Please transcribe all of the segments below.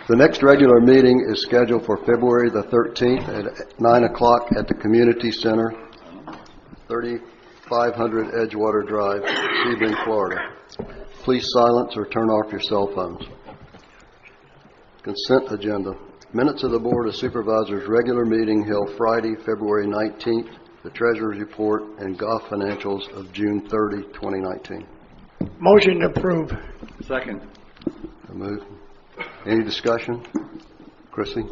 The next regular meeting is scheduled for February the 13th at 9 o'clock at the Community Center, 3500 Edgewater Drive, Sebring, Florida. Please silence or turn off your cell phones. Consent agenda. Minutes of the Board of Supervisors regular meeting held Friday, February 19th, the Treasurer's Report, and golf financials of June 30, 2019. Motion to approve. Second. I move. Any discussion? Chrissy?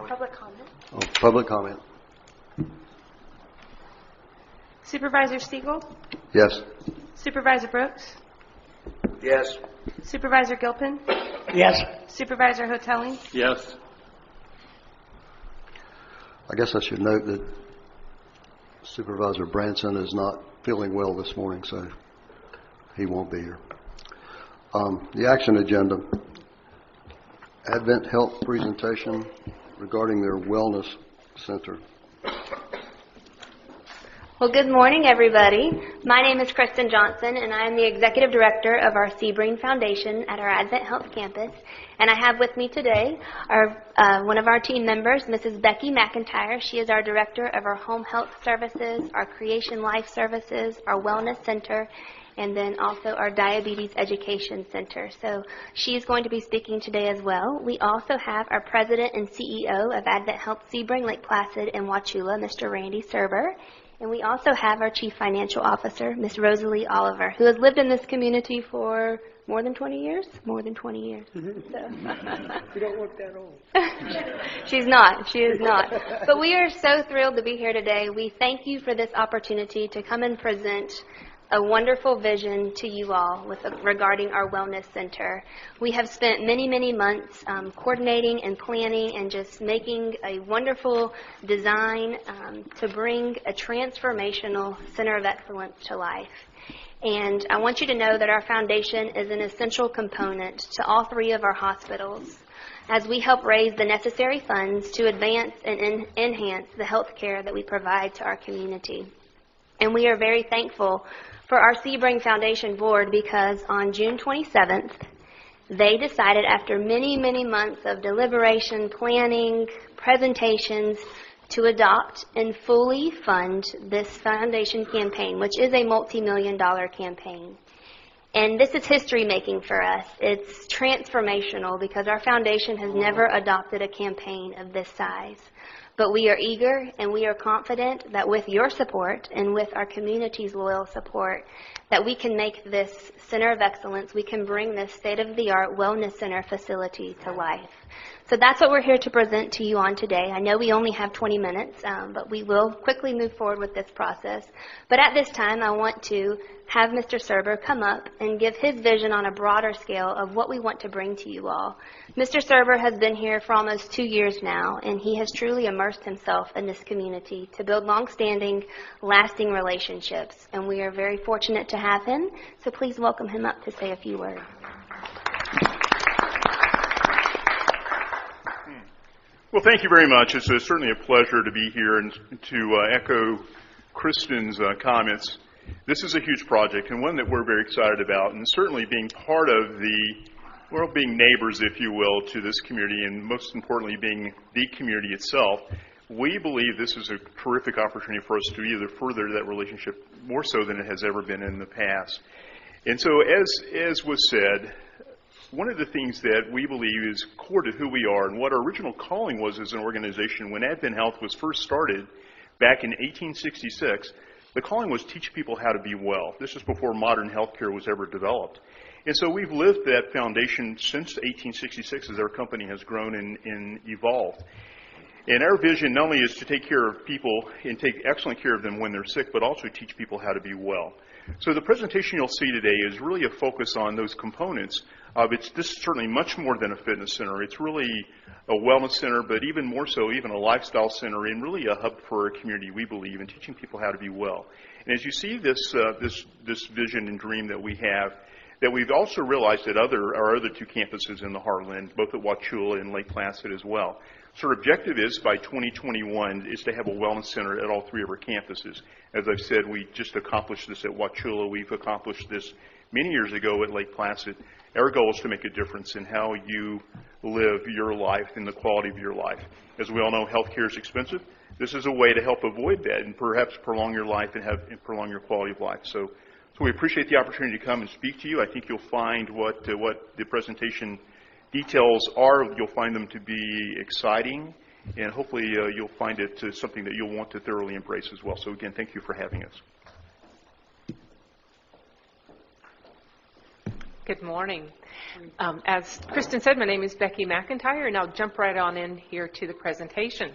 Public comment. Oh, public comment. Supervisor Siegel? Yes. Supervisor Brooks? Yes. Supervisor Gilpin? Yes. Supervisor Hotelling? Yes. I guess I should note that Supervisor Branson is not feeling well this morning, so he won't be here. The action agenda. Advent Health presentation regarding their wellness center. Well, good morning, everybody. My name is Kristen Johnson, and I am the Executive Director of our Sebring Foundation at our Advent Health campus. And I have with me today one of our team members, Mrs. Becky McIntyre. She is our Director of our Home Health Services, our Creation Life Services, our Wellness Center, and then also our Diabetes Education Center. So she's going to be speaking today as well. We also have our President and CEO of Advent Health Sebring, Lake Placid, and Wauchula, Mr. Randy Serber. And we also have our Chief Financial Officer, Ms. Rosalie Oliver, who has lived in this community for more than 20 years? More than 20 years. So. You don't look that old. She's not. She is not. But we are so thrilled to be here today. We thank you for this opportunity to come and present a wonderful vision to you all regarding our wellness center. We have spent many, many months coordinating and planning and just making a wonderful design to bring a transformational center of excellence to life. And I want you to know that our foundation is an essential component to all three of our hospitals as we help raise the necessary funds to advance and enhance the health care that we provide to our community. And we are very thankful for our Sebring Foundation board because on June 27th, they decided after many, many months of deliberation, planning, presentations, to adopt and fully fund this foundation campaign, which is a multi-million-dollar campaign. And this is history-making for us. It's transformational because our foundation has never adopted a campaign of this size. But we are eager and we are confident that with your support and with our community's loyal support, that we can make this center of excellence, we can bring this state-of-the-art wellness center facility to life. So that's what we're here to present to you on today. I know we only have 20 minutes, but we will quickly move forward with this process. But at this time, I want to have Mr. Serber come up and give his vision on a broader scale of what we want to bring to you all. Mr. Serber has been here for almost 2 years now, and he has truly immersed himself in this community to build long-standing, lasting relationships. And we are very fortunate to have him, so please welcome him up to say a few words. Well, thank you very much. It's certainly a pleasure to be here and to echo Kristen's comments. This is a huge project and one that we're very excited about, and certainly being part of being neighbors, if you will, to this community, and most importantly being the community itself. We believe this is a terrific opportunity for us to either further that relationship more so than it has ever been in the past. And so as was said, one of the things that we believe is core to who we are and what our original calling was as an organization when Advent Health was first started back in 1866, the calling was teach people how to be well. This is before modern healthcare was ever developed. And so we've lived that foundation since 1866 as our company has grown and evolved. And our vision not only is to take care of people and take excellent care of them when they're sick, but also teach people how to be well. So the presentation you'll see today is really a focus on those components. This is certainly much more than a fitness center. It's really a wellness center, but even more so, even a lifestyle center, and really a hub for our community, we believe, in teaching people how to be well. And as you see this vision and dream that we have, that we've also realized at our other two campuses in the Heartland, both at Wauchula and Lake Placid as well. So our objective is, by 2021, is to have a wellness center at all 3 of our campuses. As I've said, we just accomplished this at Wauchula. We've accomplished this many years ago at Lake Placid. Our goal is to make a difference in how you live your life and the quality of your life. As we all know, healthcare is expensive. This is a way to help avoid that and perhaps prolong your life and prolong your quality of life. So we appreciate the opportunity to come and speak to you. I think you'll find what the presentation details are. You'll find them to be exciting, and hopefully you'll find it something that you'll want to thoroughly embrace as well. So again, thank you for having us. Good morning. As Kristen said, my name is Becky McIntyre, and I'll jump right on in here to the presentation.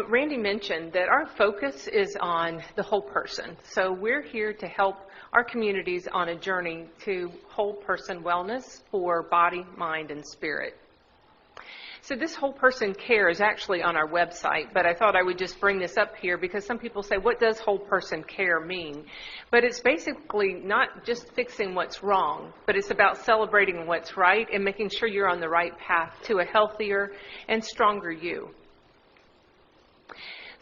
Randy mentioned that our focus is on the whole person. So we're here to help our communities on a journey to whole person wellness for body, mind, and spirit. So this whole person care is actually on our website, but I thought I would just bring this up here because some people say, what does whole person care mean? But it's basically not just fixing what's wrong, but it's about celebrating what's right and making sure you're on the right path to a healthier and stronger you.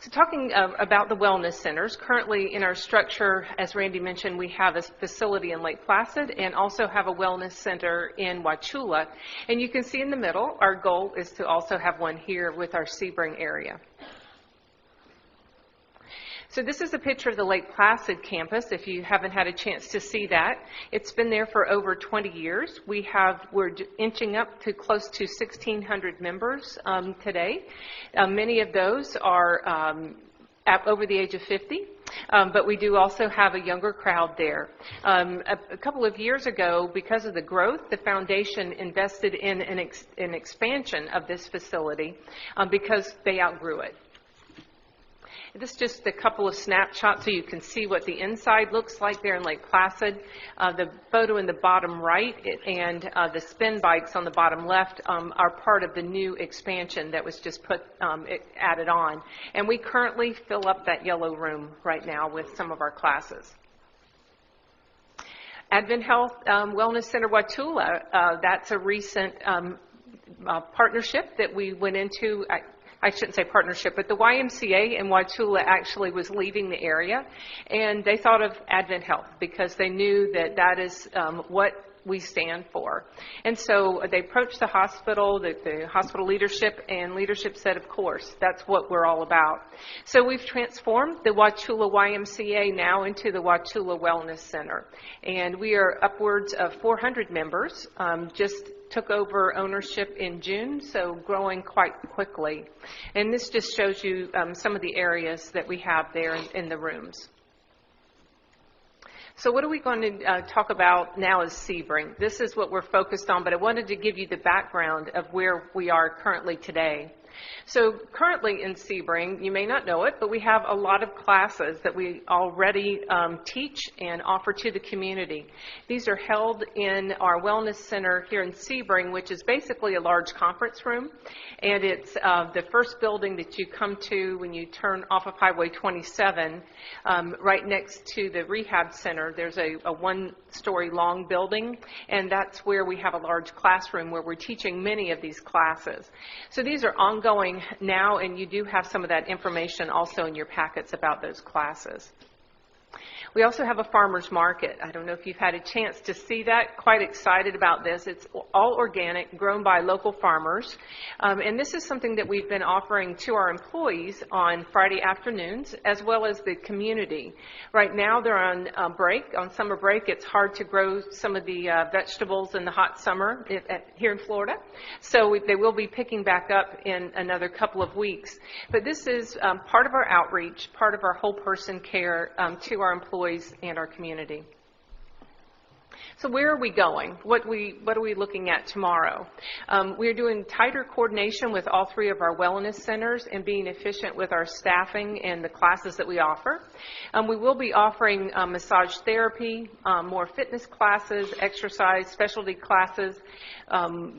So talking about the wellness centers, currently in our structure, as Randy mentioned, we have a facility in Lake Placid and also have a wellness center in Wauchula. And you can see in the middle, our goal is to also have one here with our Sebring area. So this is a picture of the Lake Placid campus, if you haven't had a chance to see that. It's been there for over 20 years. We're inching up to close to 1,600 members today. Many of those are over the age of 50, but we do also have a younger crowd there. A couple of years ago, because of the growth, the foundation invested in an expansion of this facility because they outgrew it. This is just a couple of snapshots so you can see what the inside looks like there in Lake Placid. The photo in the bottom right and the spin bikes on the bottom left are part of the new expansion that was just added on. And we currently fill up that yellow room right now with some of our classes. Advent Health Wellness Center Wauchula, that's a recent partnership that we went into. I shouldn't say partnership, but the YMCA in Wauchula actually was leaving the area, and they thought of Advent Health because they knew that that is what we stand for. And so they approached the hospital, the hospital leadership, and leadership said, of course, that's what we're all about. So we've transformed the Wauchula YMCA now into the Wauchula Wellness Center, and we are upwards of 400 members, just took over ownership in June, so growing quite quickly. And this just shows you some of the areas that we have there in the rooms. So what are we going to talk about now is Sebring. This is what we're focused on, but I wanted to give you the background of where we are currently today. So currently in Sebring, you may not know it, but we have a lot of classes that we already teach and offer to the community. These are held in our wellness center here in Sebring, which is basically a large conference room. And it's the first building that you come to when you turn off of Highway 27, right next to the rehab center. There's a one-story long building, and that's where we have a large classroom where we're teaching many of these classes. So these are ongoing now, and you do have some of that information also in your packets about those classes. We also have a farmer's market. I don't know if you've had a chance to see that. Quite excited about this. It's all organic, grown by local farmers. And this is something that we've been offering to our employees on Friday afternoons, as well as the community. Right now they're on break, on summer break. It's hard to grow some of the vegetables in the hot summer here in Florida. So they will be picking back up in another couple of weeks. But this is part of our outreach, part of our whole person care to our employees and our community. So where are we going? What are we looking at tomorrow? We are doing tighter coordination with all three of our wellness centers and being efficient with our staffing and the classes that we offer. We will be offering massage therapy, more fitness classes, exercise, specialty classes.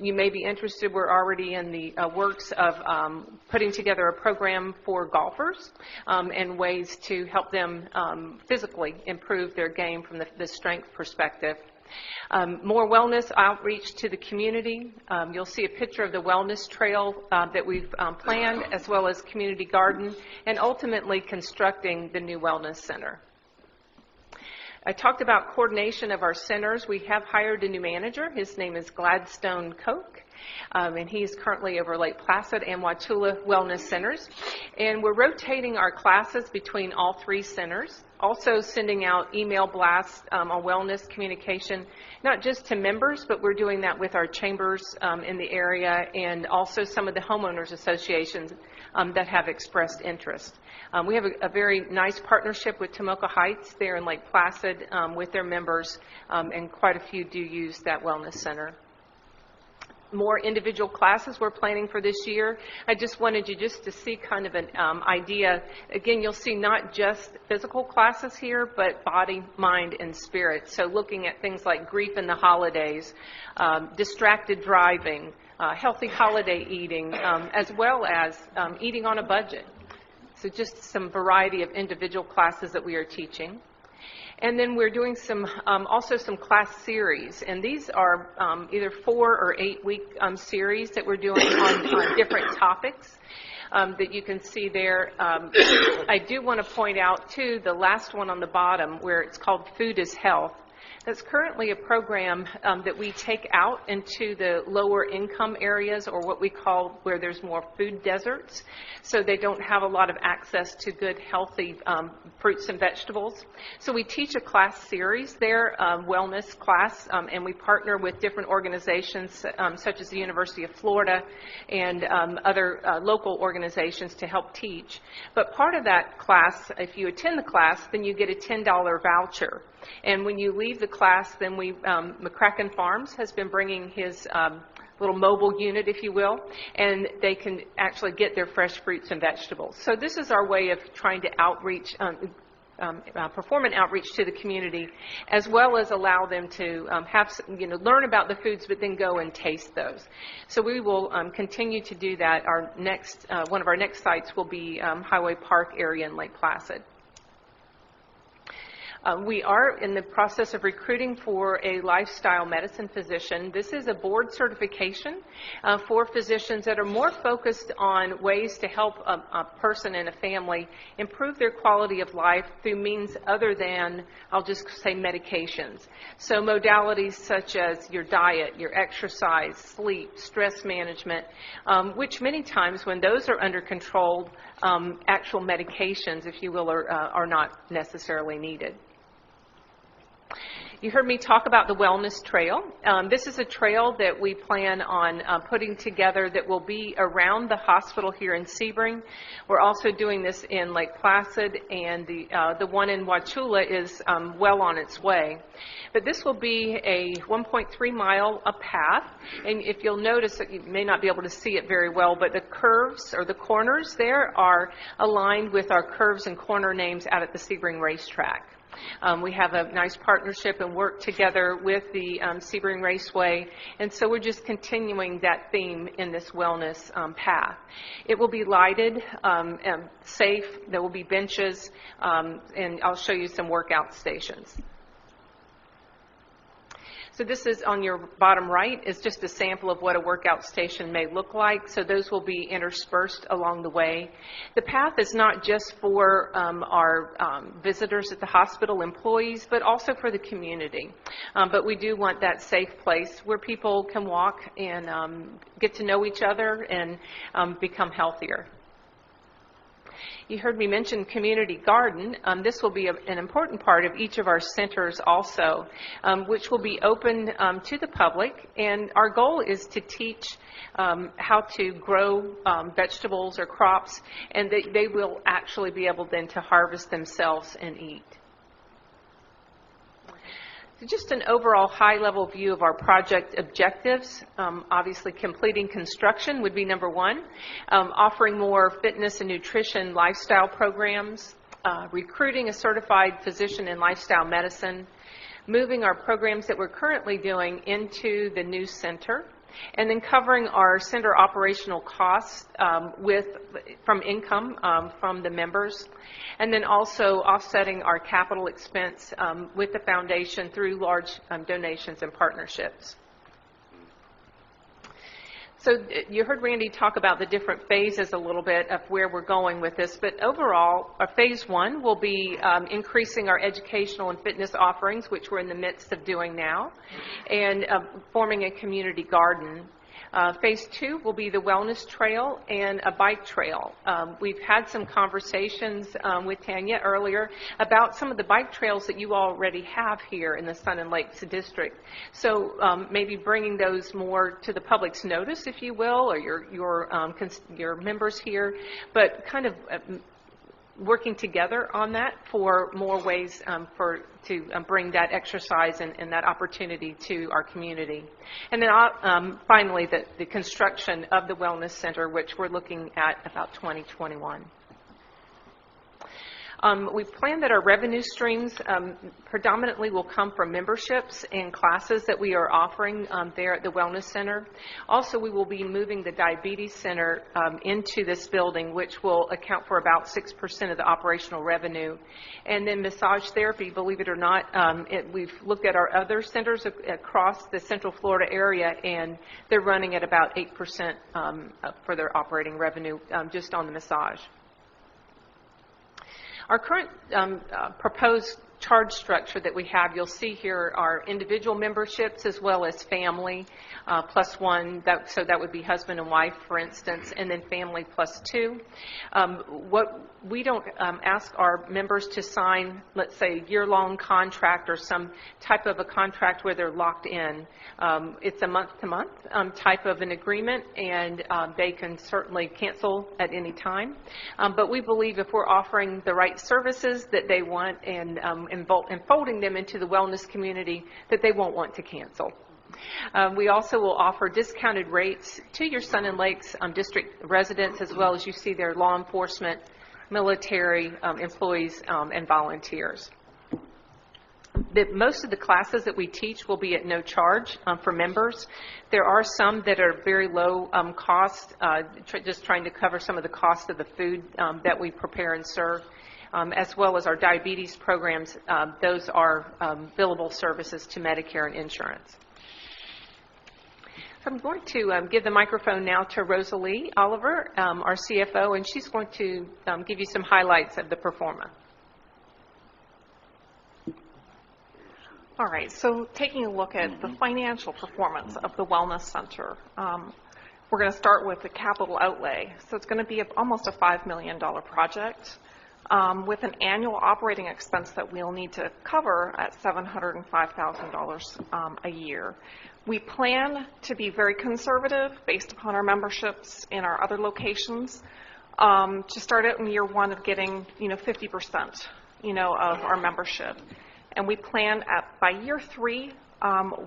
You may be interested, we're already in the works of putting together a program for golfers and ways to help them physically improve their game from the strength perspective. More wellness outreach to the community. You'll see a picture of the wellness trail that we've planned, as well as community garden, and ultimately constructing the new wellness center. I talked about coordination of our centers. We have hired a new manager. His name is Gladstone Koch, and he is currently over Lake Placid and Wauchula Wellness Centers. And we're rotating our classes between all three centers, also sending out email blasts on wellness communication, not just to members, but we're doing that with our chambers in the area and also some of the homeowners associations that have expressed interest. We have a very nice partnership with Tomoka Heights there in Lake Placid with their members, and quite a few do use that wellness center. More individual classes we're planning for this year. I just wanted you just to see kind of an idea. Again, you'll see not just physical classes here, but body, mind, and spirit. So looking at things like grief in the holidays, distracted driving, healthy holiday eating, as well as eating on a budget. So just some variety of individual classes that we are teaching. And then we're doing some also some class series, and these are either 4 or 8 week series that we're doing on different topics that you can see there. I do want to point out too the last one on the bottom where it's called Food is Health. That's currently a program that we take out into the lower income areas, or what we call where there's more food deserts, so they don't have a lot of access to good healthy fruits and vegetables. So we teach a class series there, wellness class, and we partner with different organizations such as the University of Florida and other local organizations to help teach. But part of that class, if you attend the class, then you get a $10 voucher. And when you leave the class, then McCracken Farms has been bringing his little mobile unit, if you will, and they can actually get their fresh fruits and vegetables. So this is our way of trying to outreach, perform an outreach to the community, as well as allow them to learn about the foods, but then go and taste those. So we will continue to do that. Our next, one of our next sites will be Highway Park area in Lake Placid. We are in the process of recruiting for a lifestyle medicine physician. This is a board certification for physicians that are more focused on ways to help a person and a family improve their quality of life through means other than, I'll just say, medications. So modalities such as your diet, your exercise, sleep, stress management, which many times when those are under control, actual medications, if you will, are not necessarily needed. You heard me talk about the wellness trail. This is a trail that we plan on putting together that will be around the hospital here in Sebring. We're also doing this in Lake Placid, and the one in Wauchula is well on its way. But this will be a 1.3 mile path, and if you'll notice, you may not be able to see it very well, but the curves or the corners there are aligned with our curves and corner names out at the Sebring racetrack. We have a nice partnership and work together with the Sebring Raceway, and so we're just continuing that theme in this wellness path. It will be lighted, safe, there will be benches, and I'll show you some workout stations. So this is on your bottom right is just a sample of what a workout station may look like. So those will be interspersed along the way. The path is not just for our visitors at the hospital, employees, but also for the community. But we do want that safe place where people can walk and get to know each other and become healthier. You heard me mention community garden. This will be an important part of each of our centers also, which will be open to the public. And our goal is to teach how to grow vegetables or crops, and they will actually be able then to harvest themselves and eat. So just an overall high-level view of our project objectives. Obviously, completing construction would be number one. Offering more fitness and nutrition lifestyle programs. Recruiting a certified physician in lifestyle medicine. Moving our programs that we're currently doing into the new center. and then covering our center operational costs from income from the members, and then also offsetting our capital expense with the foundation through large donations and partnerships. So you heard Randy talk about the different phases a little bit of where we're going with this, but overall, our phase one will be increasing our educational and fitness offerings, which we're in the midst of doing now, and forming a community garden. Phase two will be the wellness trail and a bike trail. We've had some conversations with Tanya earlier about some of the bike trails that you already have here in the Sun and Lakes District. So maybe bringing those more to the public's notice, if you will, or your members here, but kind of working together on that for more ways to bring that exercise and that opportunity to our community. And then finally, the construction of the Wellness Center, which we're looking at about 2021. We plan that our revenue streams predominantly will come from memberships and classes that we are offering there at the Wellness Center. Also, we will be moving the Diabetes Center into this building, which will account for about 6% of the operational revenue. And then massage therapy, believe it or not, we've looked at our other centers across the Central Florida area, and they're running at about 8% for their operating revenue just on the massage. Our current proposed charge structure that we have, you'll see here are individual memberships as well as family plus one, so that would be husband and wife, for instance, and then family plus two. What we don't ask our members to sign, let's say, a year-long contract or some type of a contract where they're locked in. It's a month-to-month type of an agreement, and they can certainly cancel at any time. But we believe if we're offering the right services that they want and folding them into the wellness community, that they won't want to cancel. We also will offer discounted rates to your Sun and Lakes district residents, as well as you see their law enforcement, military employees, and volunteers. Most of the classes that we teach will be at no charge for members. There are some that are very low cost, just trying to cover some of the cost of the food that we prepare and serve. As well as our diabetes programs, those are billable services to Medicare and insurance. So I'm going to give the microphone now to Rosalie Oliver, our CFO, and she's going to give you some highlights of the performance. All right, so taking a look at the financial performance of the Wellness Center, we're going to start with the capital outlay. So it's going to be almost a $5 million project. With an annual operating expense that we'll need to cover at $705,000 a year. We plan to be very conservative based upon our memberships in our other locations to start out in year one of getting 50% of our membership. And we plan by year three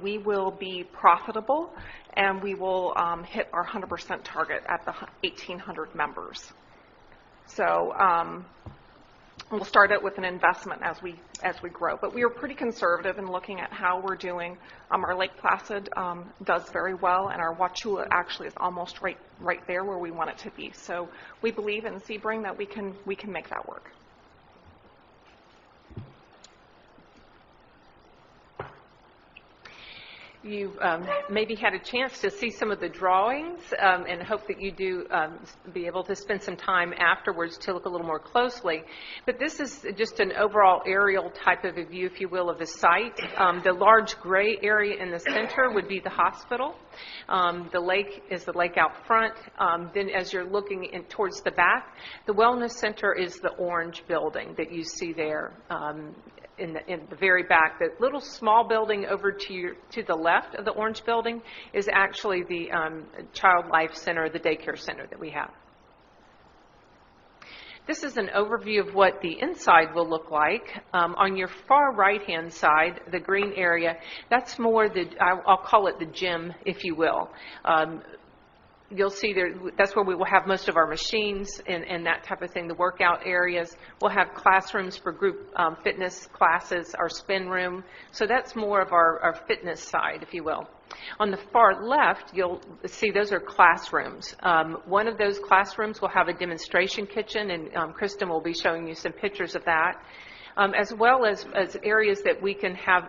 we will be profitable and we will hit our 100% target at the 1,800 members. So we'll start out with an investment as we grow, but we are pretty conservative in looking at how we're doing. Our Lake Placid does very well, and our Wauchula actually is almost right there where we want it to be. So we believe in Sebring that we can make that work. You've maybe had a chance to see some of the drawings and hope that you do be able to spend some time afterwards to look a little more closely. But this is just an overall aerial type of a view, if you will, of the site. The large gray area in the center would be the hospital. The lake is the lake out front. Then as you're looking towards the back, the Wellness Center is the orange building that you see there. In the very back. The little small building over to the left of the orange building is actually the Child Life Center, the daycare center that we have. This is an overview of what the inside will look like. On your far right-hand side, the green area, that's more I'll call it the gym, if you will. You'll see that's where we will have most of our machines and that type of thing, the workout areas. We'll have classrooms for group fitness classes, our spin room. So that's more of our fitness side, if you will. On the far left, you'll see those are classrooms. One of those classrooms will have a demonstration kitchen, and Kristen will be showing you some pictures of that, as well as areas that we can have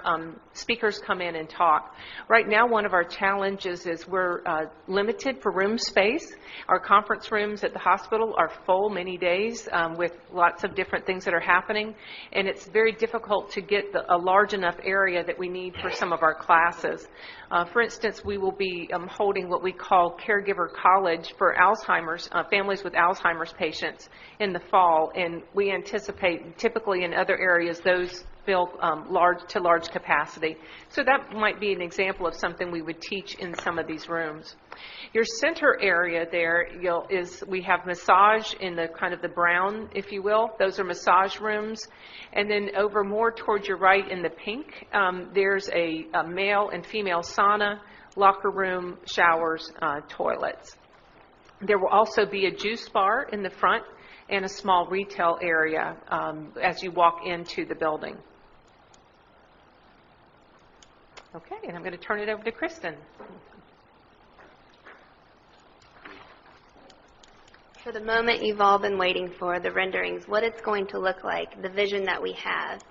speakers come in and talk. Right now, one of our challenges is we're limited for room space. Our conference rooms at the hospital are full many days with lots of different things that are happening, and it's very difficult to get a large enough area that we need for some of our classes. For instance, we will be holding what we call Caregiver College for Alzheimer's, families with Alzheimer's patients in the fall, and we anticipate typically in other areas those fill large capacity. So that might be an example of something we would teach in some of these rooms. Your center area there we have massage in the kind of the brown, if you will. Those are massage rooms. And then over more towards your right in the pink, there's a male and female sauna, locker room, showers, toilets. There will also be a juice bar in the front and a small retail area as you walk into the building. Okay, and I'm going to turn it over to Kristen. For the moment you've all been waiting for, the renderings, what it's going to look like, the vision that we have.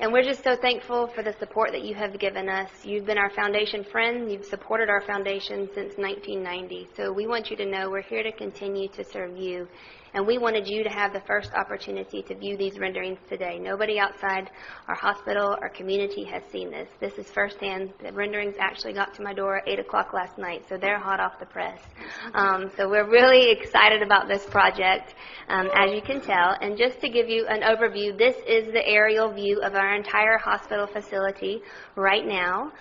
And we're just so thankful for the support that you have given us. You've been our foundation friend. You've supported our foundation since 1990. So we want you to know we're here to continue to serve you. And we wanted you to have the first opportunity to view these renderings today. Nobody outside our hospital or community has seen this. This is firsthand. The renderings actually got to my door at 8 o'clock last night, so they're hot off the press. So we're really excited about this project, as you can tell. And just to give you an overview, this is the aerial view of our entire hospital facility right now.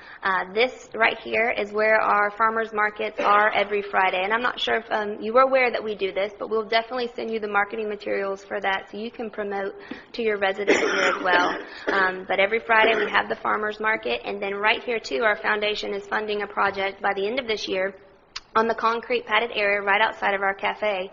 This right here is where our farmers markets are every Friday. And I'm not sure if you were aware that we do this, but we'll definitely send you the marketing materials for that so you can promote to your residents here as well. But every Friday we have the farmers market, and then right here too our foundation is funding a project by the end of this year on the concrete padded area right outside of our cafe.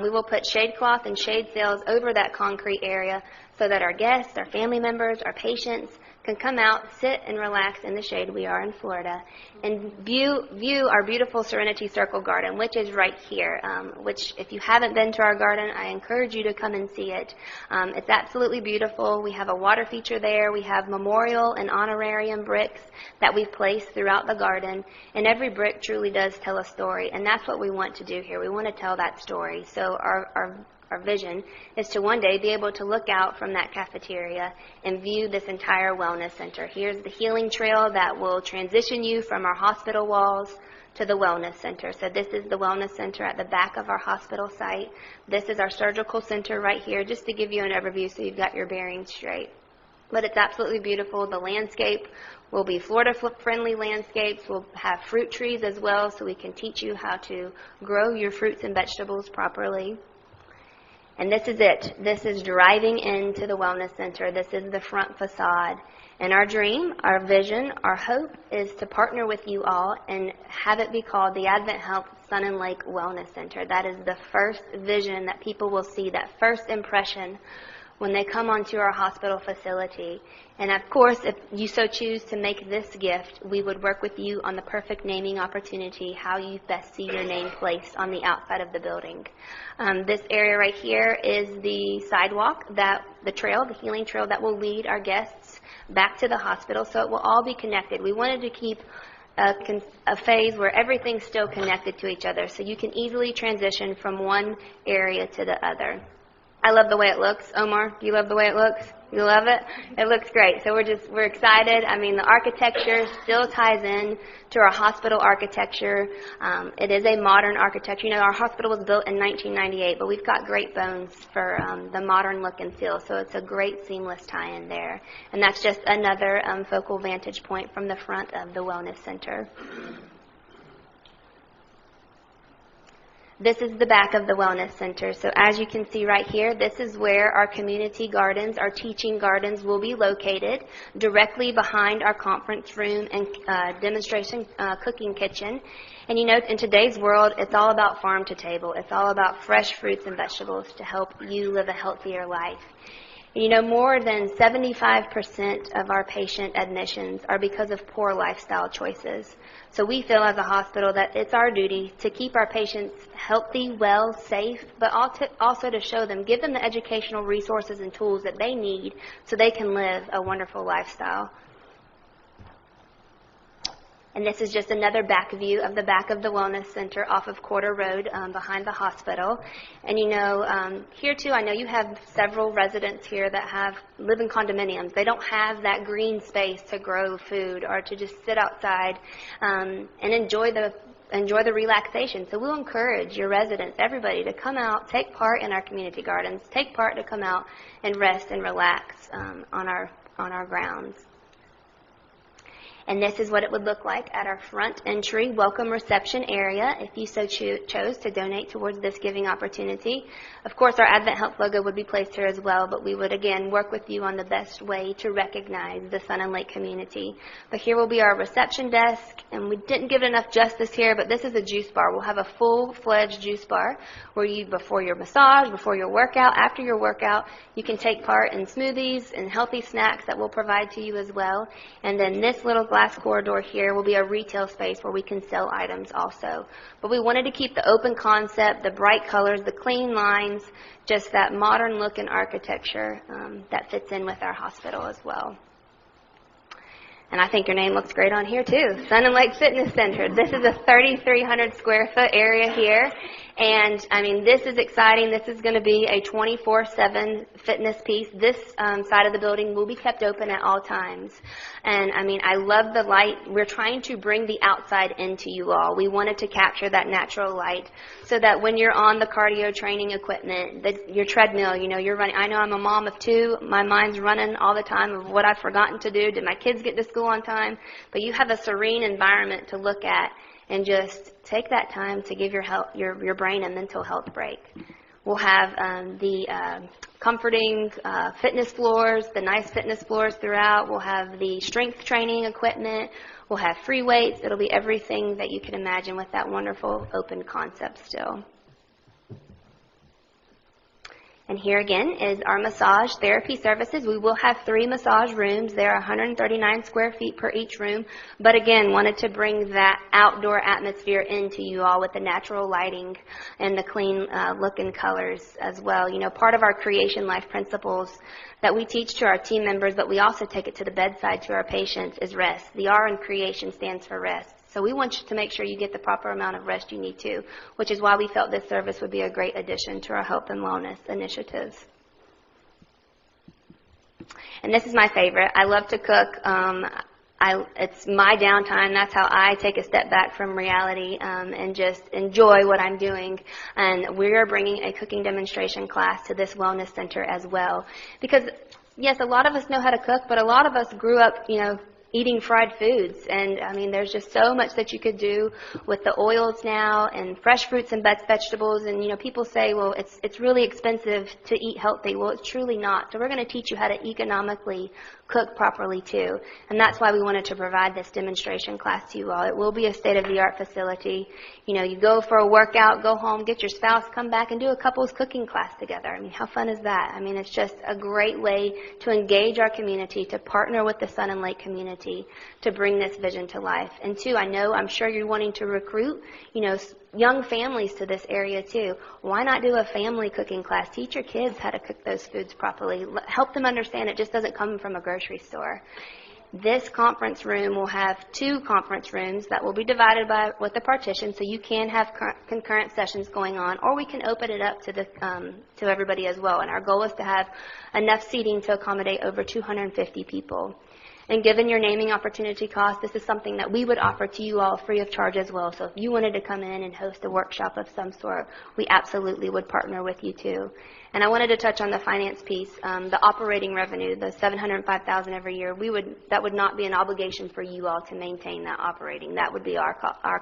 We will put shade cloth and shade sails over that concrete area so that our guests, our family members, our patients can come out, sit, and relax in the shade. We are in Florida. And view our beautiful Serenity Circle garden, which is right here, which if you haven't been to our garden, I encourage you to come and see it. It's absolutely beautiful. We have a water feature there. We have memorial and honorarium bricks that we've placed throughout the garden, and every brick truly does tell a story, and that's what we want to do here. We want to tell that story. So our vision is to one day be able to look out from that cafeteria and view this entire wellness center. Here's the healing trail that will transition you from our hospital walls to the wellness center. So this is the wellness center at the back of our hospital site. This is our surgical center right here, just to give you an overview so you've got your bearings straight. But it's absolutely beautiful. The landscape will be Florida-friendly landscapes. We'll have fruit trees as well, so we can teach you how to grow your fruits and vegetables properly. And this is it. This is driving into the wellness center. This is the front facade. And our dream, our vision, our hope is to partner with you all and have it be called the Advent Health Sun and Lake Wellness Center. That is the first vision that people will see, that first impression when they come onto our hospital facility. And of course, if you so choose to make this gift, we would work with you on the perfect naming opportunity, how you best see your name placed on the outside of the building. This area right here is the sidewalk, the trail, the healing trail that will lead our guests back to the hospital, so it will all be connected. We wanted to keep a phase where everything's still connected to each other, so you can easily transition from one area to the other. I love the way it looks. Omar, do you love the way it looks? You love it? It looks great. So we're excited. I mean, the architecture still ties in to our hospital architecture. It is a modern architecture. You know, our hospital was built in 1998, but we've got great bones for the modern look and feel. So it's a great seamless tie-in there. And that's just another focal vantage point from the front of the Wellness Center. This is the back of the Wellness Center. So as you can see right here, this is where our community gardens, our teaching gardens will be located, directly behind our conference room and demonstration cooking kitchen. And you know, in today's world, it's all about farm to table. It's all about fresh fruits and vegetables to help you live a healthier life. You know, more than 75% of our patient admissions are because of poor lifestyle choices. So we feel as a hospital that it's our duty to keep our patients healthy, well, safe, but also to show them, give them the educational resources and tools that they need so they can live a wonderful lifestyle. And this is just another back view of the back of the Wellness Center off of Quarter Road behind the hospital. And you know, here too, I know you have several residents here that live in condominiums. They don't have that green space to grow food or to just sit outside and enjoy the relaxation. So we'll encourage your residents, everybody, to come out, take part in our community gardens, take part to come out and rest and relax on our grounds. And this is what it would look like at our front entry welcome reception area if you so chose to donate towards this giving opportunity. Of course, our Advent Health logo would be placed here as well, but we would, again, work with you on the best way to recognize the Sun and Lake community. But here will be our reception desk, and we didn't give it enough justice here, but this is a juice bar. We'll have a full-fledged juice bar where you, before your massage, before your workout, after your workout, you can take part in smoothies and healthy snacks that we'll provide to you as well. And then this little glass corridor here will be a retail space where we can sell items also. But we wanted to keep the open concept, the bright colors, the clean lines, just that modern look and architecture that fits in with our hospital as well. And I think your name looks great on here too, Sun and Lake Fitness Center. This is a 3,300 square foot area here. And, I mean, this is exciting. This is going to be a 24/7 fitness piece. This side of the building will be kept open at all times. And, I mean, I love the light. We're trying to bring the outside into you all. We wanted to capture that natural light so that when you're on the cardio training equipment, your treadmill, you know, you're running. I know I'm a mom of two. My mind's running all the time of what I've forgotten to do. Did my kids get to school on time? But you have a serene environment to look at. And just take that time to give your brain a mental health break. We'll have the comforting fitness floors, the nice fitness floors throughout. We'll have the strength training equipment. We'll have free weights. It'll be everything that you can imagine with that wonderful open concept still. And here again is our massage therapy services. We will have 3 massage rooms. They're 139 square feet per each room. But again, wanted to bring that outdoor atmosphere into you all with the natural lighting and the clean look and colors as well. You know, part of our creation life principles that we teach to our team members, but we also take it to the bedside to our patients, is rest. The R in creation stands for rest. So we want you to make sure you get the proper amount of rest you need to, which is why we felt this service would be a great addition to our health and wellness initiatives. And this is my favorite. I love to cook. It's my downtime. That's how I take a step back from reality and just enjoy what I'm doing. And we are bringing a cooking demonstration class to this wellness center as well. Because, yes, a lot of us know how to cook, but a lot of us grew up, you know, eating fried foods. And, I mean, there's just so much that you could do with the oils now and fresh fruits and vegetables. And, you know, people say, well, it's really expensive to eat healthy. Well, it's truly not. So we're going to teach you how to economically cook properly, too. And that's why we wanted to provide this demonstration class to you all. It will be a state-of-the-art facility. You know, you go for a workout, go home, get your spouse, come back and do a couples cooking class together. I mean, how fun is that? I mean, it's just a great way to engage our community, to partner with the Sun and Lake community, to bring this vision to life. And two, I'm sure you're wanting to recruit, you know, young families to this area too. Why not do a family cooking class? Teach your kids how to cook those foods properly. Help them understand it just doesn't come from a grocery store. This conference room will have 2 conference rooms that will be divided with a partition, so you can have concurrent sessions going on, or we can open it up to everybody as well. And our goal is to have enough seating to accommodate over 250 people. And given your naming opportunity cost, this is something that we would offer to you all free of charge as well. So if you wanted to come in and host a workshop of some sort, we absolutely would partner with you too. And I wanted to touch on the finance piece, the operating revenue, the $705,000 every year. That would not be an obligation for you all to maintain that operating. That would be our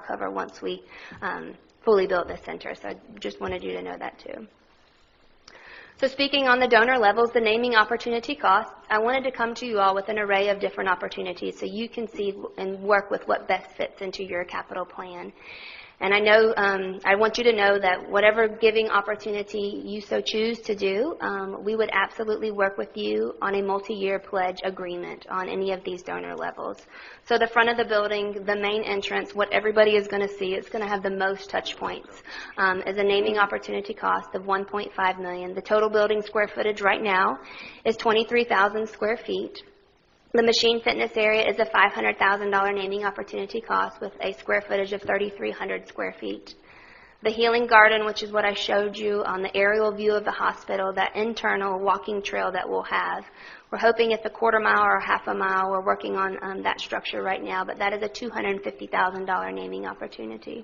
cover once we fully built this center. So I just wanted you to know that too. So speaking on the donor levels, the naming opportunity costs, I wanted to come to you all with an array of different opportunities so you can see and work with what best fits into your capital plan. And I know, I want you to know that whatever giving opportunity you so choose to do, we would absolutely work with you on a multi-year pledge agreement on any of these donor levels. So the front of the building, the main entrance, what everybody is going to see, it's going to have the most touch points, is a naming opportunity cost of $1.5 million. The total building square footage right now is 23,000 square feet. The machine fitness area is a $500,000 naming opportunity cost with a square footage of 3,300 square feet. The healing garden, which is what I showed you on the aerial view of the hospital, that internal walking trail that we'll have, we're hoping it's a quarter mile or half a mile. We're working on that structure right now, but that is a $250,000 naming opportunity.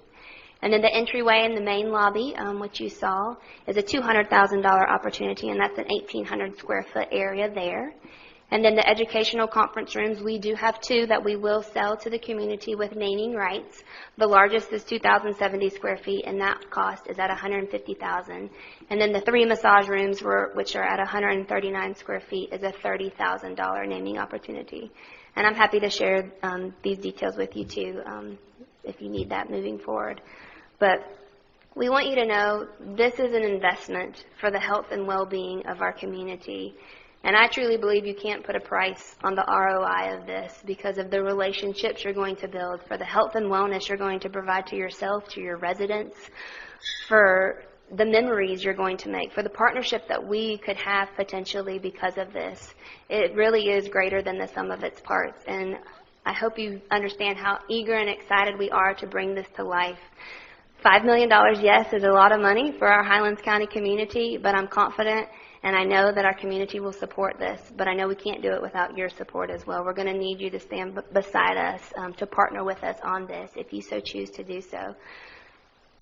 And then the entryway in the main lobby, which you saw, is a $200,000 opportunity, and that's an 1,800 square foot area there. And then the educational conference rooms, we do have 2 that we will sell to the community with naming rights. The largest is 2,070 square feet, and that cost is at $150,000. And then the 3 massage rooms, which are at 139 square feet, is a $30,000 naming opportunity. And I'm happy to share these details with you too, if you need that moving forward. But we want you to know this is an investment for the health and well-being of our community. And I truly believe you can't put a price on the ROI of this because of the relationships you're going to build, for the health and wellness you're going to provide to yourself, to your residents, for the memories you're going to make, for the partnership that we could have potentially because of this. It really is greater than the sum of its parts. And I hope you understand how eager and excited we are to bring this to life. $5 million, yes, is a lot of money for our Highlands County community, but I'm confident and I know that our community will support this, but I know we can't do it without your support as well. We're going to need you to stand beside us, to partner with us on this if you so choose to do so.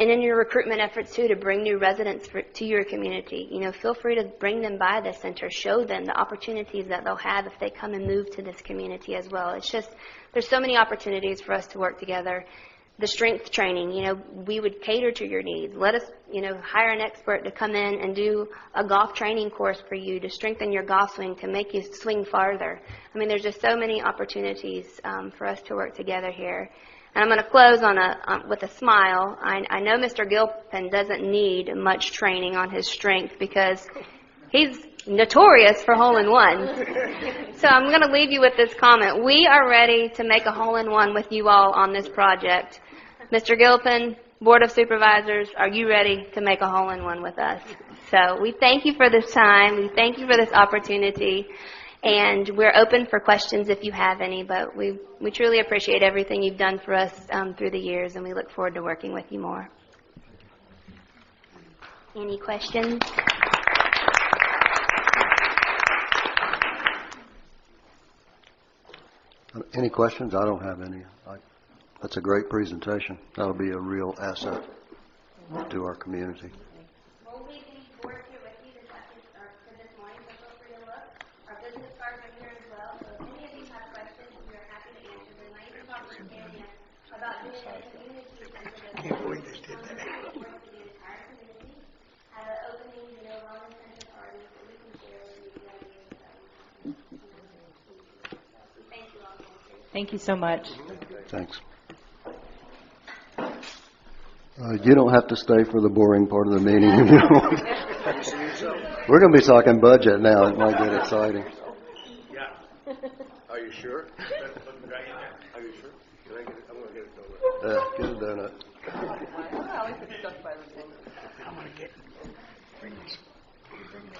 And in your recruitment efforts, too, to bring new residents to your community, feel free to bring them by the center. Show them the opportunities that they'll have if they come and move to this community as well. It's just, there's so many opportunities for us to work together. The strength training, we would cater to your needs. Let us, hire an expert to come in and do a golf training course for you to strengthen your golf swing, to make you swing farther. I mean, there's just so many opportunities for us to work together here. And I'm going to close with a smile. I know Mr. Gilpin doesn't need much training on his strength because he's notorious for hole-in-ones. So I'm going to leave you with this comment. We are ready to make a hole-in-one with you all on this project. Mr. Gilpin, Board of Supervisors, are you ready to make a hole-in-one with us? So we thank you for this time. We thank you for this opportunity. And we're open for questions if you have any, but we truly appreciate everything you've done for us through the years, and we look forward to working with you more. Any questions? Any questions? I don't have any. That's a great presentation. That'll be a real asset to our community. We'll leave these boards here with you this morning, so feel free to look. Our business cards are here as well, so if any of you have questions, we are happy to answer them. I even talked to Tanya about doing a community center. Can't believe they did that. The entire community have an opening, wellness center party that we can share with you the ideas that we have. Thank you all. Thank you so much. Thanks. You don't have to stay for the boring part of the meeting. We're going to be talking budget now. It might get exciting. Yeah. Are you sure? Are you sure? Can I get it? I'm going to get a donut. Yeah, get a donut. I'm going to get, bring this, bring it.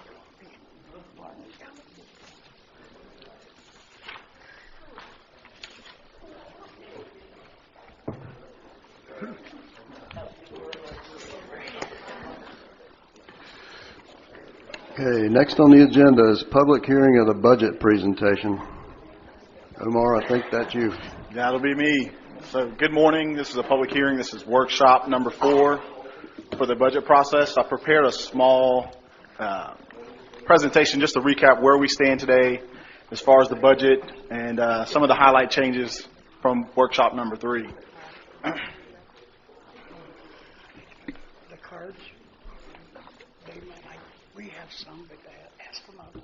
Okay, next on the agenda is public hearing of the budget presentation. Omar, I think that's you. That'll be me. So good morning. This is a public hearing. This is workshop number 4 for the budget process. I prepared a small presentation just to recap where we stand today as far as the budget and some of the highlight changes from workshop number 3. The cards, they like, we have some, but ask them out.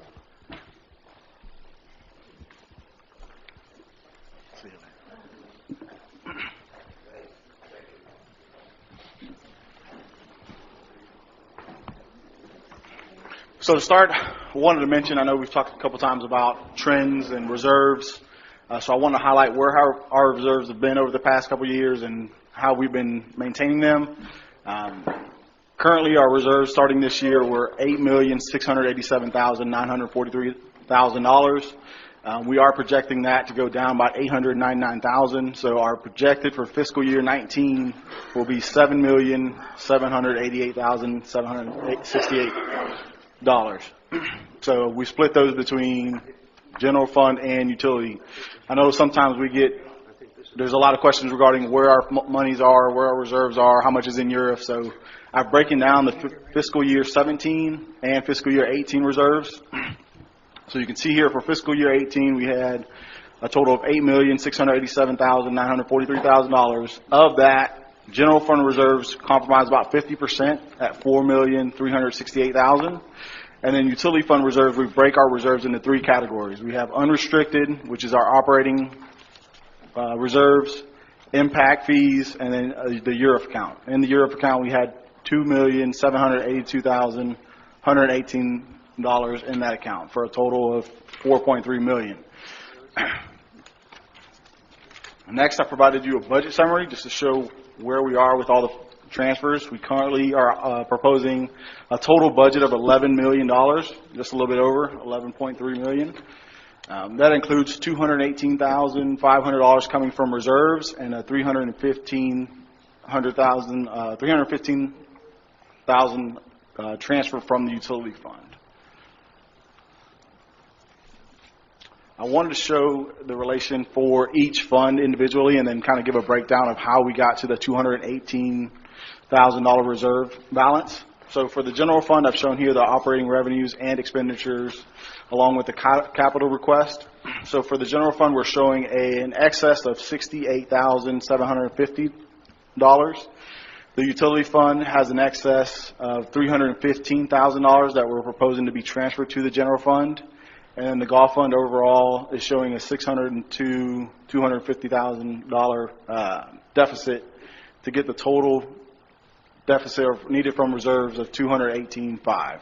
So to start, I wanted to mention, I know we've talked a couple times about trends and reserves. So I want to highlight where our reserves have been over the past couple of years and how we've been maintaining them. Currently, our reserves starting this year were $8,687,943. We are projecting that to go down by $899,000. So our projected for fiscal year 19 will be $7,788,768. So we split those between general fund and utility. I know sometimes there's a lot of questions regarding where our monies are, where our reserves are, how much is in URF. So I've broken down the fiscal year 17 and fiscal year 18 reserves. So you can see here for fiscal year 18, we had a total of $8,687,943,000. Of that, general fund reserves comprise about 50% at $4,368,000. And then utility fund reserves, we break our reserves into three categories. We have unrestricted, which is our operating reserves, impact fees, and then the URF account. In the URF account, we had $2,782,118 in that account for a total of $4.3 million. Next, I provided you a budget summary just to show where we are with all the transfers. We currently are proposing a total budget of $11 million, just a little bit over $11.3 million. That includes $218,500 coming from reserves and a $315,000 transfer from the utility fund. I wanted to show the relation for each fund individually and then kind of give a breakdown of how we got to the $218,000 reserve balance. So for the general fund, I've shown here the operating revenues and expenditures along with the capital request. So for the general fund, we're showing an excess of $68,750. The utility fund has an excess of $315,000 that we're proposing to be transferred to the general fund. And the golf fund overall is showing a $250,000 deficit to get the total deficit needed from reserves of $218,500.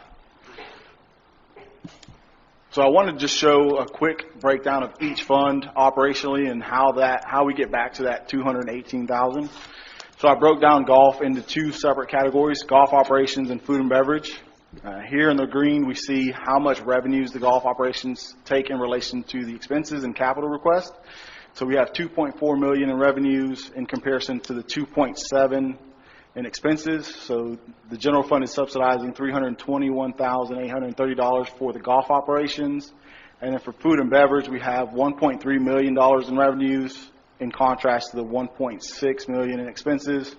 So I wanted to just show a quick breakdown of each fund operationally and how we get back to that $218,000. So I broke down golf into two separate categories: golf operations and food and beverage. Here in the green, we see how much revenues the golf operations take in relation to the expenses and capital request. So we have $2.4 million in revenues in comparison to the $2.7 in expenses. So the general fund is subsidizing $321,830 for the golf operations. And then for food and beverage, we have $1.3 million in revenues in contrast to the $1.6 million in expenses,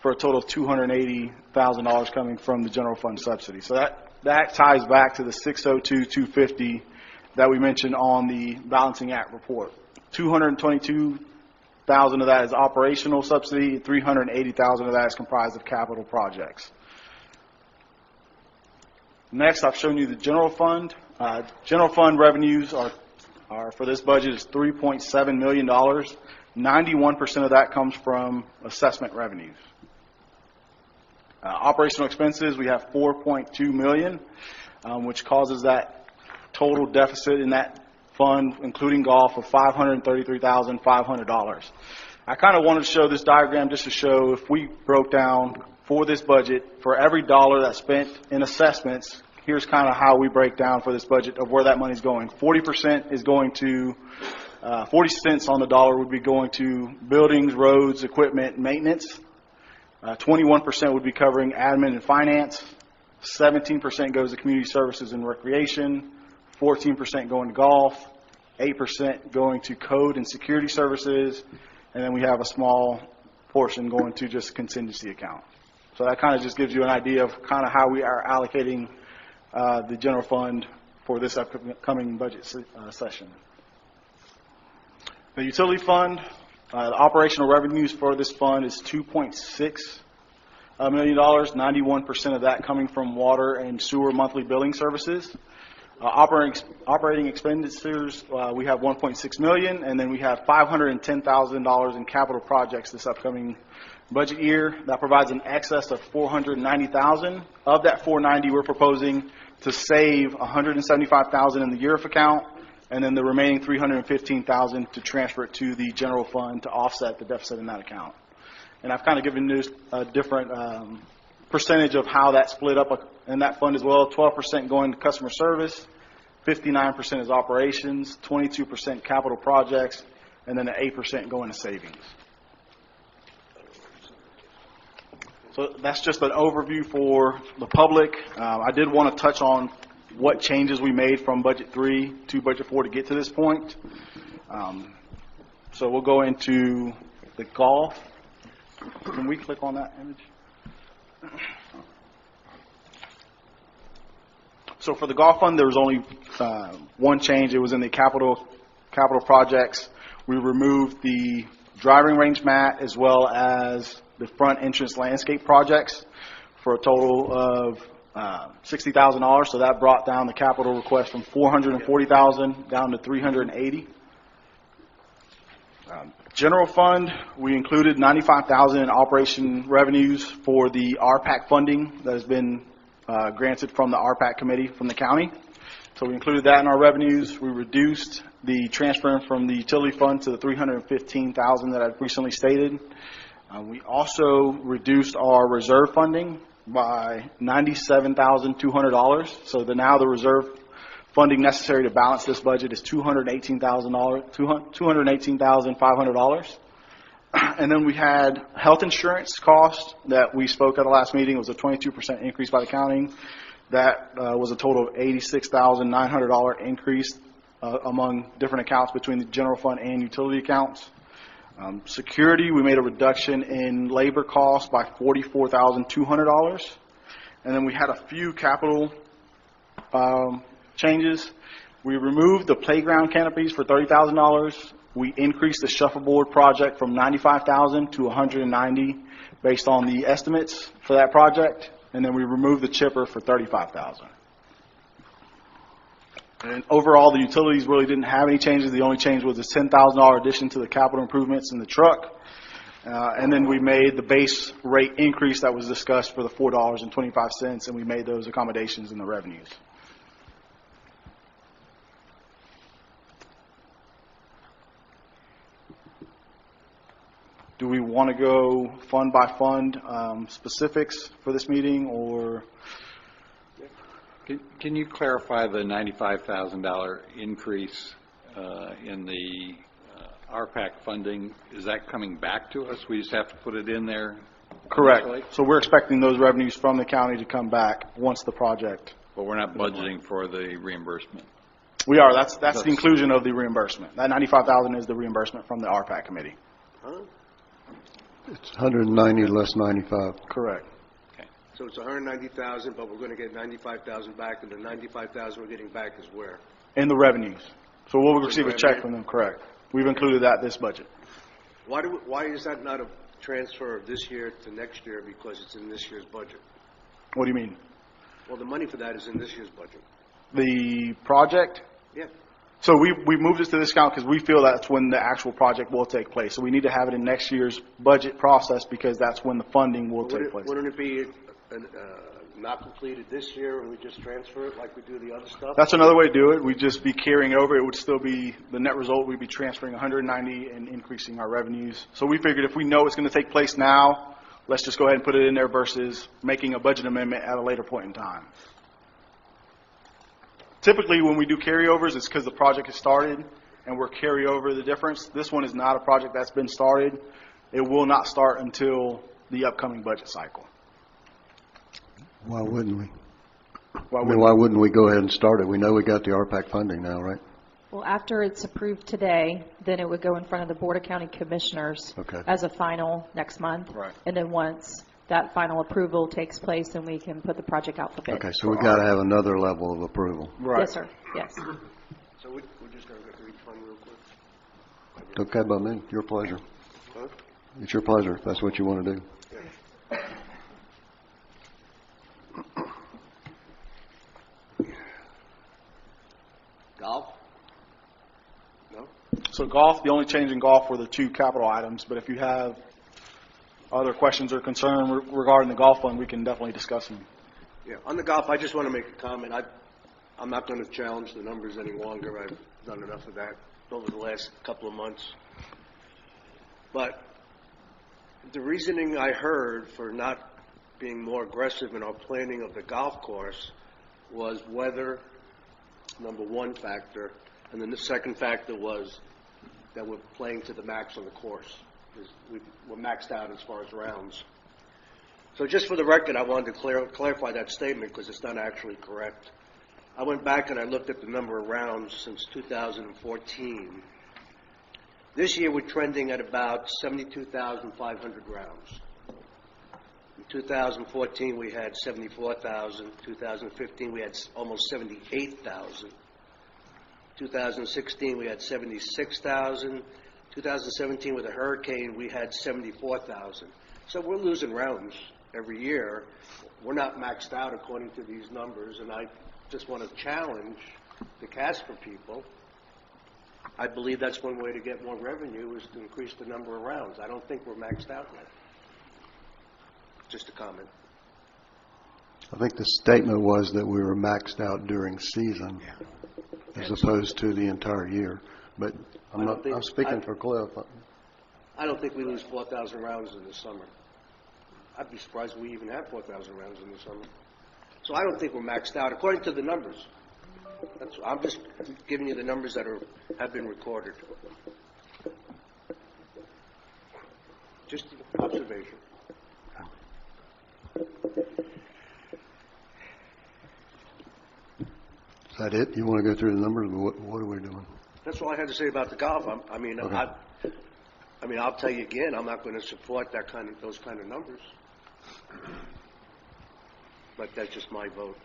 for a total of $280,000 coming from the general fund subsidy. So that ties back to the $602,250 that we mentioned on the balancing act report. $222,000 of that is operational subsidy, $380,000 of that is comprised of capital projects. Next, I've shown you the general fund. General fund revenues are for this budget is $3.7 million. 91% of that comes from assessment revenues. Operational expenses, we have $4.2 million, which causes that total deficit in that fund, including golf, of $533,500. I kind of wanted to show this diagram just to show if we broke down for this budget, for every dollar that's spent in assessments, here's kind of how we break down for this budget of where that money's going. 40% is going to, 40 cents on the dollar would be going to buildings, roads, equipment, and maintenance. 21% would be covering admin and finance. 17% goes to community services and recreation. 14% going to golf. 8% going to code and security services. And then we have a small portion going to just contingency account. So that kind of just gives you an idea of kind of how we are allocating the general fund for this upcoming budget session. The utility fund, the operational revenues for this fund is $2.6 million, 91% of that coming from water and sewer monthly billing services. Operating expenditures, we have $1.6 million, and then we have $510,000 in capital projects this upcoming budget year. That provides an excess of $490,000. Of that $490,000, we're proposing to save $175,000 in the URF account, and then the remaining $315,000 to transfer it to the general fund to offset the deficit in that account. And I've kind of given you a different percentage of how that split up in that fund as well. 12% going to customer service, 59% is operations, 22% capital projects, and then the 8% going to savings. So that's just an overview for the public. I did want to touch on what changes we made from Budget 3 to Budget 4 to get to this point. So we'll go into the golf. Can we click on that image? So for the golf fund, there was only one change. It was in the capital projects. We removed the driving range mat as well as the front entrance landscape projects for a total of $60,000. So that brought down the capital request from $440,000 down to $380,000. General fund, we included $95,000 in operation revenues for the RPAC funding that has been granted from the RPAC committee from the county. So we included that in our revenues. We reduced the transfer from the utility fund to the $315,000 that I recently stated. We also reduced our reserve funding by $97,200. So now the reserve funding necessary to balance this budget is $218,500. And then we had health insurance costs that we spoke at the last meeting. It was a 22% increase by the county. That was a total of $86,900 increase among different accounts between the general fund and utility accounts. Security, we made a reduction in labor costs by $44,200. And then we had a few capital changes. We removed the playground canopies for $30,000. We increased the shuffleboard project from $95,000 to $190,000 based on the estimates for that project. And then we removed the chipper for $35,000. And overall, the utilities really didn't have any changes. The only change was a $10,000 addition to the capital improvements in the truck. And then we made the base rate increase that was discussed for the $4.25, and we made those accommodations in the revenues. Do we want to go fund by fund specifics for this meeting, or? Can you clarify the $95,000 increase in the RPAC funding? Is that coming back to us? We just have to put it in there? Correct. Initially? So we're expecting those revenues from the county to come back once the project. But we're not budgeting for the reimbursement? We are. That's the inclusion of the reimbursement. That $95,000 is the reimbursement from the RPAC committee. Huh? It's 190 less 95. Correct. So it's 190,000, but we're going to get 95,000 back, and the 95,000 we're getting back is where? In the revenues. So we'll receive a check from them, correct. We've included that this budget. Why is that not a transfer of this year to next year because it's in this year's budget? What do you mean? Well, the money for that is in this year's budget. The project? Yeah. So we moved this to this account because we feel that's when the actual project will take place. So we need to have it in next year's budget process because that's when the funding will take place. Wouldn't it be not completed this year and we just transfer it like we do the other stuff? That's another way to do it. We'd just be carrying over. It would still be the net result. We'd be transferring 190 and increasing our revenues. So we figured if we know it's going to take place now, let's just go ahead and put it in there versus making a budget amendment at a later point in time. Typically, when we do carryovers, it's because the project has started and we're carry over the difference. This one is not a project that's been started. It will not start until the upcoming budget cycle. Why wouldn't we? Why wouldn't we go ahead and start it? We know we got the RPAC funding now, right? Well, after it's approved today, then it would go in front of the Board of County Commissioners as a final next month. Right. And then once that final approval takes place, then we can put the project out for bid. Okay, so we got to have another level of approval. Right. Yes, sir. Yes. So we're just going to go through each one real quick? Okay by me. Your pleasure. Huh? It's your pleasure if that's what you want to do. Golf? No? So golf, the only change in golf were the two capital items, but if you have other questions or concern regarding the golf fund, we can definitely discuss them. Yeah, on the golf, I just want to make a comment. I'm not going to challenge the numbers any longer. I've done enough of that over the last couple of months. But the reasoning I heard for not being more aggressive in our planning of the golf course was weather, number one factor, and then the second factor was that we're playing to the max on the course. We're maxed out as far as rounds. So just for the record, I wanted to clarify that statement because it's not actually correct. I went back and I looked at the number of rounds since 2014. This year we're trending at about 72,500 rounds. In 2014 we had 74,000. 2015 we had almost 78,000. 2016 we had 76,000. 2017 with a hurricane we had 74,000. So we're losing rounds every year. We're not maxed out according to these numbers, and I just want to challenge the Casper people. I believe that's one way to get more revenue is to increase the number of rounds. I don't think we're maxed out yet. Just a comment. I think the statement was that we were maxed out during season as opposed to the entire year. But I'm speaking for Cliff. I don't think we lose 4,000 rounds in the summer. I'd be surprised if we even have 4,000 rounds in the summer. So I don't think we're maxed out according to the numbers. I'm just giving you the numbers that have been recorded. Just an observation. Is that it? You want to go through the numbers? What are we doing? That's all I had to say about the golf. Okay. I'll tell you again, I'm not going to support those kind of numbers. But that's just my vote.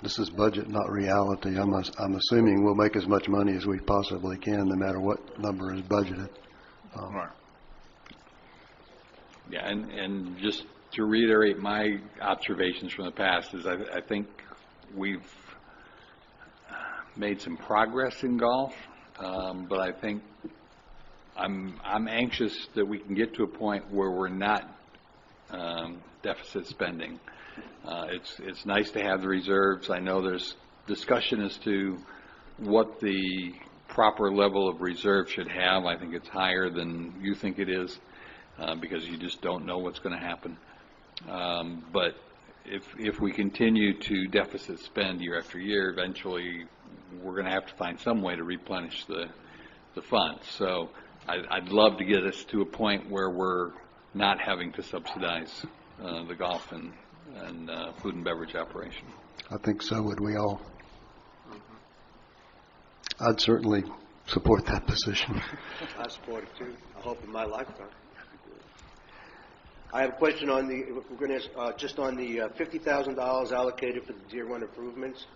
This is budget, not reality. I'm assuming we'll make as much money as we possibly can, no matter what number is budgeted. Right. Yeah, and just to reiterate my observations from the past is I think we've made some progress in golf, but I think I'm anxious that we can get to a point where we're not deficit spending. It's nice to have the reserves. I know there's discussion as to what the proper level of reserve should have. I think it's higher than you think it is because you just don't know what's going to happen. But if we continue to deficit spend year after year, eventually we're going to have to find some way to replenish the funds. So I'd love to get us to a point where we're not having to subsidize the golf and food and beverage operation. I think so would we all. I'd certainly support that position. I support it too. I hope in my lifetime. I have a question on we're going to just on the $50,000 allocated for the Deer Run improvements.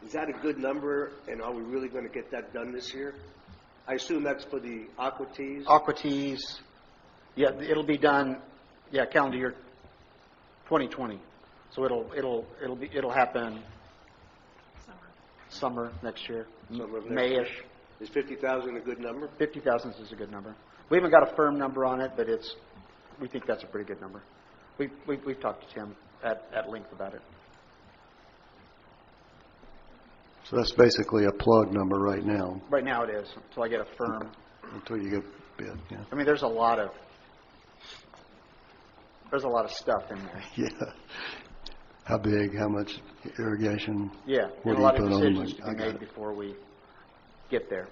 Is that a good number, and are we really going to get that done this year? I assume that's for the Aqua Tees. Aqua Tees, yeah, it'll be done. Yeah, calendar year 2020. So it'll happen summer next year, May-ish. Is 50,000 a good number? 50,000 is a good number. We haven't got a firm number on it, but we think that's a pretty good number. We've talked to Tim at length about it. So that's basically a plug number right now. Right now it is, until I get a firm. Until you get a bid, yeah. I mean, there's a lot of stuff in there. Yeah. How big? How much irrigation? Yeah, and a lot of decisions to be made before we get there.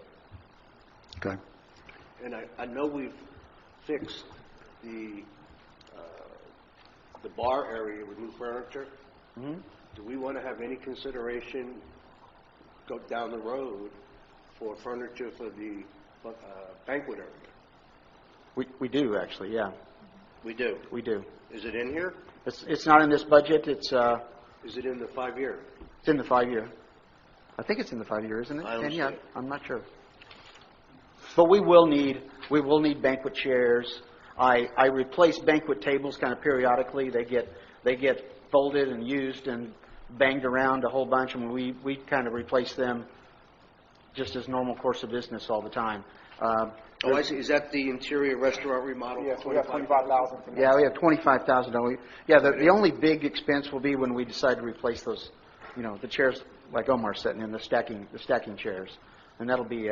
Okay. And I know we've fixed the bar area with new furniture. Mm-hmm. Do we want to have any consideration go down the road for furniture for the banquet area? We do, actually, yeah. We do? We do. Is it in here? It's not in this budget. It's Is it in the 5-year? It's in the 5-year. I think it's in the 5-year, isn't it? I don't see it. I'm not sure. But we will need banquet chairs. I replace banquet tables kind of periodically. They get folded and used and banged around a whole bunch, and we kind of replace them just as normal course of business all the time. Oh, I see. Is that the interior restaurant remodel? Yes, we have $25,000 for that. Yeah, we have $25,000. Yeah, the only big expense will be when we decide to replace those, the chairs like Omar's sitting in, the stacking chairs. And that'll be,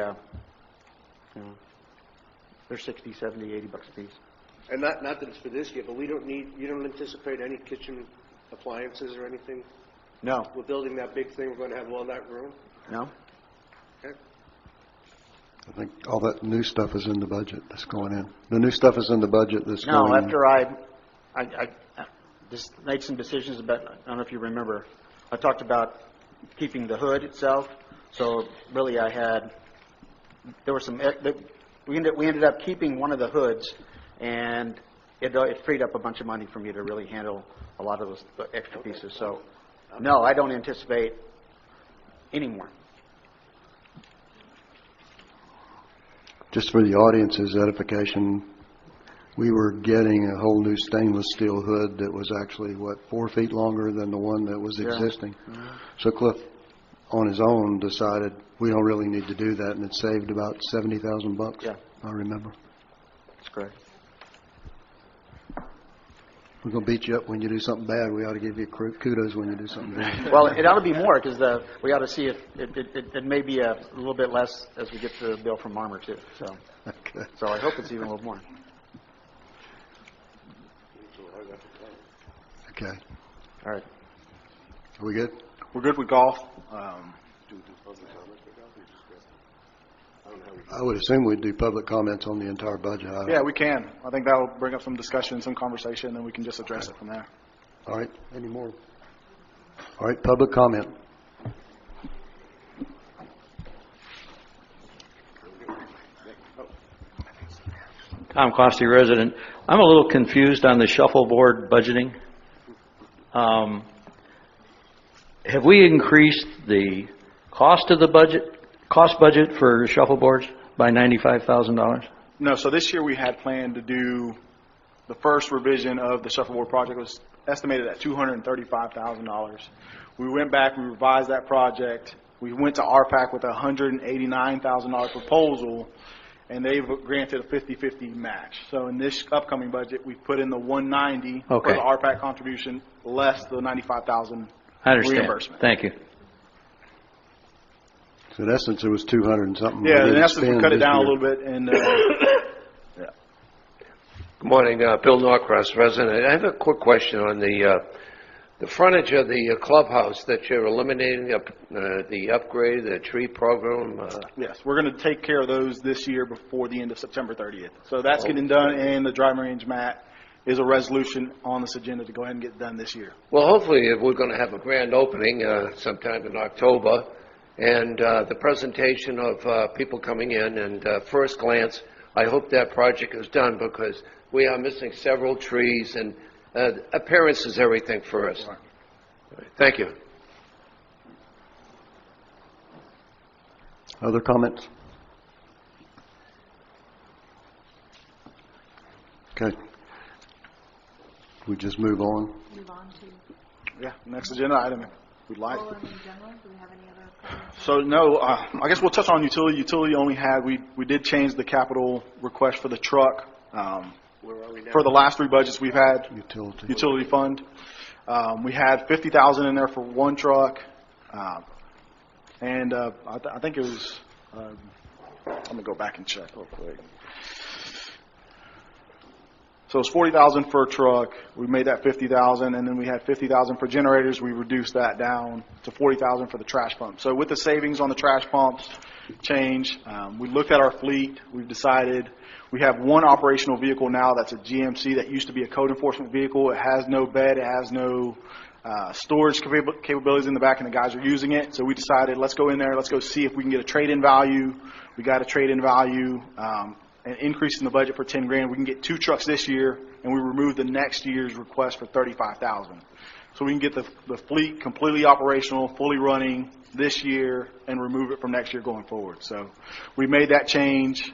they're 60, 70, 80 bucks a piece. And not that it's for this year, but you don't anticipate any kitchen appliances or anything? No. We're building that big thing, we're going to have all that room? No? Okay. I think all that new stuff is in the budget that's going in. The new stuff is in the budget that's going in. No, after I just made some decisions about, I don't know if you remember, I talked about keeping the hood itself. So really there were some, we ended up keeping one of the hoods, and it freed up a bunch of money for me to really handle a lot of those extra pieces. So no, I don't anticipate any more. Just for the audience's edification, we were getting a whole new stainless steel hood that was actually, 4 feet longer than the one that was existing. Mm-hmm. So Cliff, on his own, decided we don't really need to do that, and it saved about $70,000. Yeah. I remember. That's correct. We're going to beat you up when you do something bad. We ought to give you kudos when you do something bad. Well, it ought to be more, because we ought to see if it may be a little bit less as we get to the bill from Armor too. So, Okay. so I hope it's even a little more. Okay. All right. Are we good? We're good with golf. I would assume we'd do public comments on the entire budget. Yeah, we can. I think that'll bring up some discussion, some conversation, and we can just address it from there. All right. Any more? All right. Public comment. Tom Costy, resident. I'm a little confused on the shuffleboard budgeting. Have we increased the cost budget for shuffleboards by $95,000? No, so this year we had planned to do the first revision of the shuffleboard project was estimated at $235,000. We went back, we revised that project. We went to RPAC with a $189,000 proposal, and they've granted a 50-50 match. So in this upcoming budget, we put in the $190 for the RPAC contribution, less the $95,000 I understand. reimbursement. Thank you. So in essence, it was 200 and something. Yeah, in essence, we cut it down a little bit. And yeah. Good morning, Bill Norcross, resident. I have a quick question on the frontage of the clubhouse that you're eliminating, the upgrade, the tree program. Yes, we're going to take care of those this year before the end of September 30th. So that's getting done, and the driving range mat is a resolution on this agenda to go ahead and get done this year. Well, hopefully we're going to have a grand opening sometime in October, and the presentation of people coming in, and first glance, I hope that project is done because we are missing several trees, and appearance is everything for us. Thank you. Other comments? Okay. We just move on. Move on to Yeah, next agenda item, if we'd like. in general. Do we have any other comments? So no, I guess we'll touch on utility. Utility only had, we did change the capital request for the truck. Where are we now? For the last three budgets we've had, Utility fund. We had $50,000 in there for one truck, and I think it was. Let me go back and check real quick. So it's $40,000 for a truck. We made that $50,000, and then we had $50,000 for generators. We reduced that down to $40,000 for the trash pump. So with the savings on the trash pumps change, we looked at our fleet. We've decided we have one operational vehicle now that's a GMC that used to be a code enforcement vehicle. It has no bed. It has no storage capabilities in the back, and the guys are using it. So we decided, let's go in there. Let's go see if we can get a trade-in value. We got a trade-in value. An increase in the budget for $10,000. We can get two trucks this year, and we removed the next year's request for $35,000. So we can get the fleet completely operational, fully running this year, and remove it from next year going forward. So we made that change.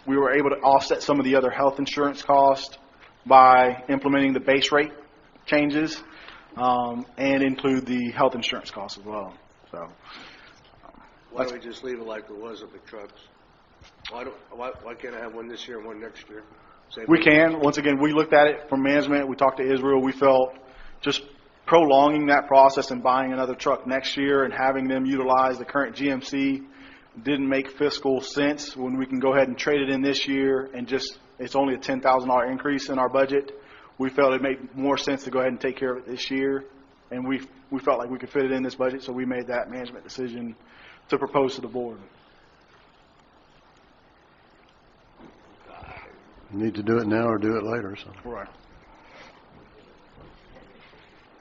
We were able to offset some of the other health insurance costs by implementing the base rate changes and include the health insurance costs as well. So why don't we just leave it like it was with the trucks? Why can't I have one this year and one next year? We can. Once again, we looked at it from management. We talked to Israel. We felt just prolonging that process and buying another truck next year and having them utilize the current GMC didn't make fiscal sense when we can go ahead and trade it in this year and just, it's only a $10,000 increase in our budget. We felt it made more sense to go ahead and take care of it this year, and we felt like we could fit it in this budget, so we made that management decision to propose to the board. You need to do it now or do it later. So. Right.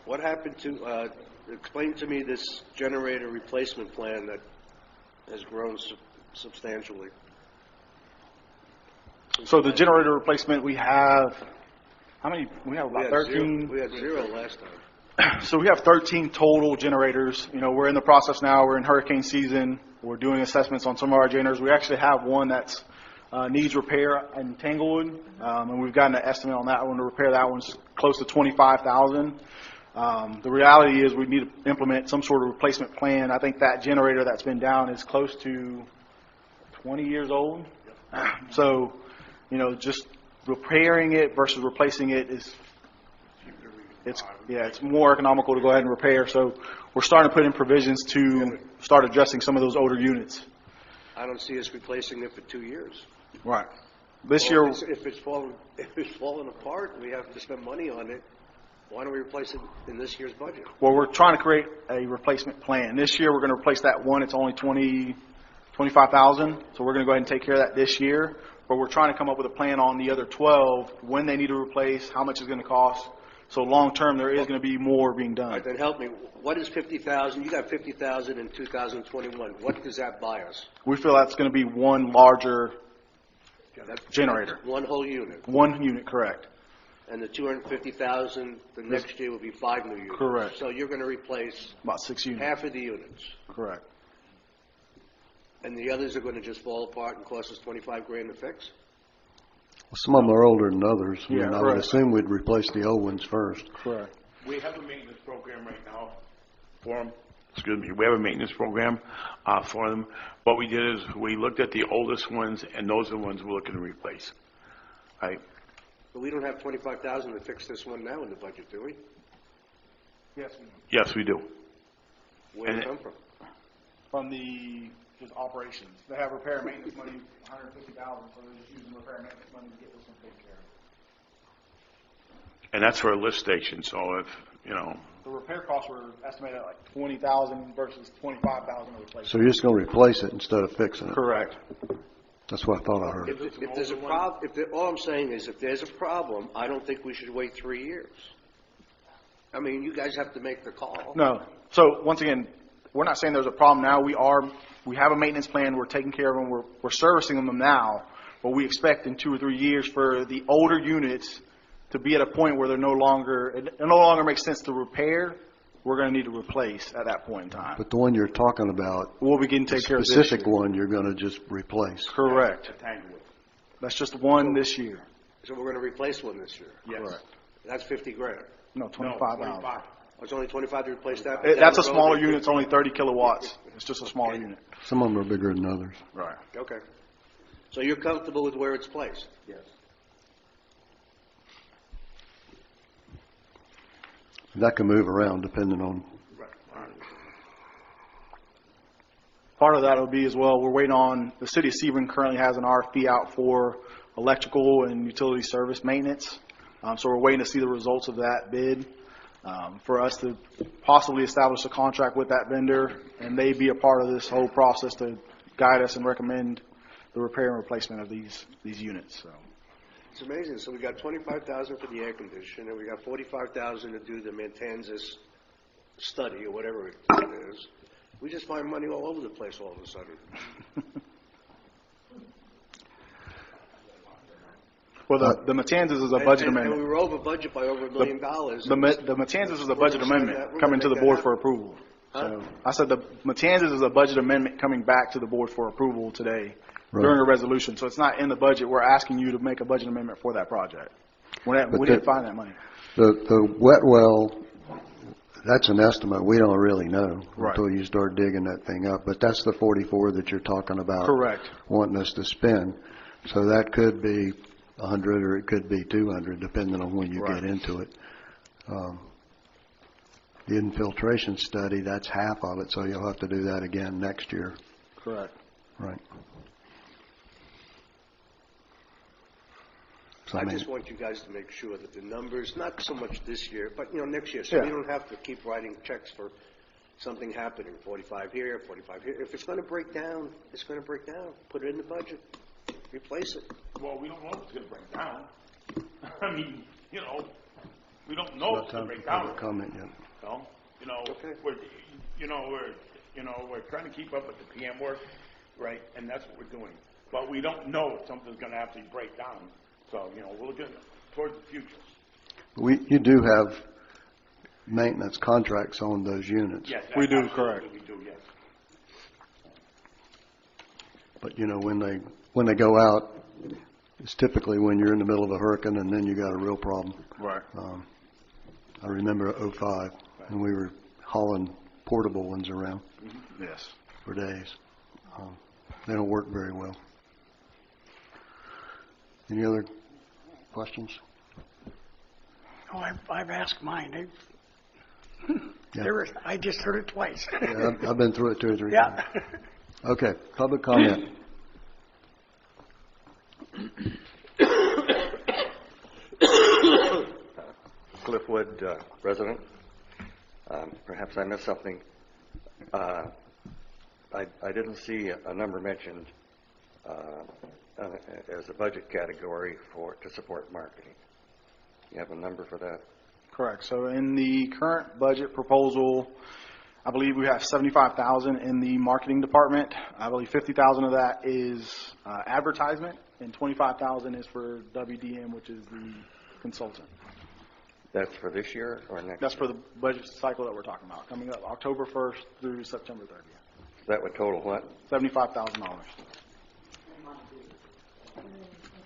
What happened to, explain to me this generator replacement plan that has grown substantially? So the generator replacement, we have, how many? We have about 13. We had zero last time. So we have 13 total generators. You know, we're in the process now. We're in hurricane season. We're doing assessments on some of our generators. We actually have one that's needs repair in Tanglewood, and we've gotten an estimate on that one. To repair that one's close to $25,000. The reality is we need to implement some sort of replacement plan. I think that generator that's been down is close to 20 years old. So, you know, just repairing it versus replacing it is, it's more economical to go ahead and repair. So we're starting to put in provisions to start addressing some of those older units. I don't see us replacing it for 2 years. Right. This year, if it's falling apart, we have to spend money on it. Why don't we replace it in this year's budget? Well, we're trying to create a replacement plan. This year, we're going to replace that one. It's only $25,000, so we're going to go ahead and take care of that this year. But we're trying to come up with a plan on the other 12, when they need to replace, how much it's going to cost. So long term, there is going to be more being done. All right, then help me. What is $50,000? You got $50,000 in 2021. What does that buy us? We feel that's going to be one larger generator. One whole unit. One unit, correct. And the $250,000 the next year will be 5 new units. Correct. So you're going to replace about 6 units. Half of the units. Correct. And the others are going to just fall apart and cost us $25,000 to fix? Well, some of them are older than others. Yeah, I would assume we'd replace the old ones first. Correct. We have a maintenance program right now for them. Excuse me. We have a maintenance program for them. What we did is we looked at the oldest ones, and those are the ones we're looking to replace. Right? But we don't have $25,000 to fix this one now in the budget, do we? Yes, we do. Yes, we do. Where did it come from? From the just operations. They have repair and maintenance money, $150,000, so they're just using repair and maintenance money to get this one taken care of. And that's for a lift station, so if, you know. The repair costs were estimated at like $20,000 versus $25,000 to replace. So you're just going to replace it instead of fixing it? Correct. That's what I thought I heard. If there's a problem, all I'm saying is if there's a problem, I don't think we should wait 3 years. I mean, you guys have to make the call. No. So once again, we're not saying there's a problem now. We have a maintenance plan. We're taking care of them. We're servicing them now. But we expect in 2 or 3 years for the older units to be at a point where it no longer makes sense to repair. We're going to need to replace at that point in time. But the one you're talking about, we'll begin to take care of this specific year. one you're going to just replace. Correct. That's just one this year. So we're going to replace one this year? Yes. Correct. That's $50,000. No, $25,000. Oh, it's only $25 to replace that? That's a smaller unit. It's only 30 kilowatts. It's just a smaller unit. Some of them are bigger than others. Right. Okay. So you're comfortable with where it's placed? Yes. That can move around depending on. Part of that will be as well, we're waiting on, the city of Sebring currently has an RFP out for electrical and utility service maintenance. So we're waiting to see the results of that bid for us to possibly establish a contract with that vendor, and they be a part of this whole process to guide us and recommend the repair and replacement of these units. So. It's amazing. So we got $25,000 for the air conditioner, and we got $45,000 to do the Matanzas study or whatever it is. We just find money all over the place all of a sudden. Well, the Matanzas is a budget amendment. And we were over budget by over $1 million. The Matanzas is a budget amendment coming to the board for approval. So I said the Matanzas is a budget amendment coming back to the board for approval today. Right. During a resolution. So it's not in the budget. We're asking you to make a budget amendment for that project. We didn't find that money. The wet well, That's an estimate. We don't really know Right. until you start digging that thing up. But that's the 44 that you're talking about. Correct. Wanting us to spend. So that could be 100 or it could be 200, depending on when you Right. get into it. The infiltration study, that's half of it, so you'll have to do that again next year. Correct. Right. So, I just want you guys to make sure that the numbers, not so much this year, but, next year, so Yeah. we don't have to keep writing checks for something happening, 45 here, 45 here. If it's going to break down, it's going to break down. Put it in the budget. Replace it. Well, we don't know if it's going to break down. I mean, we don't know if it's going to break down. Comment yet. We're trying to keep up with the PM work, right? And that's what we're doing. But we don't know if something's going to actually break down. So, we're looking towards the future. You do have maintenance contracts on those units. Yes, We do, absolutely correct. We do, yes. But, when they go out, it's typically when you're in the middle of a hurricane and then you got a real problem. Right. I remember '05, and we were hauling portable ones around Yes. for days. They don't work very well. Any other questions? Oh, I've asked mine. Yeah. I just heard it twice. Yeah, I've been through it 2 or 3 Yeah. times. Okay, public comment. Cliffwood resident. Perhaps I missed something. I didn't see a number mentioned as a budget category to support marketing. You have a number for that? Correct. So in the current budget proposal, I believe we have $75,000 in the marketing department. I believe $50,000 of that is advertisement, and $25,000 is for WDM, which is the consultant. That's for this year or next? That's for the budget cycle that we're talking about, coming up October 1st through September 30th. That would total what? $75,000.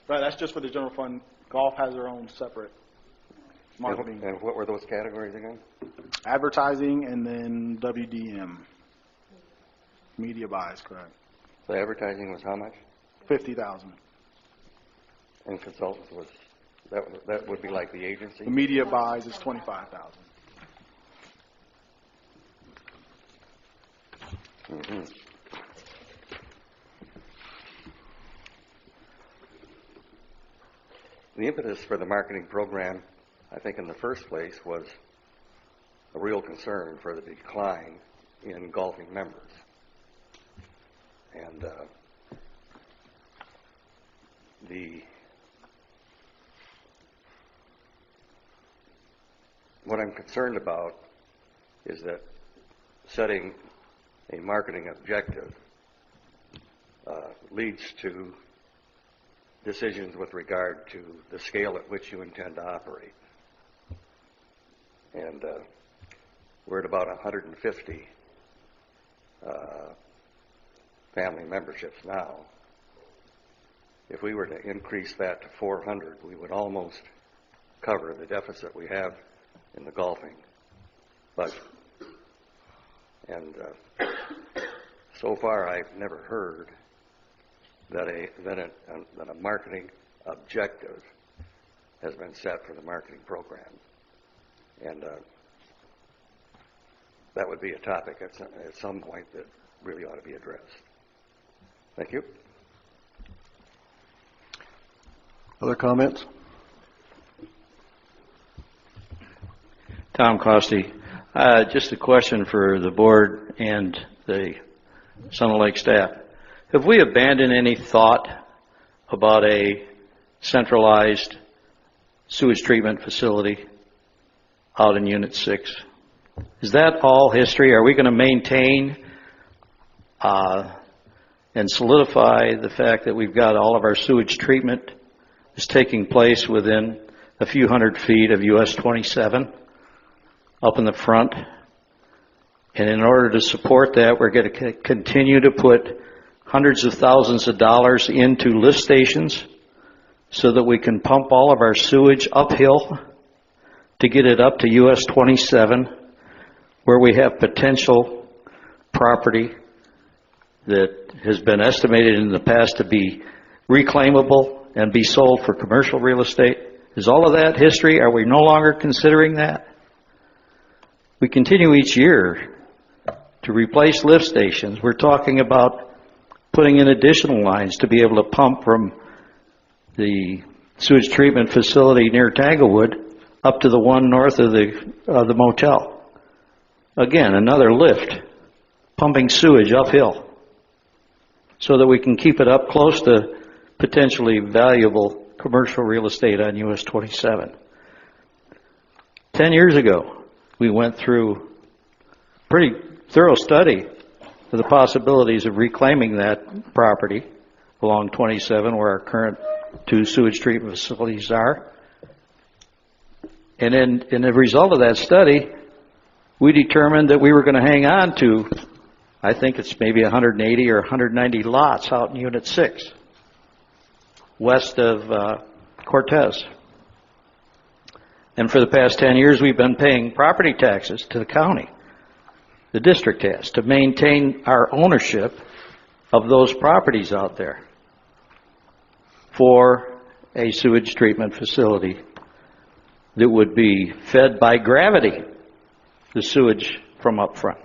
Right, that's just for the general fund. Golf has their own separate marketing. And what were those categories again? Advertising and then WDM. Media buys, correct. So advertising was how much? $50,000. And consultants was, that would be like the agency? The media buys is $25,000. Mm-hmm. The impetus for the marketing program, I think in the first place, was a real concern for the decline in golfing members. And what I'm concerned about is that setting a marketing objective leads to decisions with regard to the scale at which you intend to operate. And we're at about 150 family memberships now. If we were to increase that to 400, we would almost cover the deficit we have in the golfing budget. And so far, I've never heard that a marketing objective has been set for the marketing program. And that would be a topic at some point that really ought to be addressed. Thank you. Other comments? Tom Costi. Just a question for the board and the Sun Lake staff. Have we abandoned any thought about a centralized sewage treatment facility out in Unit 6? Is that all history? Are we going to maintain and solidify the fact that we've got all of our sewage treatment is taking place within a few hundred feet of US 27 up in the front? And in order to support that, we're going to continue to put hundreds of thousands of dollars into lift stations so that we can pump all of our sewage uphill to get it up to US 27 where we have potential property that has been estimated in the past to be reclaimable and be sold for commercial real estate? Is all of that history? Are we no longer considering that? We continue each year to replace lift stations. We're talking about putting in additional lines to be able to pump from the sewage treatment facility near Tanglewood up to the one north of the motel. Again, another lift, pumping sewage uphill so that we can keep it up close to potentially valuable commercial real estate on US 27. 10 years ago, we went through a pretty thorough study of the possibilities of reclaiming that property along 27 where our current 2 sewage treatment facilities are. And in the result of that study, we determined that we were going to hang on to, I think it's maybe 180 or 190 lots out in Unit 6, west of Cortez. And for the past 10 years, we've been paying property taxes to the county. The district has, to maintain our ownership of those properties out there for a sewage treatment facility that would be fed by gravity, the sewage from up front.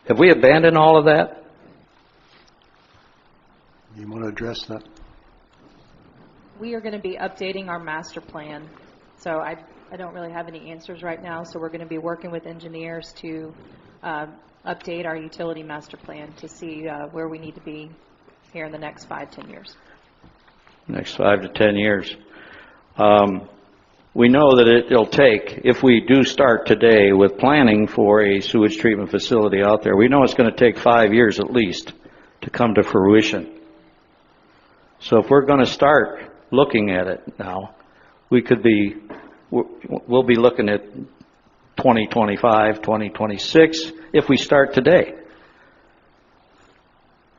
Have we abandoned all of that? You want to address that? We are going to be updating our master plan. So I don't really have any answers right now. So we're going to be working with engineers to update our utility master plan to see where we need to be here in the next 5-10 years. Next 5 to 10 years. We know that it'll take, if we do start today with planning for a sewage treatment facility out there, we know it's going to take 5 years at least to come to fruition. So if we're going to start looking at it now, we'll be looking at 2025, 2026 if we start today.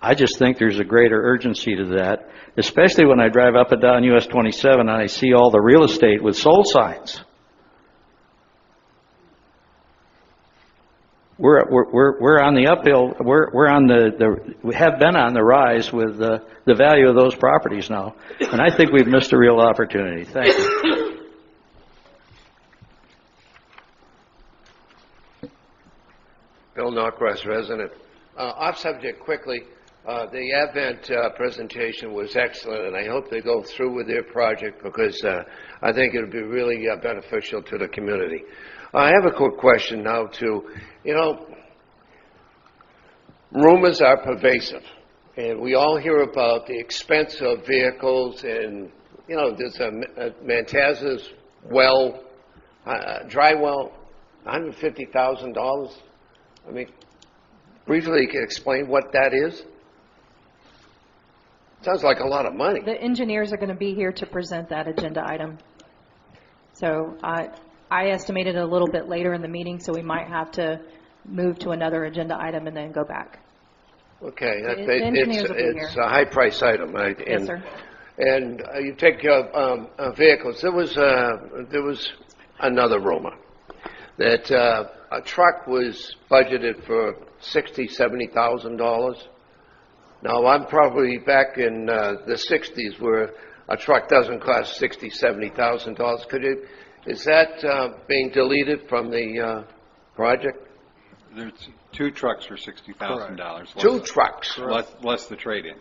I just think there's a greater urgency to that, especially when I drive up and down US 27 and I see all the real estate with sold signs. We're on the uphill. We have been on the rise with the value of those properties now, and I think we've missed a real opportunity. Thank you. Bill Norcross, resident. Off subject quickly. The Advent presentation was excellent, and I hope they go through with their project because I think it would be really beneficial to the community. I have a quick question now, too. You know, rumors are pervasive, and we all hear about the expense of vehicles, and, you know, there's a Mantaza's well, dry well, $150,000. I mean, briefly, you can explain what that is? Sounds like a lot of money. The engineers are going to be here to present that agenda item. So I estimated a little bit later in the meeting, so we might have to move to another agenda item and then go back. Okay, The engineers will be it's here. a high-price item, right? Yes, sir. And you take vehicles. There was another rumor that a truck was budgeted for $60,000-$70,000. Now, I'm probably back in the 60s where a truck doesn't cost $60,000-$70,000. Is that being deleted from the project? There's 2 trucks for $60,000. 2 trucks? Less the trade-in.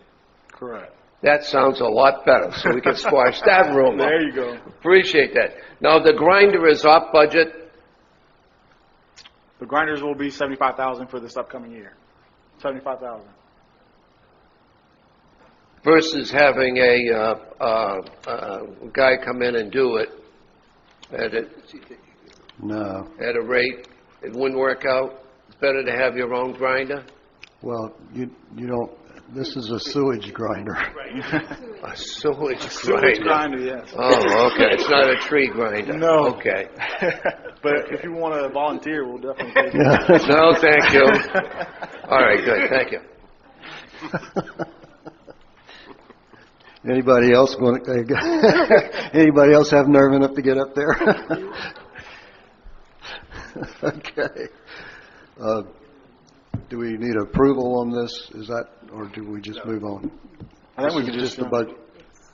Correct. That sounds a lot better, so we can squash that rumor. There you go. Appreciate that. Now, the grinder is off budget. The grinders will be $75,000 for this upcoming year. $75,000. Versus having a guy come in and do it at a rate, it wouldn't work out. It's better to have your own grinder. Well, you don't. This is a sewage grinder. A sewage Sewage grinder. grinder, yes. Oh, okay. It's not a tree grinder. No. Okay. But if you want to volunteer, we'll definitely take it. No, thank you. All right, good. Thank you. Anybody else anybody else have nerve enough to get up there? Okay. Do we need approval on this? Is that, or do we just move on? I think we This could is just, the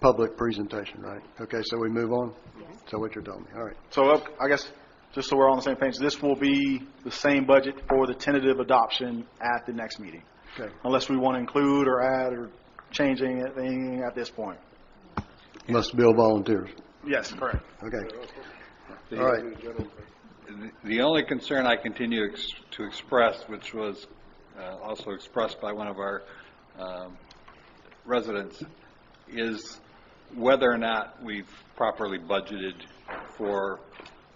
public presentation, right? Okay, so we move on? Is that what you're telling me? All right. so I guess, just so we're on the same page, this will be the same budget for the tentative adoption at the next meeting, Okay. unless we want to include or add or change anything at this point. Must bill volunteers. Yes, correct. Okay. The- All right. The only concern I continue to express, which was also expressed by one of our residents, is whether or not we've properly budgeted for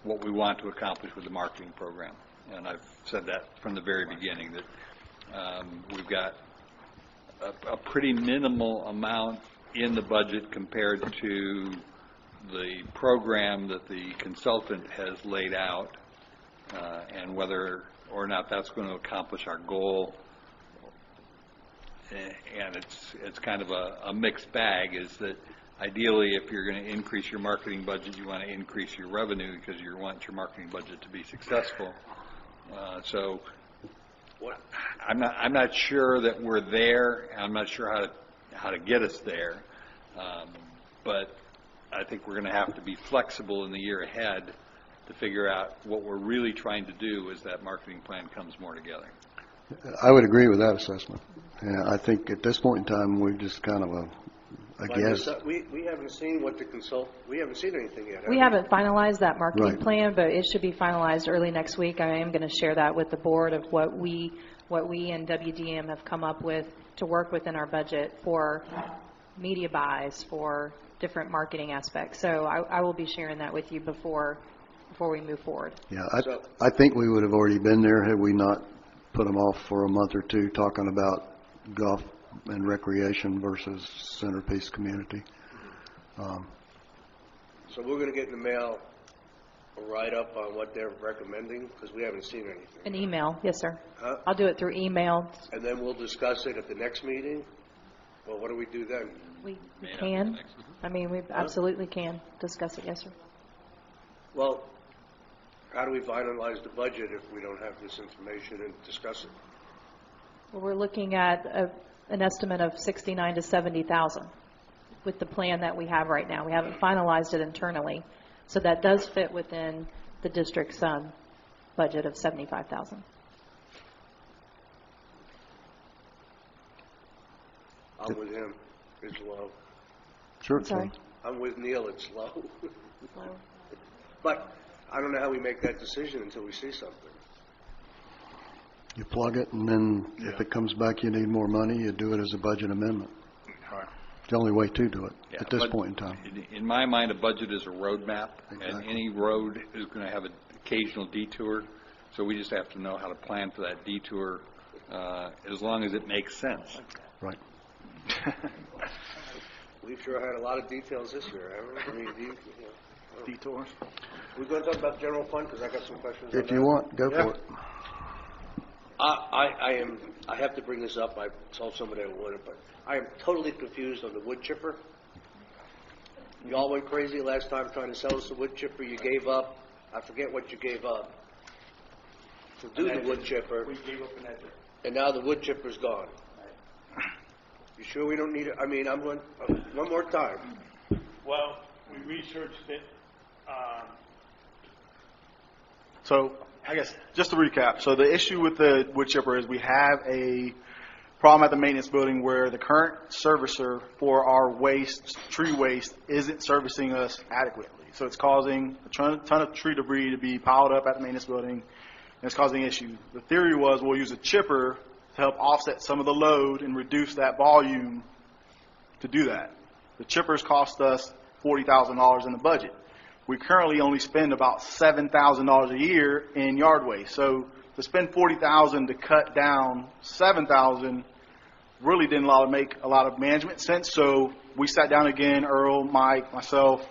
what we want to accomplish with the marketing program. And I've said that from the very beginning, that we've got a pretty minimal amount in the budget compared to the program that the consultant has laid out, and whether or not that's going to accomplish our goal. And it's kind of a mixed bag, is that ideally if you're going to increase your marketing budget, you want to increase your revenue because you want your marketing budget to be successful. So I'm not sure that we're there. I'm not sure how to get us there. But I think we're going to have to be flexible in the year ahead to figure out what we're really trying to do as that marketing plan comes more together. I would agree with that assessment. And I think at this point in time, we're just kind of a guess. We haven't seen what the we haven't seen anything yet. We haven't finalized that marketing Right. plan, but it should be finalized early next week. I am going to share that with the board of what we and WDM have come up with to work within our budget for media buys, for different marketing aspects. So I will be sharing that with you before we move forward. Yeah, I think we would have already been there had we not put them off for a month or two talking about golf and recreation versus centerpiece community. So we're going to get in the mail a write-up on what they're recommending, because we haven't seen anything. An email, yes, sir. Huh? I'll do it through email. And then we'll discuss it at the next meeting? Well, what do we do then? We can. I mean, we absolutely can discuss it, yes, sir. Well, how do we finalize the budget if we don't have this information and discuss it? Well, we're looking at an estimate of 69 to 70,000 with the plan that we have right now. We haven't finalized it internally, so that does fit within the district's budget of 75,000. I'm with him. It's low. Sure. Sorry. I'm with Neil. It's low. But I don't know how we make that decision until we see something. You plug it, and then if it comes back you need more money, you do it as a budget amendment. It's the only way to do it at this point in time. In my mind, a budget is a roadmap, and any road is going to have an occasional detour. So we just have to know how to plan for that detour, as long as it makes sense. Right. We've sure had a lot of details this year, haven't we? I mean, Detours. We're going to talk about the general fund, because I got some questions on If you that. want, go for it. I have to bring this up. I told somebody I would, but I am totally confused on the wood chipper. You all went crazy last time trying to sell us the wood chipper. You gave up. I forget what you gave up to do the wood chipper. We gave up an edger. And now the wood chipper's gone. You sure we don't need it? I mean, I'm going, one more time. Well, we researched it. So, I guess, just to recap, so the issue with the wood chipper is we have a problem at the maintenance building where the current servicer for our waste, tree waste, isn't servicing us adequately. So it's causing a ton of tree debris to be piled up at the maintenance building, and it's causing issues. The theory was we'll use a chipper to help offset some of the load and reduce that volume to do that. The chippers cost us $40,000 in the budget. We currently only spend about $7,000 a year in yard waste. So to spend $40,000 to cut down $7,000 really didn't make a lot of management sense. So we sat down again, Earl, Mike, myself,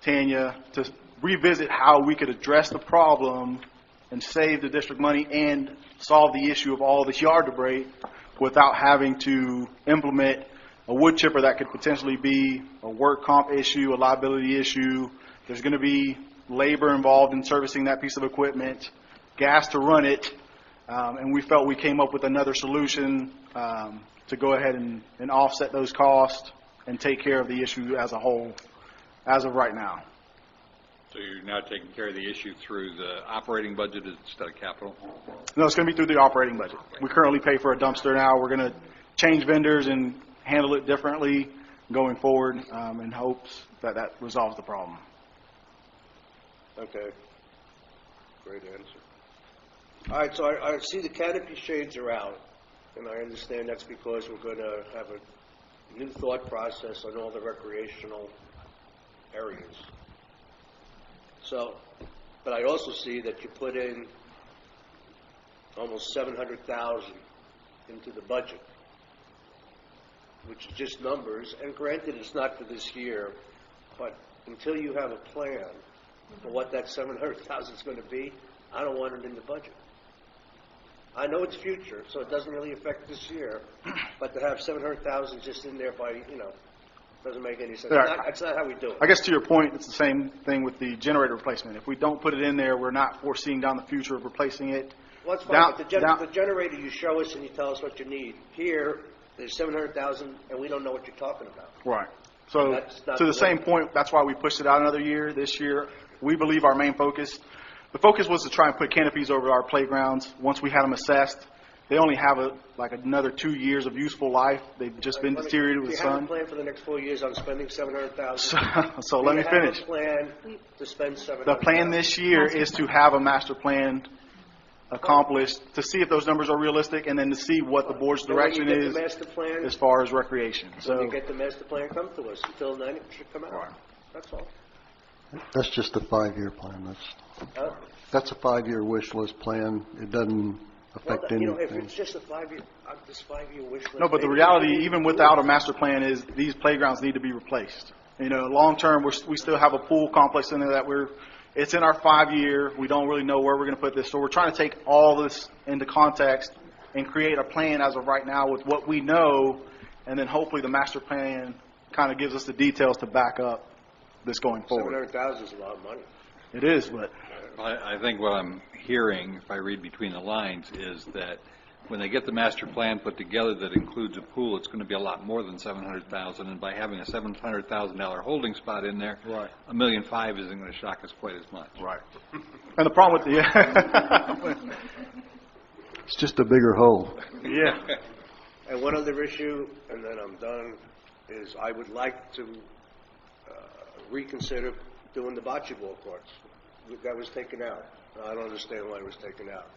Tanya, to revisit how we could address the problem and save the district money and solve the issue of all this yard debris without having to implement a wood chipper that could potentially be a work comp issue, a liability issue. There's going to be labor involved in servicing that piece of equipment. gas to run it, and we felt we came up with another solution to go ahead and offset those costs and take care of the issue as a whole as of right now. So you're now taking care of the issue through the operating budget instead of capital? No, it's going to be through the operating budget. We currently pay for a dumpster now. We're going to change vendors and handle it differently going forward in hopes that that resolves the problem. Okay. Great answer. All right, so I see the canopy shades are out, and I understand that's because we're going to have a new thought process on all the recreational areas. So, but I also see that you put in almost $700,000 into the budget, which is just numbers. And granted, it's not for this year, but until you have a plan for what that $700,000 is going to be, I don't want it in the budget. I know it's future, so it doesn't really affect this year, but to have $700,000 just in there by, doesn't make any sense. It's not how we do it. I guess to your point, it's the same thing with the generator replacement. If we don't put it in there, we're not foreseeing down the future of replacing it. Well, that's fine, but the generator, you show us and you tell us what you need. Here, there's $700,000, and we don't know what you're talking about. Right. So to the same point, that's why we pushed it out another year. This year, we believe our main focus, the focus was to try and put canopies over our playgrounds. Once we had them assessed, they only have another 2 years of useful life. They've just been deteriorated with the sun. Do you have a plan for the next 4 years on spending $700,000? So let me finish. Do you have a plan to spend $700,000? The plan this year is to have a master plan accomplished, to see if those numbers are realistic, and then to see what the board's direction is as far as recreation. So when you get the master plan, come to us. Until then, it should come out. Right. That's all. That's just a 5-year plan. That's a 5-year wish list plan. It doesn't affect anything. If it's just a 5-year, this 5-year wish list. No, but the reality, even without a master plan, is these playgrounds need to be replaced. Long term, we still have a pool complex in there that it's in our 5-year. We don't really know where we're going to put this. So we're trying to take all this into context and create a plan as of right now with what we know, and then hopefully the master plan kind of gives us the details to back up this going forward. $700,000 is a lot of money. It is, but I think what I'm hearing, if I read between the lines, is that when they get the master plan put together that includes a pool, it's going to be a lot more than $700,000. And by having a $700,000 holding spot in there, right, $1.5 million isn't going to shock us quite as much. Right. And the problem with it's just a bigger hole. Yeah. And one other issue, and then I'm done, is I would like to reconsider doing the bocce ball courts. That was taken out. I don't understand why it was taken out.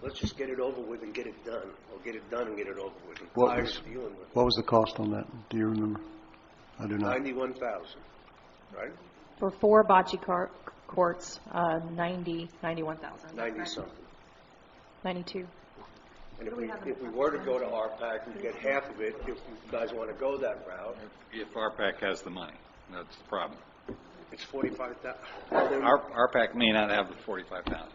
Let's just get it over with and get it done, or get it done and get it over with. What was the cost on that? Do you remember? I do not. $91,000, right? For 4 bocce courts, 91,000. 90 something. 92. And if we were to go to RPAC, we'd get half of it if you guys want to go that route. If RPAC has the money, that's the problem. It's $45,000. RPAC may not have the $45,000.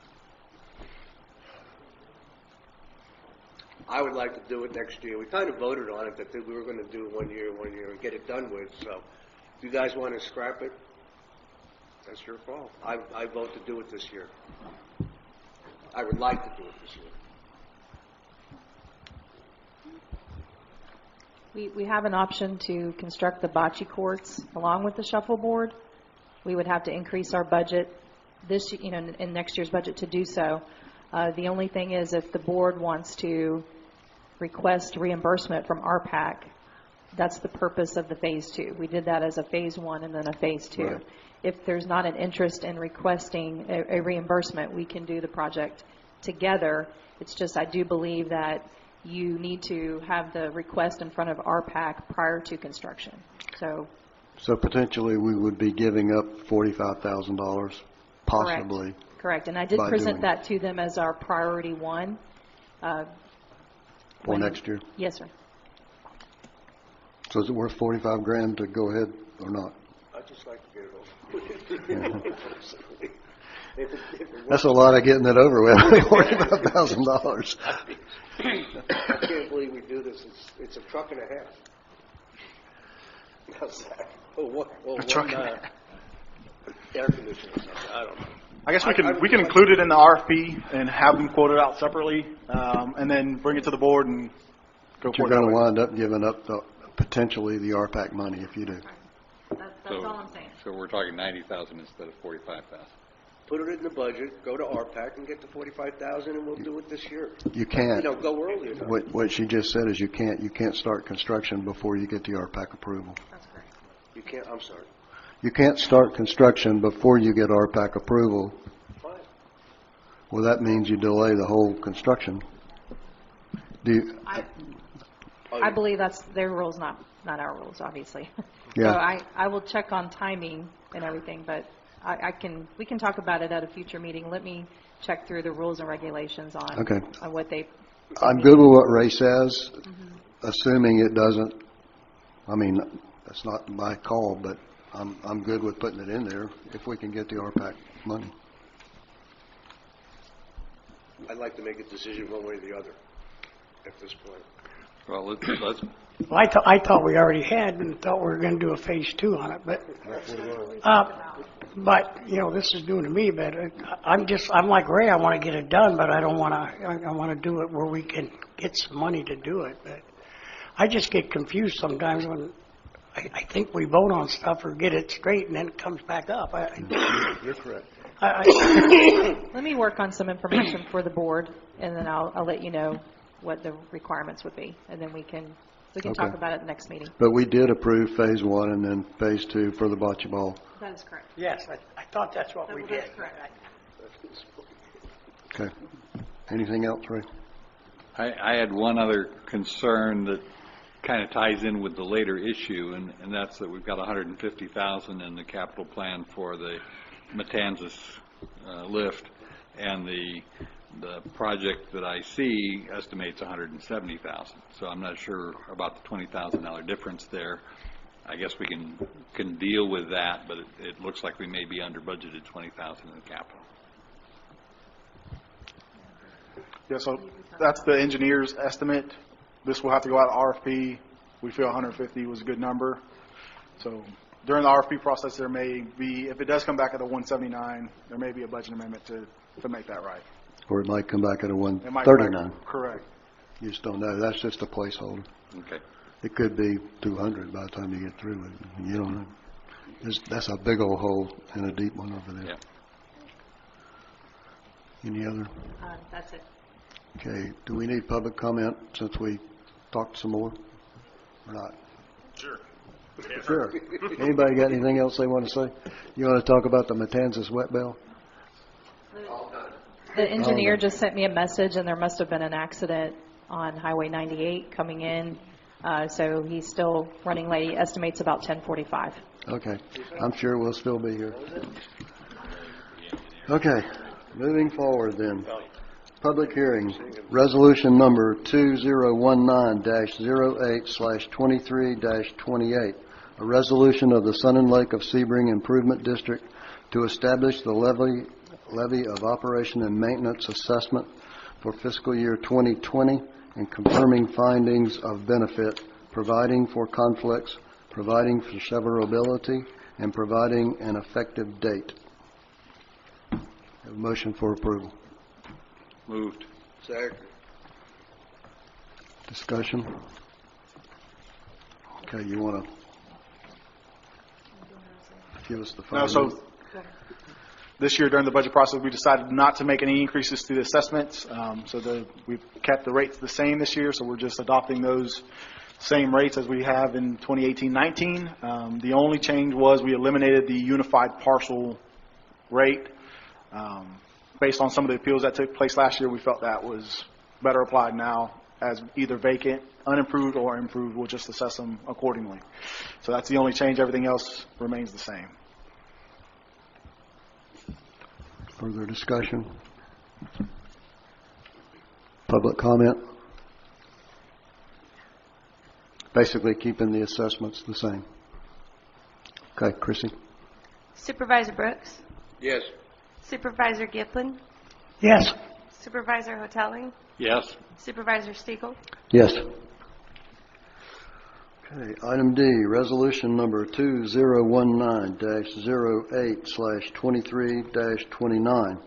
I would like to do it next year. We kind of voted on it that we were going to do it 1 year, and get it done with. So if you guys want to scrap it, that's your call. I vote to do it this year. I would like to do it this year. We have an option to construct the bocce courts along with the shuffleboard. We would have to increase our budget in next year's budget to do so. The only thing is if the board wants to request reimbursement from RPAC, that's the purpose of the phase 2. We did that as a phase 1 and then a phase 2. Right. If there's not an interest in requesting a reimbursement, we can do the project together. It's just I do believe that you need to have the request in front of RPAC prior to construction. So potentially we would be giving up $45,000, possibly. Correct. And I did present that to them as our priority 1. For next year? Yes, sir. So is it worth $45,000 to go ahead or not? I'd just like to get it over with. That's a lot of getting it over with. $45,000. I can't believe we do this. It's a truck and a half. How's that? One air conditioner. I don't know. I guess we can include it in the RFP and have them quoted out separately, and then bring it to the board and go But you're forward. going to wind up giving up potentially the RPAC money if you do. That's all I'm saying. So we're talking 90,000 instead of 45,000. Put it in the budget, go to RPAC and get the 45,000 and we'll do it this year. You can't. Go earlier. What she just said is you can't start construction before you get the RPAC approval. You can't, I'm sorry. You can't start construction before you get RPAC approval. Fine. Well, that means you delay the whole construction. I believe that's their rules, not our rules, obviously. Yeah. So I will check on timing and everything, but we can talk about it at a future meeting. Let me check through the rules and regulations on what they. I'm good with what Ray says, assuming it doesn't. I mean, that's not my call, but I'm good with putting it in there if we can get the RPAC money. I'd like to make a decision one way or the other at this point. Well, let's Well, I thought we already had and thought we were going to do a phase 2 on it, but this is new to me. But I'm like Ray. I want to get it done, but I don't want to. I want to do it where we can get some money to do it. But I just get confused sometimes when I think we vote on stuff or get it straight, and then it comes back up. You're correct. Let me work on some information for the board, and then I'll let you know what the requirements would be, and then we can talk about it at the next meeting. But we did approve phase 1 and then phase 2 for the bocce ball. That is correct. Yes, I thought that's what we did. That's correct. Okay. Anything else, Ray? I had one other concern that kind of ties in with the later issue, and that's that we've got $150,000 in the capital plan for the Matanzas lift, and the project that I see estimates $170,000. So I'm not sure about the $20,000 difference there. I guess we can deal with that, but it looks like we may be under budgeted $20,000 in the capital. Yeah, so that's the engineer's estimate. This will have to go out to RFP. We feel 150 was a good number. So during the RFP process, there may be, if it does come back at a 179, there may be a budget amendment to make that right. Or it might come back at a It might come back- 139. Correct. You just don't know. That's just a placeholder. Okay. It could be 200 by the time you get through it. You don't know. That's a big old hole and a deep one over there. Yeah. Any other? That's it. Okay. Do we need public comment since we talked some more? Or not? Sure. Sure. Anybody got anything else they want to say? You want to talk about the Matanzas wet bell? The engineer just sent me a message, and there must have been an accident on Highway 98 coming in, so he's still running late. He estimates about 10:45. Okay. I'm sure we'll still be here. Okay. Moving forward then. Public hearing. Resolution number 2019-08/23-28. A resolution of the Sun and Lake of Sebring Improvement District to establish the levy of operation and maintenance assessment for fiscal year 2020 and confirming findings of benefit, providing for conflicts, providing for severability, and providing an effective date. Have a motion for approval. Moved. Second. Discussion? Okay, you want to give us the No, so this year during the budget process, we decided not to make any increases to the assessments. We've kept the rates the same this year, so we're just adopting those same rates as we have in 2018-19. The only change was we eliminated the unified parcel rate. Based on some of the appeals that took place last year, we felt that was better applied now as either vacant, unimproved, or improved. We'll just assess them accordingly. So that's the only change. Everything else remains the same. further discussion? Public comment? Basically keeping the assessments the same. Okay, Chrissy? Supervisor Brooks? Yes. Supervisor Giplin? Yes. Supervisor Hotelling? Yes. Supervisor Stiegel? Yes. Okay, item D, resolution number 2019-08/23-29,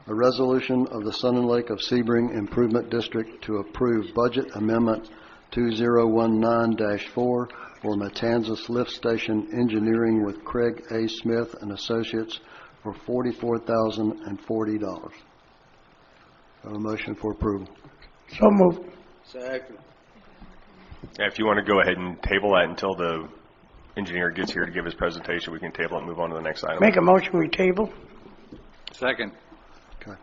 a resolution of the Sun and Lake of Sebring Improvement District to approve budget amendment 2019-4 for Matanzas Lift Station Engineering with Craig A. Smith and Associates for $44,040. Have a motion for approval. So moved. Second. If you want to go ahead and table that until the engineer gets here to give his presentation, we can table it and move on to the next item. Make a motion, we table. Second. Okay.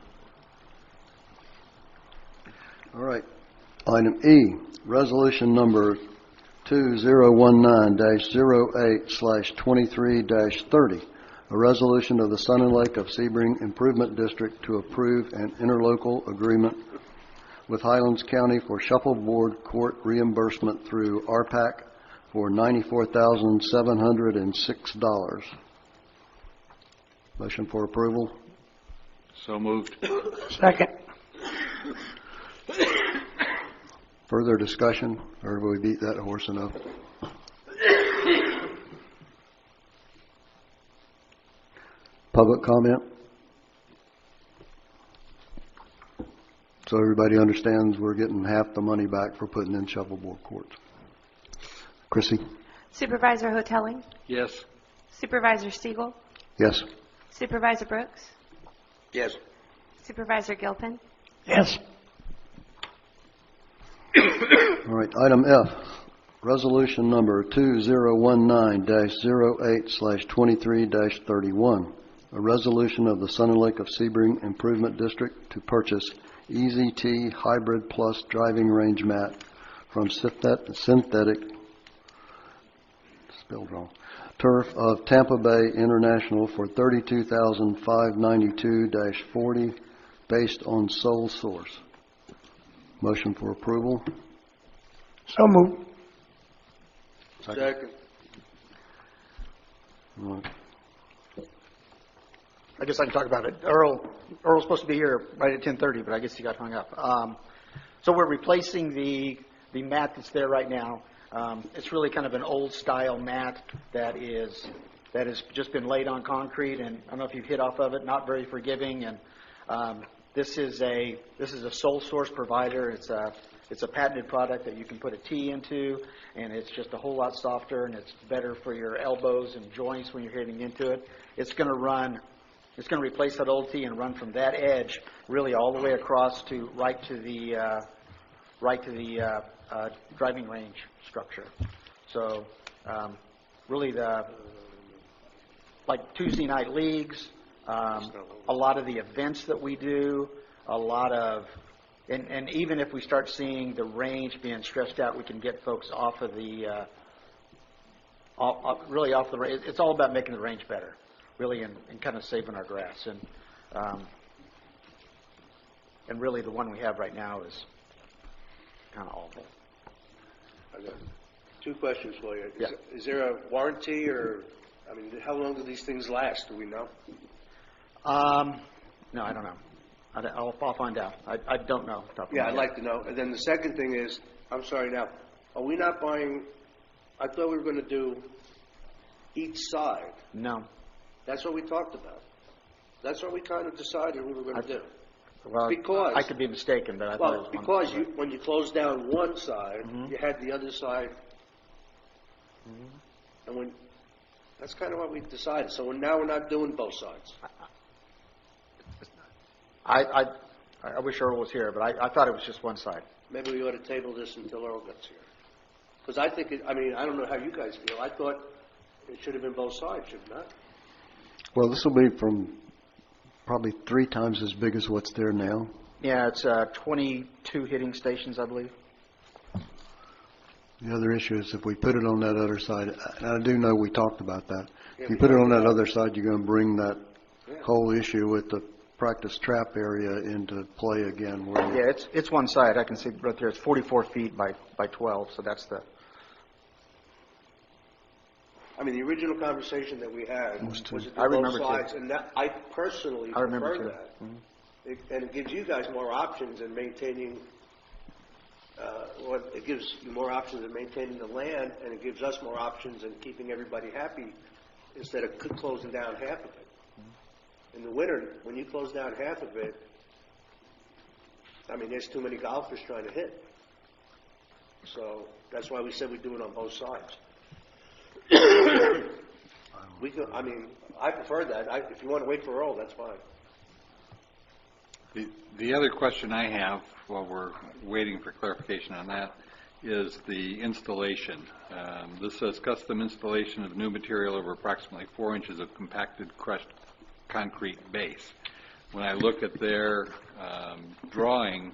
All right. Item E, resolution number 2019-08/23-30, a resolution of the Sun and Lake of Sebring Improvement District to approve an interlocal agreement with Highlands County for shuffleboard court reimbursement through RPAC for $94,706. Motion for approval. So moved. Second. Further discussion, or have we beat that horse enough? Public comment? So everybody understands we're getting half the money back for putting in shuffleboard courts. Chrissy? Supervisor Hoteling? Yes. Supervisor Siegel? Yes. Supervisor Brooks? Yes. Supervisor Gilpin? Yes. All right, item F, resolution number 2019-08/23-31, a resolution of the Sun and Lake of Sebring Improvement District to purchase EZT Hybrid Plus driving range mat from synthetic spelled wrong, turf of Tampa Bay International for $32,592-40 based on sole source. Motion for approval. So moved. Second. All right. I guess I can talk about it. Earl's supposed to be here right at 10:30, but I guess he got hung up. So we're replacing the mat that's there right now. It's really kind of an old style mat that has just been laid on concrete, and I don't know if you've hit off of it, not very forgiving. And this is a sole source provider. It's a patented product that you can put a T into, and it's just a whole lot softer, and it's better for your elbows and joints when you're hitting into it. It's going to replace that old T and run from that edge really all the way across to right to the driving range structure. So really like Tuesday night leagues, a lot of the events that we do, and even if we start seeing the range being stretched out, we can get folks off of the range. It's all about making the range better, really, and kind of saving our grass. And really, the one we have right now is kind of awful. I got two questions for you. Yeah. Is there a warranty, or how long do these things last? Do we know? No, I don't know. I'll find out. I don't know. Yeah, I'd like to know. And then the second thing is, I'm sorry now, are we not buying, I thought we were going to do each side. No. That's what we talked about. That's what we kind of decided we were going to do. Well, because I could be mistaken, but I thought it was because when you closed down one side, you had the other side, and that's kind of what we decided. So now we're not doing both sides. I wish Earl was here, but I thought it was just one side. Maybe we ought to table this until Earl gets here. Because I think, I don't know how you guys feel. I thought it should have been both sides, should it not? Well, this will be from probably 3 times as big as what's there now. Yeah, it's 22 hitting stations, I believe. The other issue is if we put it on that other side, and I do know we talked about that. If you put it on that other side, you're going to bring that whole issue with the practice trap area into play again. Yeah, it's one side. I can see right there. It's 44 feet by 12, so that's the... The original conversation that we had was to do I remember both sides, too. and that, I personally prefer too. that. And it gives you guys more options in maintaining Well, it gives you more options in maintaining the land, and it gives us more options in keeping everybody happy instead of closing down half of it. In the winter, when you close down half of it, I mean, there's too many golfers trying to hit. So that's why we said we do it on both sides. We could, I mean, I prefer that. If you want to wait for Earl, that's fine. The other question I have while we're waiting for clarification on that is the installation. This says custom installation of new material over approximately 4 inches of compacted crushed concrete base. When I look at their drawing,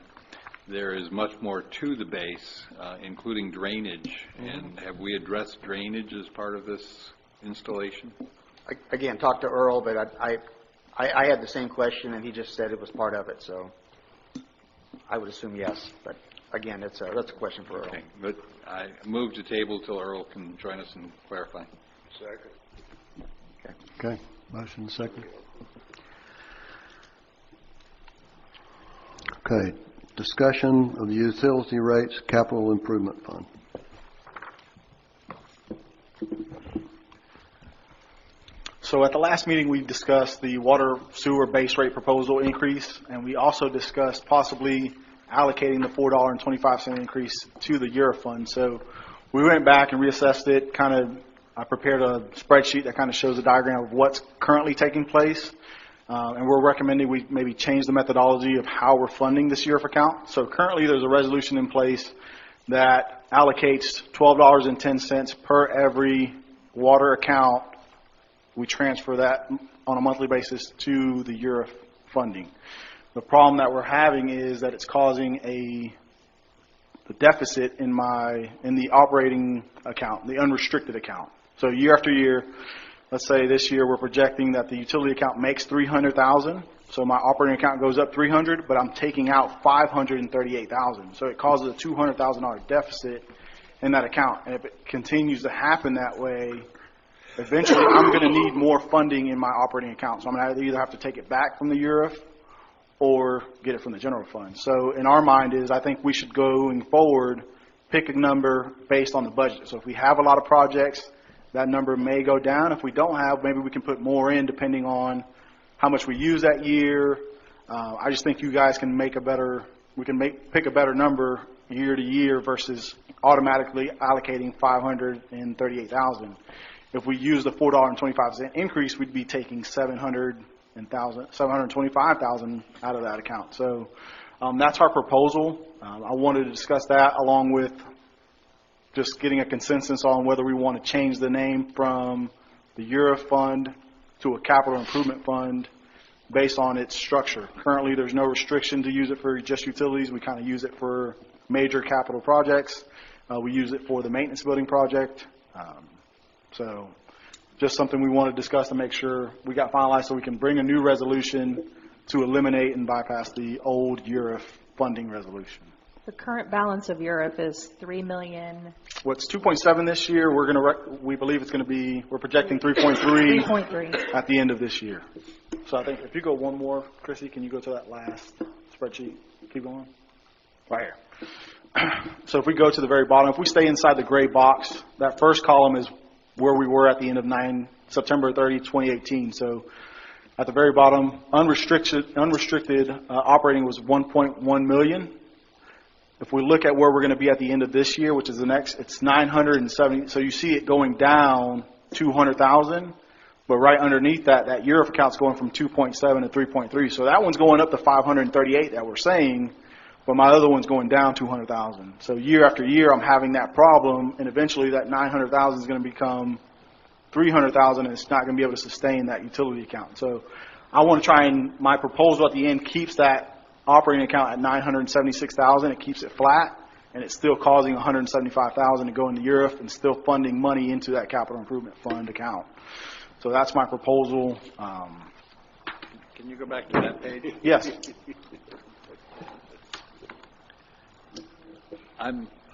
there is much more to the base, including drainage. And have we addressed drainage as part of this installation? Again, talk to Earl, but I had the same question, and he just said it was part of it, so I would assume yes. But again, that's a question for Earl. Okay, but I move to table till Earl can join us and clarify. Second. Okay, motion second. Okay, discussion of the utility rates capital improvement fund. So at the last meeting, we discussed the water sewer base rate proposal increase, and we also discussed possibly allocating the $4.25 increase to the EURA fund. So we went back and reassessed it, I prepared a spreadsheet that kind of shows a diagram of what's currently taking place. And we're recommending we maybe change the methodology of how we're funding this EURA account. So currently there's a resolution in place that allocates $12.10 per every water account. We transfer that on a monthly basis to the EURA funding. The problem that we're having is that it's causing a deficit in the operating account, the unrestricted account. So year after year, let's say this year we're projecting that the utility account makes $300,000. So my operating account goes up $300,000, but I'm taking out $538,000. So it causes a $200,000 deficit in that account. And if it continues to happen that way, eventually I'm going to need more funding in my operating account. So I'm going to either have to take it back from the EURA or get it from the general fund. So in our mind is I think we should going forward pick a number based on the budget. So if we have a lot of projects, that number may go down. If we don't have, maybe we can put more in depending on how much we use that year. I just think you guys can pick a better number year to year versus automatically allocating $538,000. If we use the $4.25 increase, we'd be taking $725,000 out of that account. So that's our proposal. I wanted to discuss that along with just getting a consensus on whether we want to change the name from the EURA fund to a capital improvement fund based on its structure. Currently, there's no restriction to use it for just utilities. We kind of use it for major capital projects. We use it for the maintenance building project. So just something we want to discuss to make sure we got finalized so we can bring a new resolution to eliminate and bypass the old EURA funding resolution. The current balance of Europe is $3 million. Well, it's 2.7 this year. We believe it's going to be, we're projecting 3.3 at the end of this year. So I think if you go one more, Chrissy, can you go to that last spreadsheet? Keep going. Right here. So if we go to the very bottom, if we stay inside the gray box, that first column is where we were at the end of September 30, 2018. So at the very bottom, unrestricted operating was $1.1 million. If we look at where we're going to be at the end of this year, which is the next, it's 970. So you see it going down 200,000, but right underneath that EURA account's going from 2.7 to 3.3. So that one's going up to 538 that we're saying, but my other one's going down 200,000. So year after year, I'm having that problem, and eventually that 900,000 is going to become 300,000, and it's not going to be able to sustain that utility account. So I want to try and my proposal at the end keeps that operating account at 976,000. It keeps it flat, and it's still causing 175,000 to go into EURA and still funding money into that capital improvement fund account. So that's my proposal. Can you go back to that page? Yes.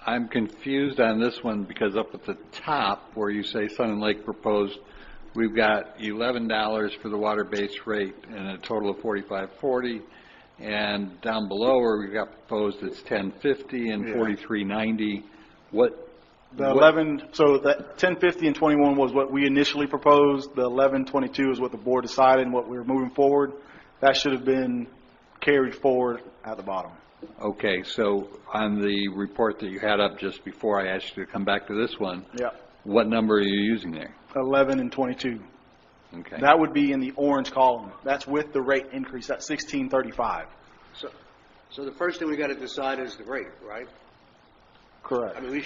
I'm confused on this one because up at the top where you say Sun and Lake proposed, we've got $11 for the water base rate and a total of $45.40. And down below where we've got proposed, it's 1050 and Yeah. 4390. What? The 11, so that 1050 and 21 was what we initially proposed. The 1122 is what the board decided and what we were moving forward. That should have been carried forward at the bottom. Okay, so on the report that you had up just before I asked you to come back to this one, Yeah. what number are you using there? 11 and 22. Okay. That would be in the orange column. That's with the rate increase at 1635. So the first thing we got to decide is the rate, right? Correct. I mean, we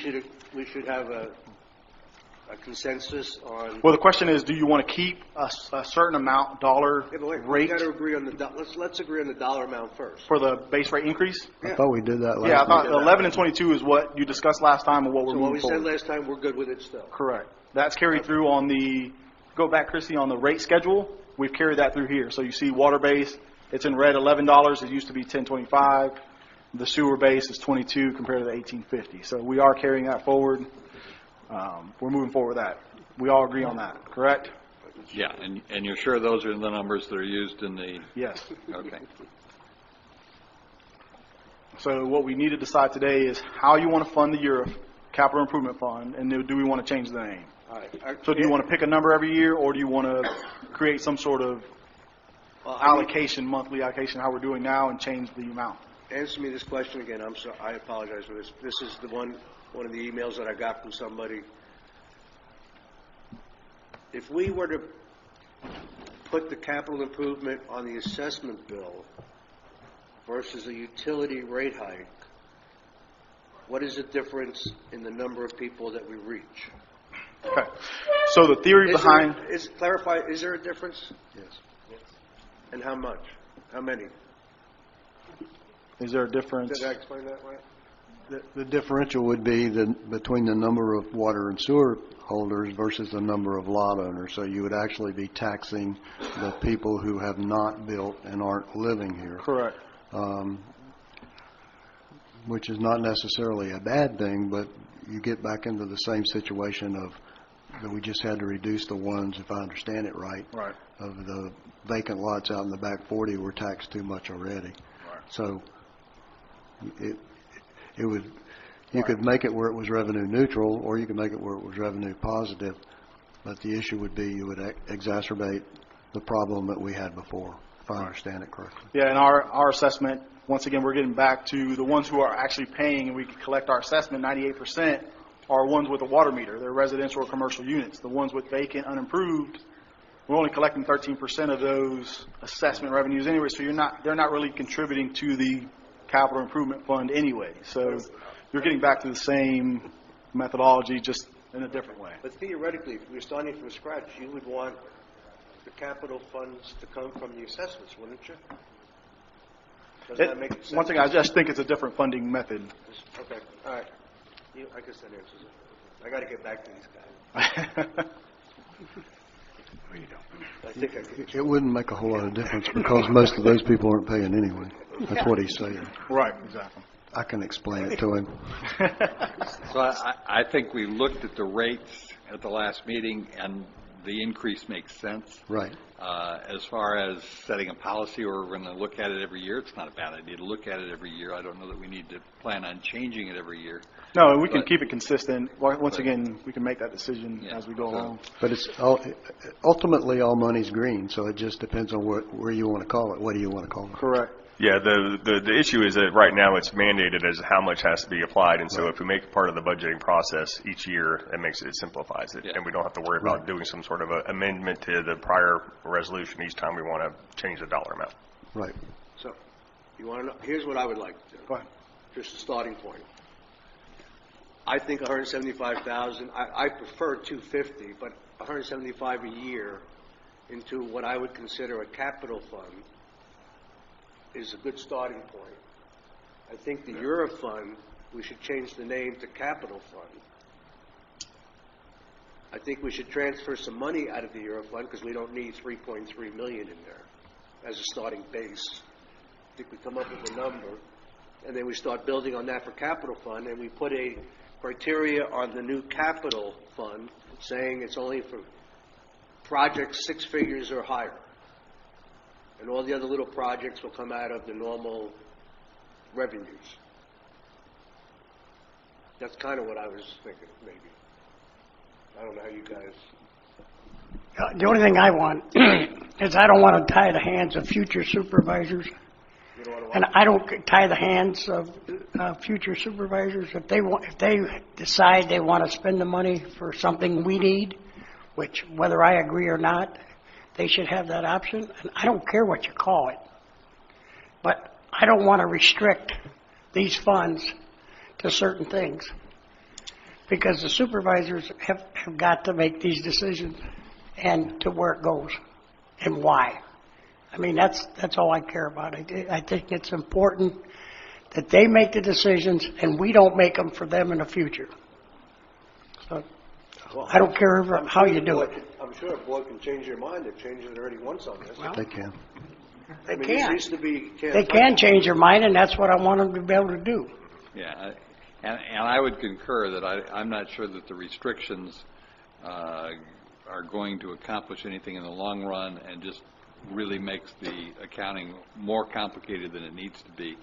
should have a consensus on. Well, the question is, do you want to keep a certain amount dollar Yeah, but wait, we rate got to agree on let's agree on the dollar amount first. for the base rate increase? I thought we did that last Yeah, I thought week. 11 and 22 is what you discussed last time and what we're So what moving we said forward. last time, we're good with it still. Correct. That's carried through on the, go back, Chrissy, on the rate schedule. We've carried that through here. So you see water base, it's in red, $11. It used to be $10.25. The sewer base is 22 compared to the 1850. So we are carrying that forward. We're moving forward with that. We all agree on that, correct? Yeah, and you're sure those are the numbers that are used in the... Yes. Okay. So what we need to decide today is how you want to fund the EURIF Capital Improvement Fund, and do we want to change the name? All right. So do you want to pick a number every year, or do you want to create some sort of allocation, monthly allocation, how we're doing now, and change the amount? Answer me this question again. I'm sorry. I apologize for this. This is the one of the emails that I got from somebody. If we were to put the capital improvement on the assessment bill versus a utility rate hike, what is the difference in the number of people that we reach? Okay. So the theory behind... Clarify, is there a difference? Yes. And how much? How many? Is there a difference? Did I explain that right? The differential would be between the number of water and sewer holders versus the number of lot owners. So you would actually be taxing the people who have not built and aren't living here. Correct. Which is not necessarily a bad thing, but you get back into the same situation of that we just had to reduce the ones, if I understand it right, of the vacant lots out in the back 40 were taxed too much already. Right. So it would, you could make it where it was revenue neutral, or you could make it where it was revenue positive, but the issue would be you would exacerbate the problem that we had before, if I understand it correctly. Yeah, and our assessment, once again, we're getting back to the ones who are actually paying, and we can collect our assessment, 98% are ones with a water meter. They're residential or commercial units. The ones with vacant, unimproved, we're only collecting 13% of those assessment revenues anyway, so they're not really contributing to the capital improvement fund anyway. So you're getting back to the same methodology, just in a different way. But theoretically, if we were starting from scratch, you would want the capital funds to come from the assessments, wouldn't you? Doesn't that make sense? Once again, I just think it's a different funding method. Okay, all right. I guess that answers it. I got to get back to these guys. I think I could. It wouldn't make a whole lot of difference because most of those people aren't paying anyway. That's what he's saying. Right, exactly. I can explain it to him. So I think we looked at the rates at the last meeting, and the increase makes sense. Right. As far as setting a policy, or we're going to look at it every year, it's not a bad idea to look at it every year. I don't know that we need to plan on changing it every year. No, we can keep it consistent. Once again, we can make that decision as we go along. But it's ultimately all money's green, so it just depends on where you want to call it. What do you want to call it? Correct. Yeah, the issue is that right now it's mandated as how much has to be applied, and so if we make it part of the budgeting process each year, it simplifies it, and we don't have to worry about doing some sort of a amendment to the prior resolution each time we want to change the dollar amount. Right. So, you want to know? Here's what I would like to do. Go ahead. Just a starting point. I think 175,000. I prefer 250, but 175 a year into what I would consider a capital fund is a good starting point. I think the Euro Fund, we should change the name to Capital Fund. I think we should transfer some money out of the Euro Fund because we don't need $3.3 million in there as a starting base. I think we come up with a number, and then we start building on that for Capital Fund, and we put a criteria on the new Capital Fund saying it's only for projects 6 figures or higher. and all the other little projects will come out of the normal revenues. That's kind of what I was thinking, maybe. I don't know how you guys... The only thing I want is I don't want to tie the hands of future supervisors. You don't want to And I don't tie the hands of future supervisors. If they decide they want to spend the money for something we need, which whether I agree or not, they should have that option. And I don't care what you call it. But I don't want to restrict these funds to certain things. Because the supervisors have got to make these decisions and to where it goes and why. I mean, that's all I care about. I think it's important that they make the decisions and we don't make them for them in the future. So I don't care how you do it. I'm sure a board can change their mind. They've changed it already once on this. They can. They I mean, can. It used to be, They can change their mind, and that's what I want them to be able to do. Yeah, and I would concur that I'm not sure that the restrictions are going to accomplish anything in the long run, and just really makes the accounting more complicated than it needs to be.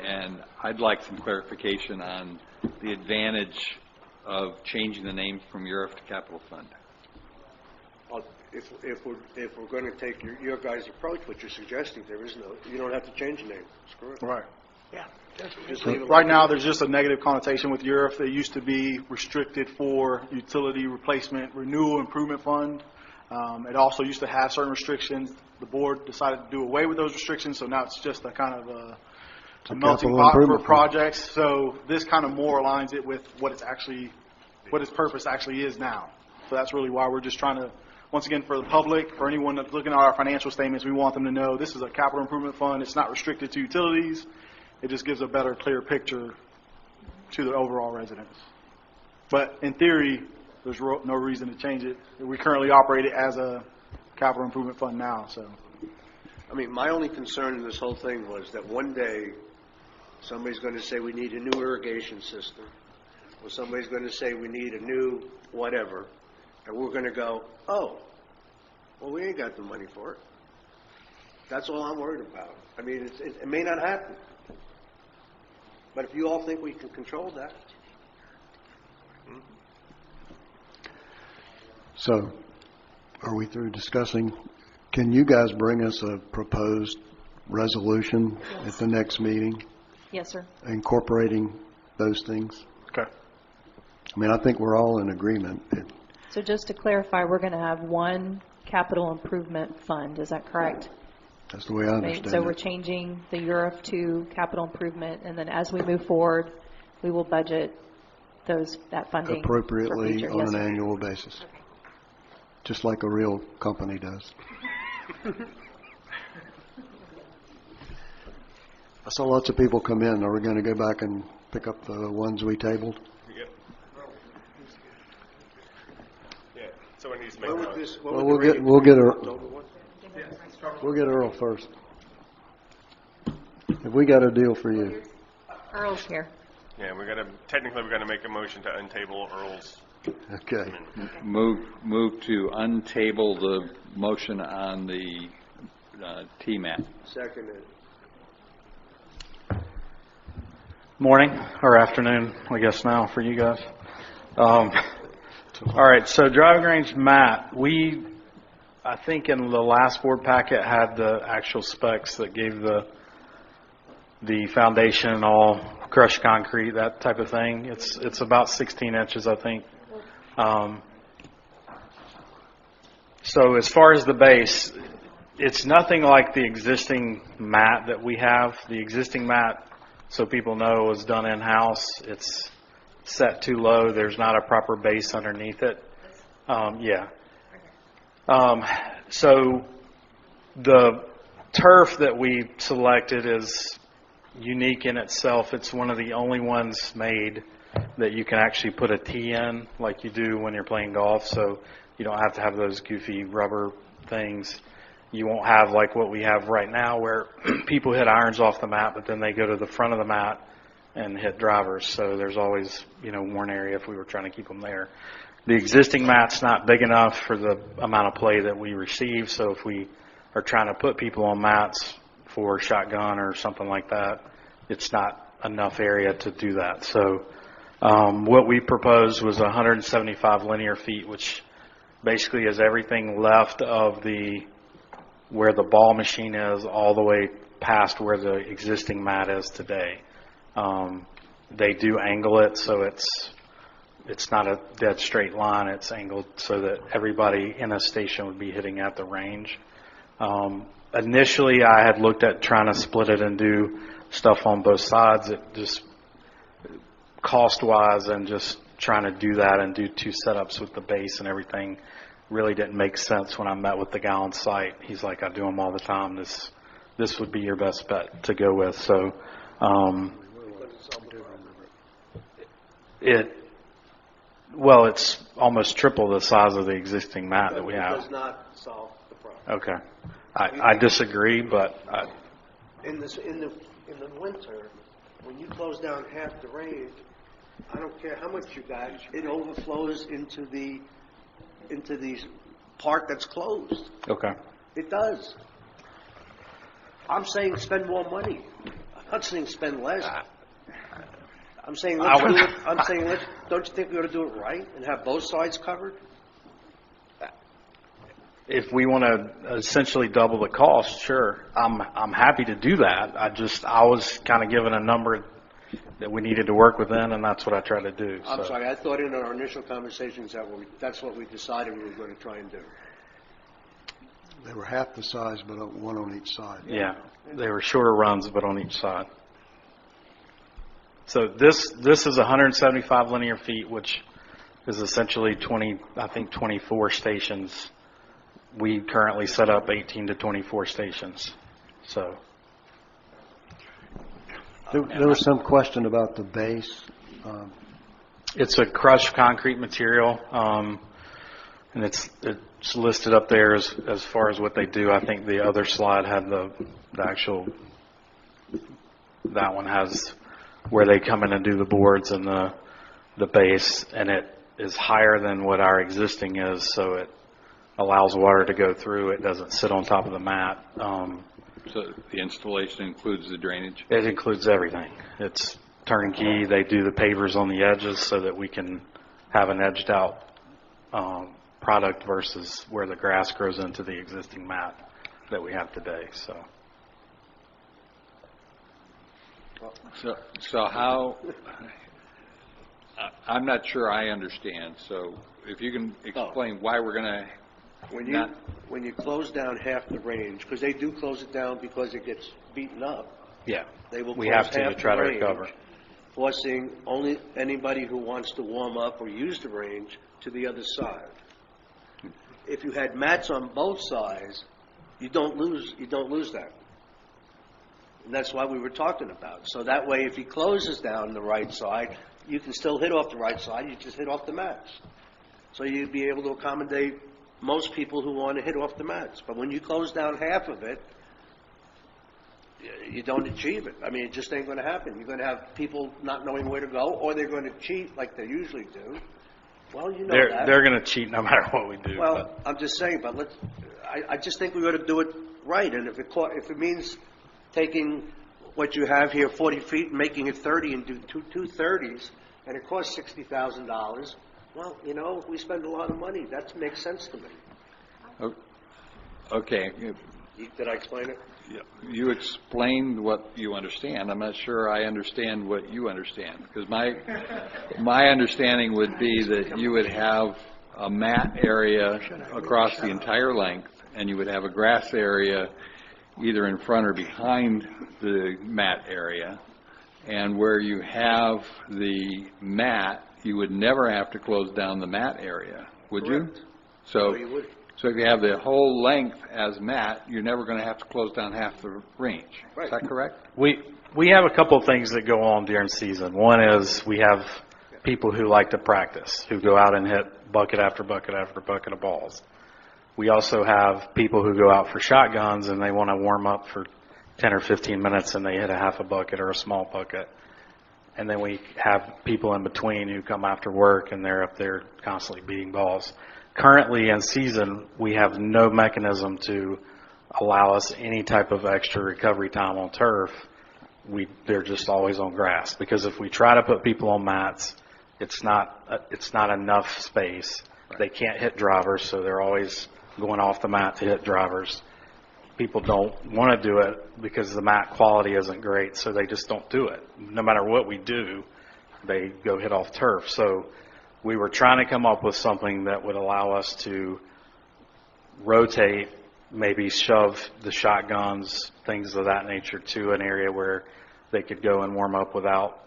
And I'd like some clarification on the advantage of changing the name from URF to Capital Fund. if we're going to take your guys' approach, what you're suggesting, you don't have to change the name. Screw it. Right. Yeah. Just leave it Right like now, it there's just a negative connotation with URF. They used to be restricted for utility replacement renewal improvement fund. It also used to have certain restrictions. The board decided to do away with those restrictions, so now it's just a kind of a melting capital pot for improvement fund. projects. So this kind of more aligns it with what its purpose actually is now. So that's really why we're just trying to, once again, for the public, for anyone that's looking at our financial statements, we want them to know this is a capital improvement fund. It's not restricted to utilities. It just gives a better, clear picture to the overall residents. But in theory, there's no reason to change it. We currently operate it as a capital improvement fund now. So, I mean, my only concern in this whole thing was that one day somebody's going to say we need a new irrigation system, or somebody's going to say we need a new whatever, and we're going to go, oh, well, we ain't got the money for it. That's all I'm worried about. I mean, it may not happen. But if you all think we can control that. So, are we through discussing? Can you guys bring us a proposed resolution at the next meeting Yes, sir. incorporating those things? okay. I mean, I think we're all in agreement. So just to clarify, we're going to have one capital improvement fund. Is that correct? That's the way I understand So we're it. changing the URF to capital improvement, and then as we move forward, we will budget that funding for Appropriately future. on Yes, an sir. annual basis. Just like a real company does. I saw lots of people come in. Are we going to go back and pick up the ones we tabled? Yeah, someone needs to make What a would motion. this, what Well, would the we'll get rate- a- We'll get Earl first. Have we got a deal for you? Earl's here. Yeah, we're gonna make a motion to untable Earl's. Okay. Move to untable the motion on the TMAP. Seconded. Morning, or afternoon, I guess now for you guys. All right, so driving range mat, I think in the last board packet had the actual specs that gave the foundation and all crushed concrete, that type of thing. It's about 16 inches, I think. So as far as the base, it's nothing like the existing mat that we have. The existing mat, so people know, was done in-house. It's set too low. There's not a proper base underneath it. So the turf that we selected is unique in itself. It's one of the only ones made that you can actually put a tee in like you do when you're playing golf. So you don't have to have those goofy rubber things. You won't have like what we have right now where people hit irons off the mat, but then they go to the front of the mat and hit drivers. So there's always, worn area if we were trying to keep them there. The existing mat's not big enough for the amount of play that we receive, so if we are trying to put people on mats for shotgun or something like that, it's not enough area to do that. So what we proposed was 175 linear feet, which basically is everything left of where the ball machine is all the way past where the existing mat is today. They do angle it so it's not a dead straight line. It's angled so that everybody in a station would be hitting at the range. Initially, I had looked at trying to split it and do stuff on both sides. It just cost-wise and just trying to do that and do 2 setups with the base and everything really didn't make sense when I met with the guy on site. He's like, I do them all the time. This would be your best bet to go with. So it's almost triple the size of the existing mat that we have. It does not solve the problem. Okay. I disagree, but In the winter, when you close down half the range, I don't care how much you got, it overflows into the part that's closed. okay. It does. I'm saying spend more money. I'm not saying spend less. I'm saying let's do it. I'm saying don't you think we ought to do it right and have both sides covered? If we want to essentially double the cost, sure, I'm happy to do that. I was kind of given a number that we needed to work within, and that's what I tried to do. I'm sorry. I thought in our initial conversations that's what we decided we were going to try and do. They were half the size, but one on each side. Yeah, they were shorter runs, but on each side. So this is 175 linear feet, which is essentially 24 stations. We currently set up 18 to 24 stations. So There was some question about the base. it's a crushed concrete material, and it's listed up there as far as what they do. I think the other slide had the actual. That one has where they come in and do the boards and the base, and it is higher than what our existing is, so it allows water to go through. It doesn't sit on top of the mat. So the installation includes the drainage? It includes everything. It's turnkey. They do the pavers on the edges so that we can have an edged out product versus where the grass grows into the existing mat that we have today. So how, I'm not sure I understand, so if you can explain why we're going to When you close down half the range, because they do close it down because it gets beaten up. Yeah, they will we close have to half try the to range, recover. forcing only anybody who wants to warm up or use the range to the other side. If you had mats on both sides, you don't lose that. And that's why we were talking about. So that way, if he closes down the right side, you can still hit off the right side. You just hit off the mats. So you'd be able to accommodate most people who want to hit off the mats. But when you close down half of it, you don't achieve it. I mean, it just ain't going to happen. You're going to have people not knowing where to go, or they're going to cheat like they usually do. Well, you know that. They're going to cheat no matter what we do. Well, I'm just saying, but I just think we ought to do it right. And if it means taking what you have here, 40 feet, and making it 30 and do two 30s, and it costs $60,000, well, we spend a lot of money. That makes sense to me. Okay. Did I explain it? You explained what you understand. I'm not sure I understand what you understand, because my understanding would be that you would have a mat area across the entire length, and you would have a grass area either in front or behind the mat area, and where you have the mat, you would never have to close down the mat area, would Correct. you? So, No, you wouldn't. so if you have the whole length as mat, you're never going to have to close down half the range. Right. Is that correct? We have a couple of things that go on during season. One is we have people who like to practice, who go out and hit bucket after bucket after bucket of balls. We also have people who go out for shotguns and they want to warm up for 10 or 15 minutes and they hit a half a bucket or a small bucket. And then we have people in between who come after work and they're up there constantly beating balls. Currently in season, we have no mechanism to allow us any type of extra recovery time on turf, they're just always on grass. Because if we try to put people on mats, it's not enough space. They can't hit drivers, so they're always going off the mat to hit drivers. People don't want to do it because the mat quality isn't great, so they just don't do it. No matter what we do, they go hit off turf. So we were trying to come up with something that would allow us to rotate, maybe shove the shotguns, things of that nature, to an area where they could go and warm up without,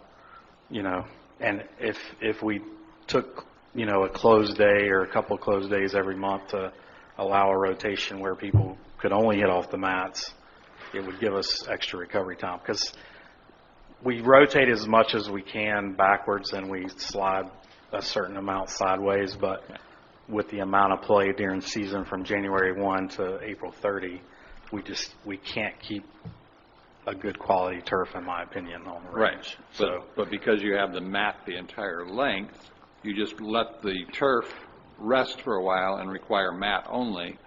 and if we took, a closed day or a couple of closed days every month to allow a rotation where people could only hit off the mats, it would give us extra recovery time. Because we rotate as much as we can backwards and we slide a certain amount sideways, but with the amount of play during season from January 1 to April 30, we can't keep a good quality turf, in my opinion, on the range. Right. But because you have the mat the entire length, you just let the turf rest for a while and require mat only,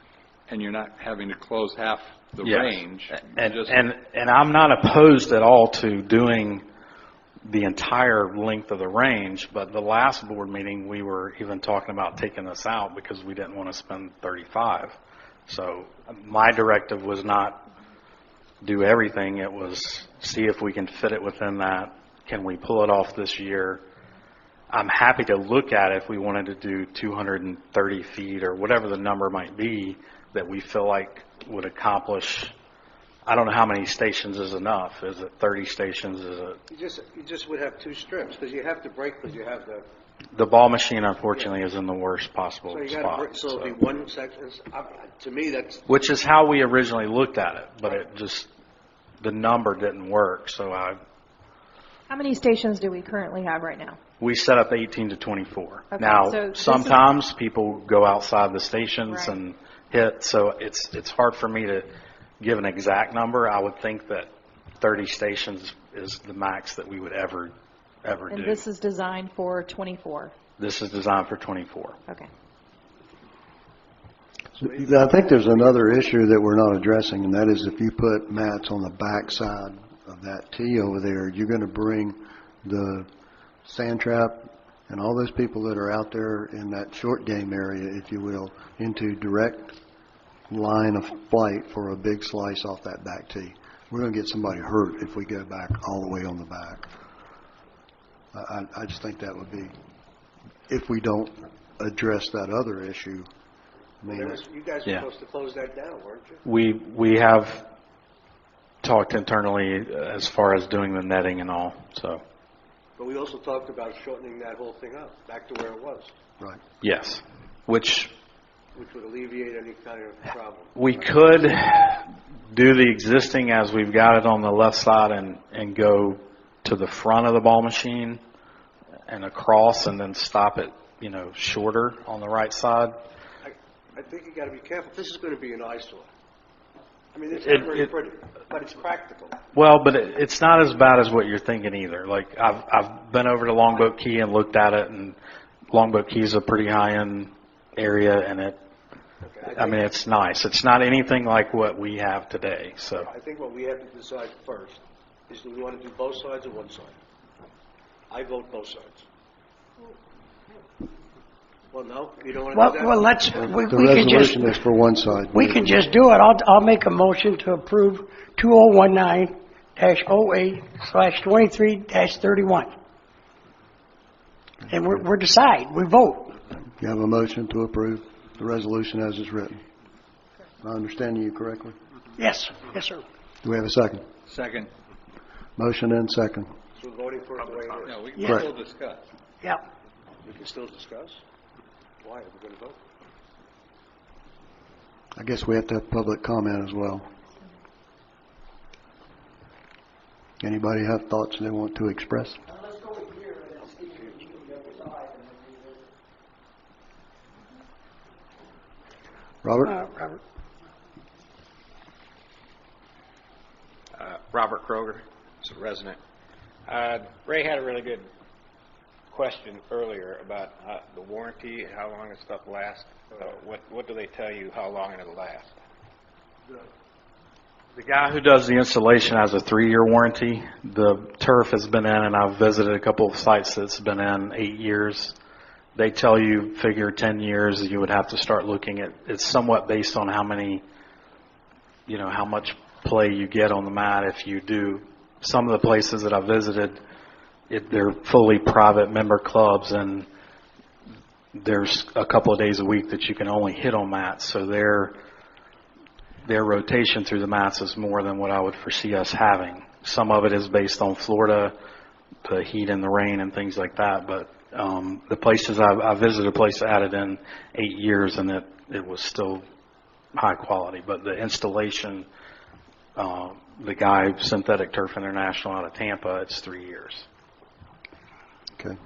and you're not having to close half the range. And I'm not opposed at all to doing the entire length of the range, but the last board meeting we were even talking about taking this out because we didn't want to spend 35. So my directive was not do everything. It was see if we can fit it within that. Can we pull it off this year? I'm happy to look at it if we wanted to do 230 feet or whatever the number might be that we feel like would accomplish. I don't know how many stations is enough. Is it 30 stations? Is it? You just would have two strips because you have to break because you have the ball machine, unfortunately, is in the worst possible so you spot. Break, so it'll be one section. To me, that's which is how we originally looked at it, but it just the number didn't work. So How many stations do we currently have right now? We set up 18 to 24. Okay, now, so sometimes people go outside the stations right. and hit, so it's hard for me to give an exact number. I would think that 30 stations is the max that we would ever do. And this is designed for 24? This is designed for 24. Okay. I think there's another issue that we're not addressing, and that is if you put mats on the back side of that tee over there, you're going to bring the sand trap and all those people that are out there in that short game area, if you will, into direct line of flight for a big slice off that back tee. We're going to get somebody hurt if we go back all the way on the back. I just think that would be, if we don't address that other issue. I mean, you guys were supposed to close that down, weren't you? We have talked internally as far as doing the netting and all. So. But we also talked about shortening that whole thing up back to where it was. Right. Yes. Which would alleviate any kind of problem. We could do the existing as we've got it on the left side and go to the front of the ball machine and across and then stop it, shorter on the right side. I think you got to be careful. This is going to be an eyesore. I mean, it's not very pretty, but it's practical. Well, but it's not as bad as what you're thinking either. Like I've been over to Longboat Key and looked at it, and Longboat Key is a pretty high-end area, and it's nice. It's not anything like what we have today. So I think what we have to decide first is do we want to do both sides or one side? I vote both sides. Well, no, you don't want to do that? Well, let's. The resolution is for one side. We can just do it. I'll make a motion to approve 2019-08/23-31. And we're decide. We vote. You have a motion to approve the resolution as is written. Am I understanding you correctly? Yes. Yes, sir. Do we have a second? Second. Motion and second. So we're voting for it the way it is. No, we can still discuss. Yeah. We can still discuss? Why? Are we going to vote? I guess we have to have public comment as well. Anybody have thoughts they want to express? Let's go here and see the other side. Robert? Robert Kroger, is a resident. Ray had a really good question earlier about the warranty and how long this stuff lasts. What do they tell you how long it'll last? The guy who does the installation has a 3-year warranty. The turf has been in, and I've visited a couple of sites that's been in 8 years. They tell you, figure 10 years, you would have to start looking at, it's somewhat based on how many, how much play you get on the mat. If you do, some of the places that I visited, they're fully private member clubs, and there's a couple of days a week that you can only hit on mats, so their rotation through the mats is more than what I would foresee us having. Some of it is based on Florida, the heat and the rain and things like that, but the places I visited, a place that had it in 8 years, and it was still high quality. But the installation, the guy, Synthetic Turf International out of Tampa, it's 3 years. Okay.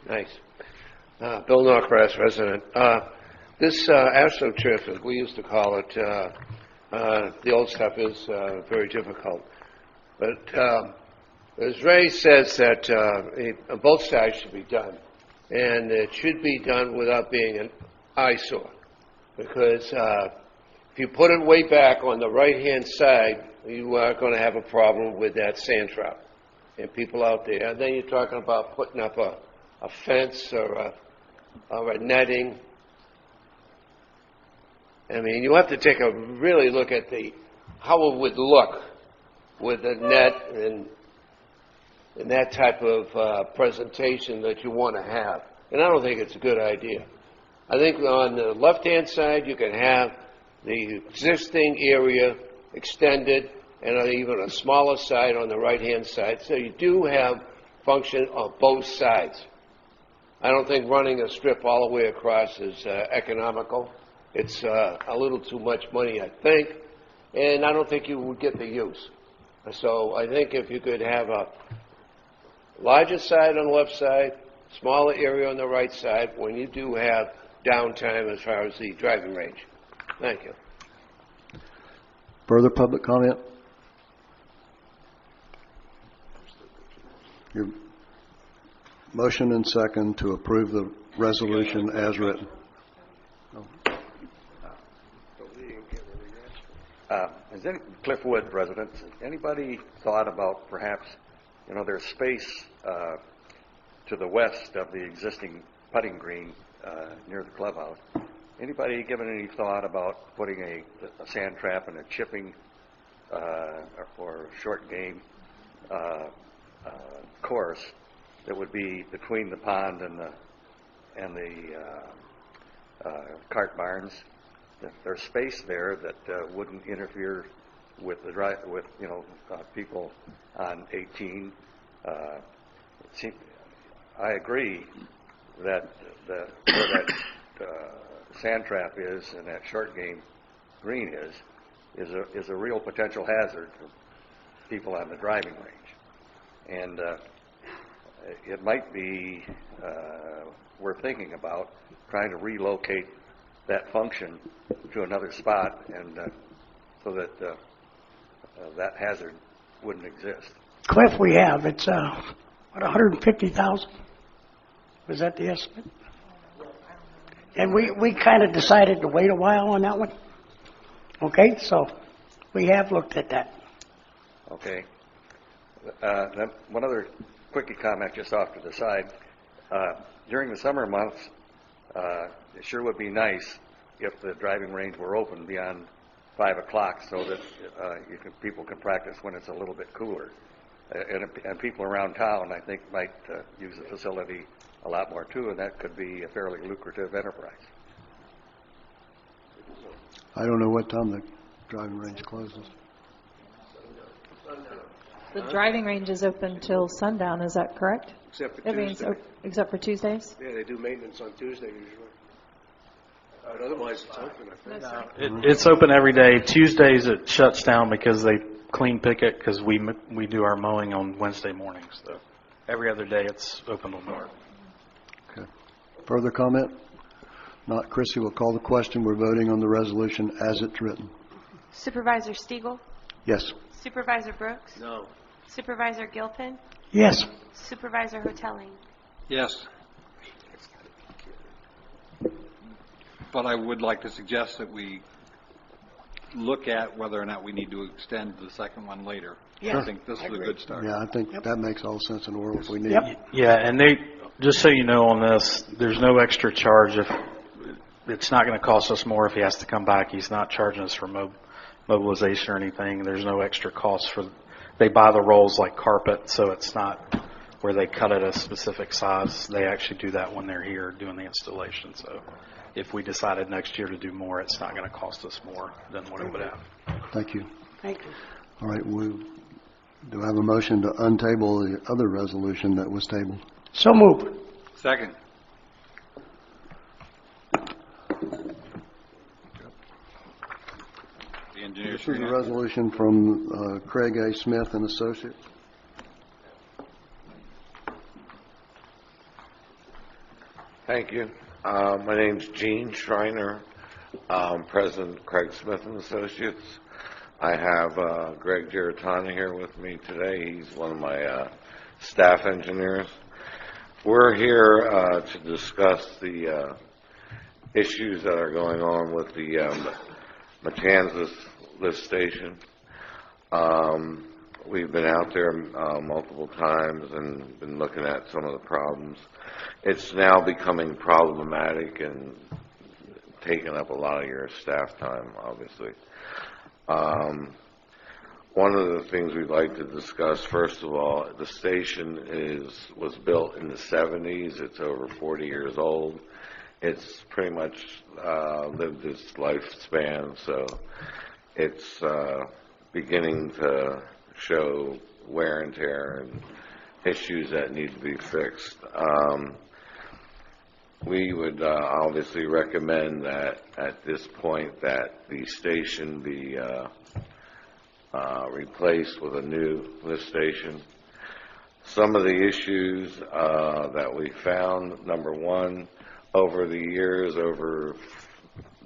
Nice. Bill Norcross, resident. This AstroTurf, as we used to call it, the old stuff is very difficult. But as Ray says that both sides should be done, and it should be done without being an eyesore. Because if you put it way back on the right-hand side, you are going to have a problem with that sand trap and people out there. And then you're talking about putting up a fence or a netting. I mean, you have to take a really look at how it would look with a net and that type of presentation that you want to have. And I don't think it's a good idea. I think on the left-hand side, you can have the existing area extended and even a smaller side on the right-hand side. So you do have function on both sides. I don't think running a strip all the way across is economical. It's a little too much money, I think, and I don't think you would get the use. So I think if you could have a larger side on the left side, smaller area on the right side, when you do have downtime as far as the driving range. Thank you. Further public comment? Your motion and second to approve the resolution as written. Has any Cliffwood residents, anybody thought about perhaps, there's space to the west of the existing putting green near the clubhouse. Anybody given any thought about putting a sand trap and a chipping or short game course that would be between the pond and the cart barns? There's space there that wouldn't interfere with people on 18. I agree that where that sand trap is and that short game green is a real potential hazard for people on the driving range, and it might be worth thinking about trying to relocate that function to another spot, and so that that hazard wouldn't exist. Cliff, we have, it's, what, 150,000? Was that the estimate? And we kind of decided to wait a while on that one. Okay, so we have looked at that. Okay. Then one other quickie comment just off to the side. During the summer months, it sure would be nice if the driving range were open beyond 5 o'clock so that people can practice when it's a little bit cooler. And people around town, I think, might use the facility a lot more too, and that could be a fairly lucrative enterprise. I don't know what time the driving range closes. The driving range is open till sundown, is that correct? Except for That means Tuesday. except for Tuesdays? Yeah, they do maintenance on Tuesday usually. But otherwise, it's open, I think. It's open every day. Tuesdays it shuts down because they clean picket, because we do our mowing on Wednesday mornings. So every other day it's open till dark. Okay. Further comment? Not. Chrissy will call the question. We're voting on the resolution as it's written. Supervisor Stiegel? Yes. Supervisor Brooks? No. Supervisor Gilpin? Yes. Supervisor Hotelling? Yes. But I would like to suggest that we look at whether or not we need to extend the second one later. Yeah, I think this is a good start. Yeah, I think that makes all sense in the world if we need. Yep. Yeah, and they, just so you know on this, there's no extra charge if, it's not going to cost us more if he has to come back. He's not charging us for mobilization or anything. There's no extra cost for, they buy the rolls like carpet, so it's not where they cut it a specific size. They actually do that when they're here doing the installation. So if we decided next year to do more, it's not going to cost us more than what it would have. Thank you. Thank you. All right, do I have a motion to untable the other resolution that was tabled? So moved. Second. The engineer. This is a resolution from Craig A. Smith and Associates. Thank you. My name's Gene Schreiner. I'm President Craig Smith and Associates. I have Greg Giratana here with me today. He's one of my staff engineers. We're here to discuss the issues that are going on with the Matanzas lift station. We've been out there multiple times and been looking at some of the problems. It's now becoming problematic and taking up a lot of your staff time, obviously. One of the things we'd like to discuss, first of all, the station was built in the 70s. It's over 40 years old. It's pretty much lived its lifespan, so it's beginning to show wear and tear and issues that need to be fixed. We would obviously recommend that at this point that the station be replaced with a new lift station. Some of the issues that we found, number one, over the years, over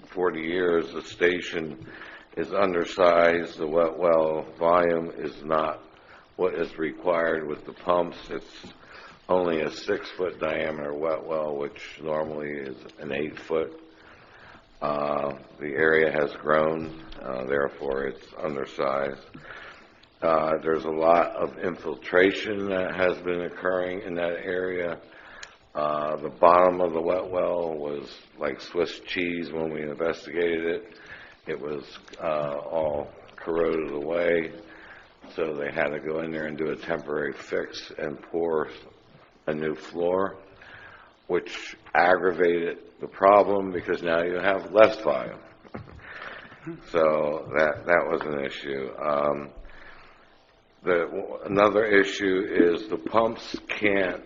40 years, the station is undersized. The wet well volume is not what is required with the pumps. It's only a 6-foot diameter wet well, which normally is an 8-foot. The area has grown, therefore it's undersized. There's a lot of infiltration that has been occurring in that area. The bottom of the wet well was like Swiss cheese when we investigated it. It was all corroded away, so they had to go in there and do a temporary fix and pour a new floor, which aggravated the problem because now you have less volume. So that was an issue. Another issue is the pumps can't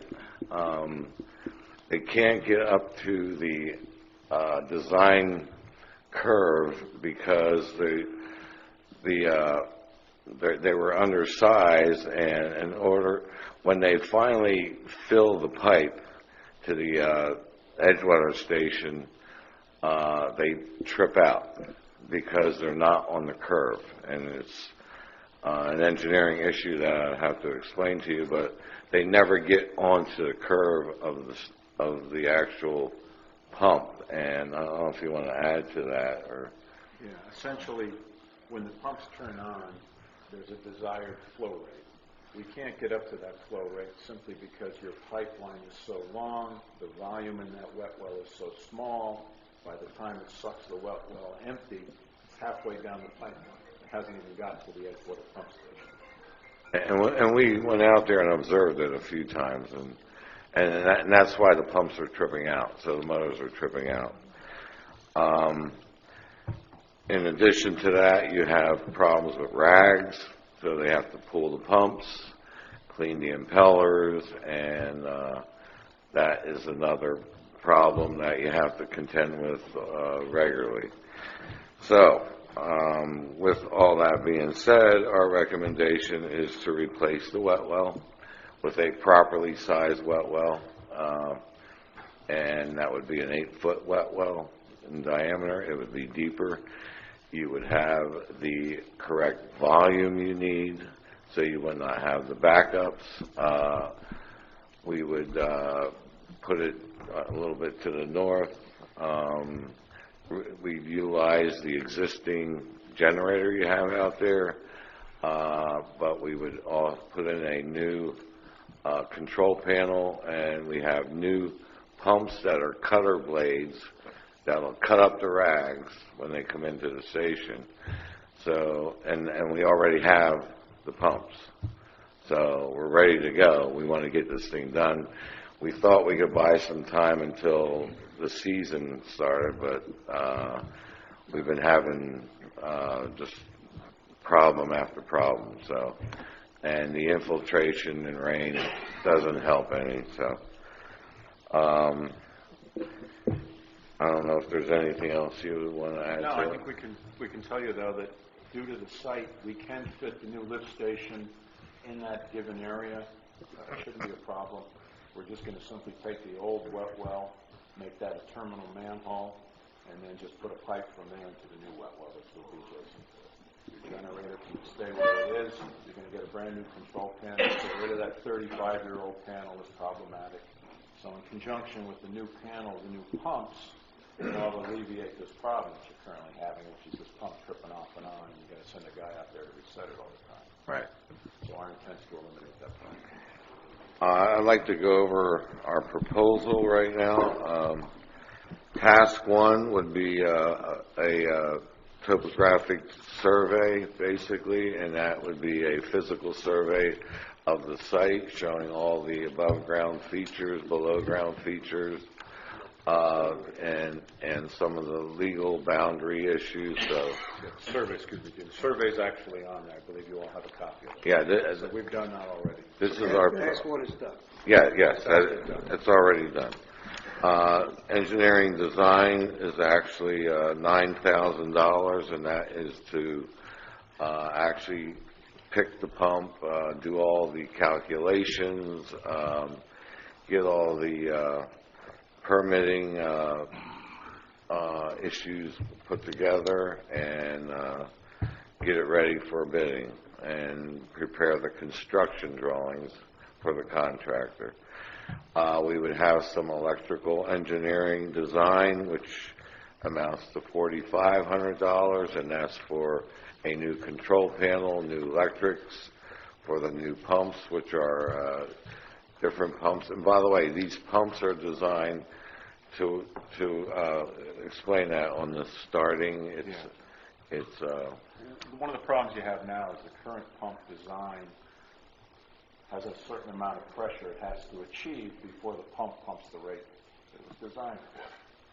get up to the design curve because they were undersized, and when they finally fill the pipe to the Edgewater station, they trip out because they're not on the curve, and it's an engineering issue that I have to explain to you, but they never get onto the curve of the actual pump. And I don't know if you want to add to that or. Yeah, essentially, when the pumps turn on, there's a desired flow rate. We can't get up to that flow rate simply because your pipeline is so long, the volume in that wet well is so small. By the time it sucks the wet well empty, it's halfway down the pipeline. It hasn't even got to the Edgewater pump station. And we went out there and observed it a few times, and that's why the pumps are tripping out. So the motors are tripping out. In addition to that, you have problems with rags, so they have to pull the pumps, clean the impellers, and that is another problem that you have to contend with regularly. So, with all that being said, our recommendation is to replace the wet well with a properly sized wet well, and that would be an 8-foot wet well in diameter. It would be deeper. You would have the correct volume you need, so you would not have the backups. We would put it a little bit to the north we'd utilize the existing generator you have out there, but we would put in a new control panel, and we have new pumps that are cutter blades that'll cut up the rags when they come into the station. So, and we already have the pumps. So we're ready to go. We want to get this thing done. We thought we could buy some time until the season started, but we've been having just problem after problem. So, and the infiltration and rain doesn't help any. So, I don't know if there's anything else you would want to add No, to I it. think we can tell you, though, that due to the site, we can fit the new lift station in that given area. It shouldn't be a problem. We're just going to simply take the old wet well, make that a terminal manhole, and then just put a pipe from there into the new wet well that's will be adjacent to it. Your generator can stay where it is. You're going to get a brand new control panel. Get rid of that 35-year-old panel that's problematic. So in conjunction with the new panel, the new pumps, it'll alleviate this problem that you're currently having, which is this pump tripping off and on, and you got to send a guy out there to reset it all the time. Right. So our intent is to eliminate that problem. I'd like to go over our proposal right now. Task 1 would be a topographic survey, basically, and that would be a physical survey of the site showing all the above-ground features, below-ground features, and some of the legal boundary issues. So, The survey's actually on there. I believe you all have a copy of it. Yeah, So we've done that already. this is our. Task 1 is done. Yeah, yes, it's already done. Engineering design is actually $9,000, and that is to actually pick the pump, do all the calculations, get all the permitting issues put together, and get it ready for bidding, and prepare the construction drawings for the contractor. We would have some electrical engineering design, which amounts to $4,500, and that's for a new control panel, new electrics, for the new pumps, which are different pumps. And by the way, these pumps are designed to explain that on the starting. It's one of the problems you have now is the current pump design has a certain amount of pressure it has to achieve before the pump pumps the rate it was designed for.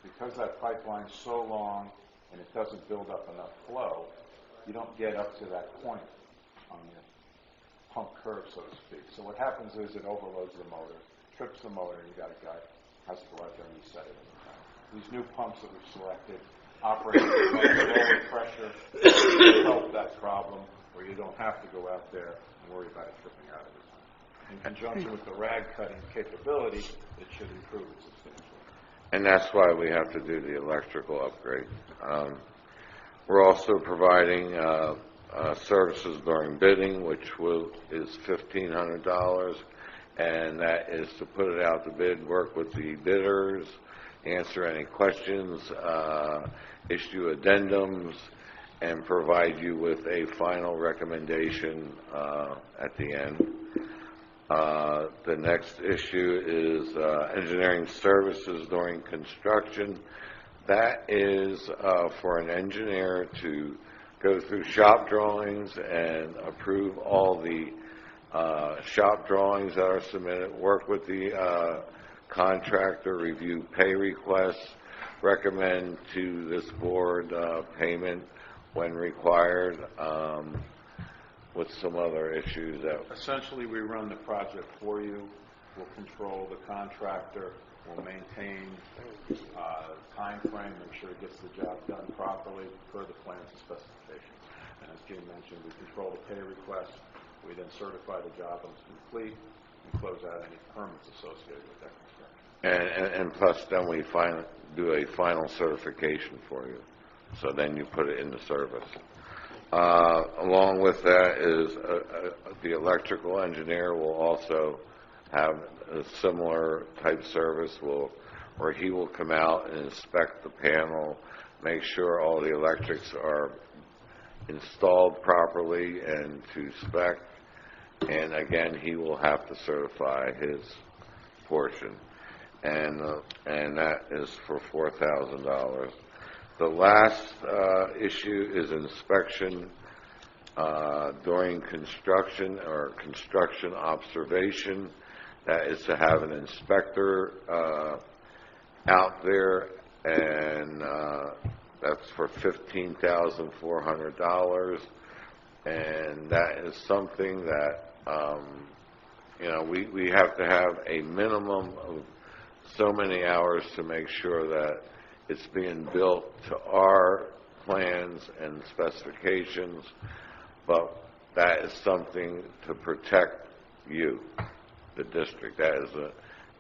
Because that pipeline's so long and it doesn't build up enough flow, you don't get up to that point on the pump curve, so to speak. So what happens is it overloads the motor, trips the motor, and you got a guy has to go out there and reset it every time. These new pumps that we've selected operate at much lower pressure to help that problem, where you don't have to go out there and worry about it tripping out every time. In conjunction with the rag cutting capability, it should improve it substantially. And that's why we have to do the electrical upgrade. We're also providing services during bidding, which is $1,500, and that is to put it out to bid, work with the bidders, answer any questions, issue addendums, and provide you with a final recommendation at the end. The next issue is engineering services during construction. That is for an engineer to go through shop drawings and approve all the shop drawings that are submitted, work with the contractor, review pay requests, recommend to this board payment when required, with some other issues that... Essentially, we run the project for you. We'll control the contractor. We'll maintain time frame, make sure it gets the job done properly per the plans and specifications. And as Jim mentioned, we control the pay request. We then certify the job as complete and close out any permits associated with that construction. And plus, then we do a final certification for you. So then you put it into service. Along with that is the electrical engineer will also have a similar type service where he will come out and inspect the panel, make sure all the electrics are installed properly and to spec. And again, he will have to certify his portion, and that is for $4,000. The last issue is inspection during construction or construction observation. That is to have an inspector out there, and that's for $15,400. And that is something that we have to have a minimum of so many hours to make sure that it's being built to our plans and specifications, but that is something to protect you, the district. That is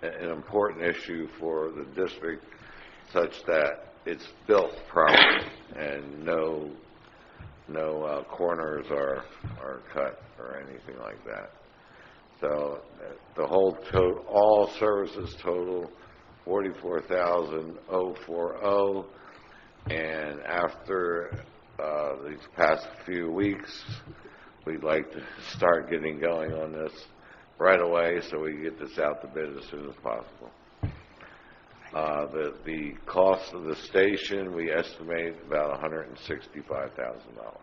an important issue for the district, such that it's built properly and no corners are cut or anything like that. So the whole all services total $44,040, and after these past few weeks, we'd like to start getting going on this right away so we can get this out to bid as soon as possible. The cost of the station, we estimate about $165,000.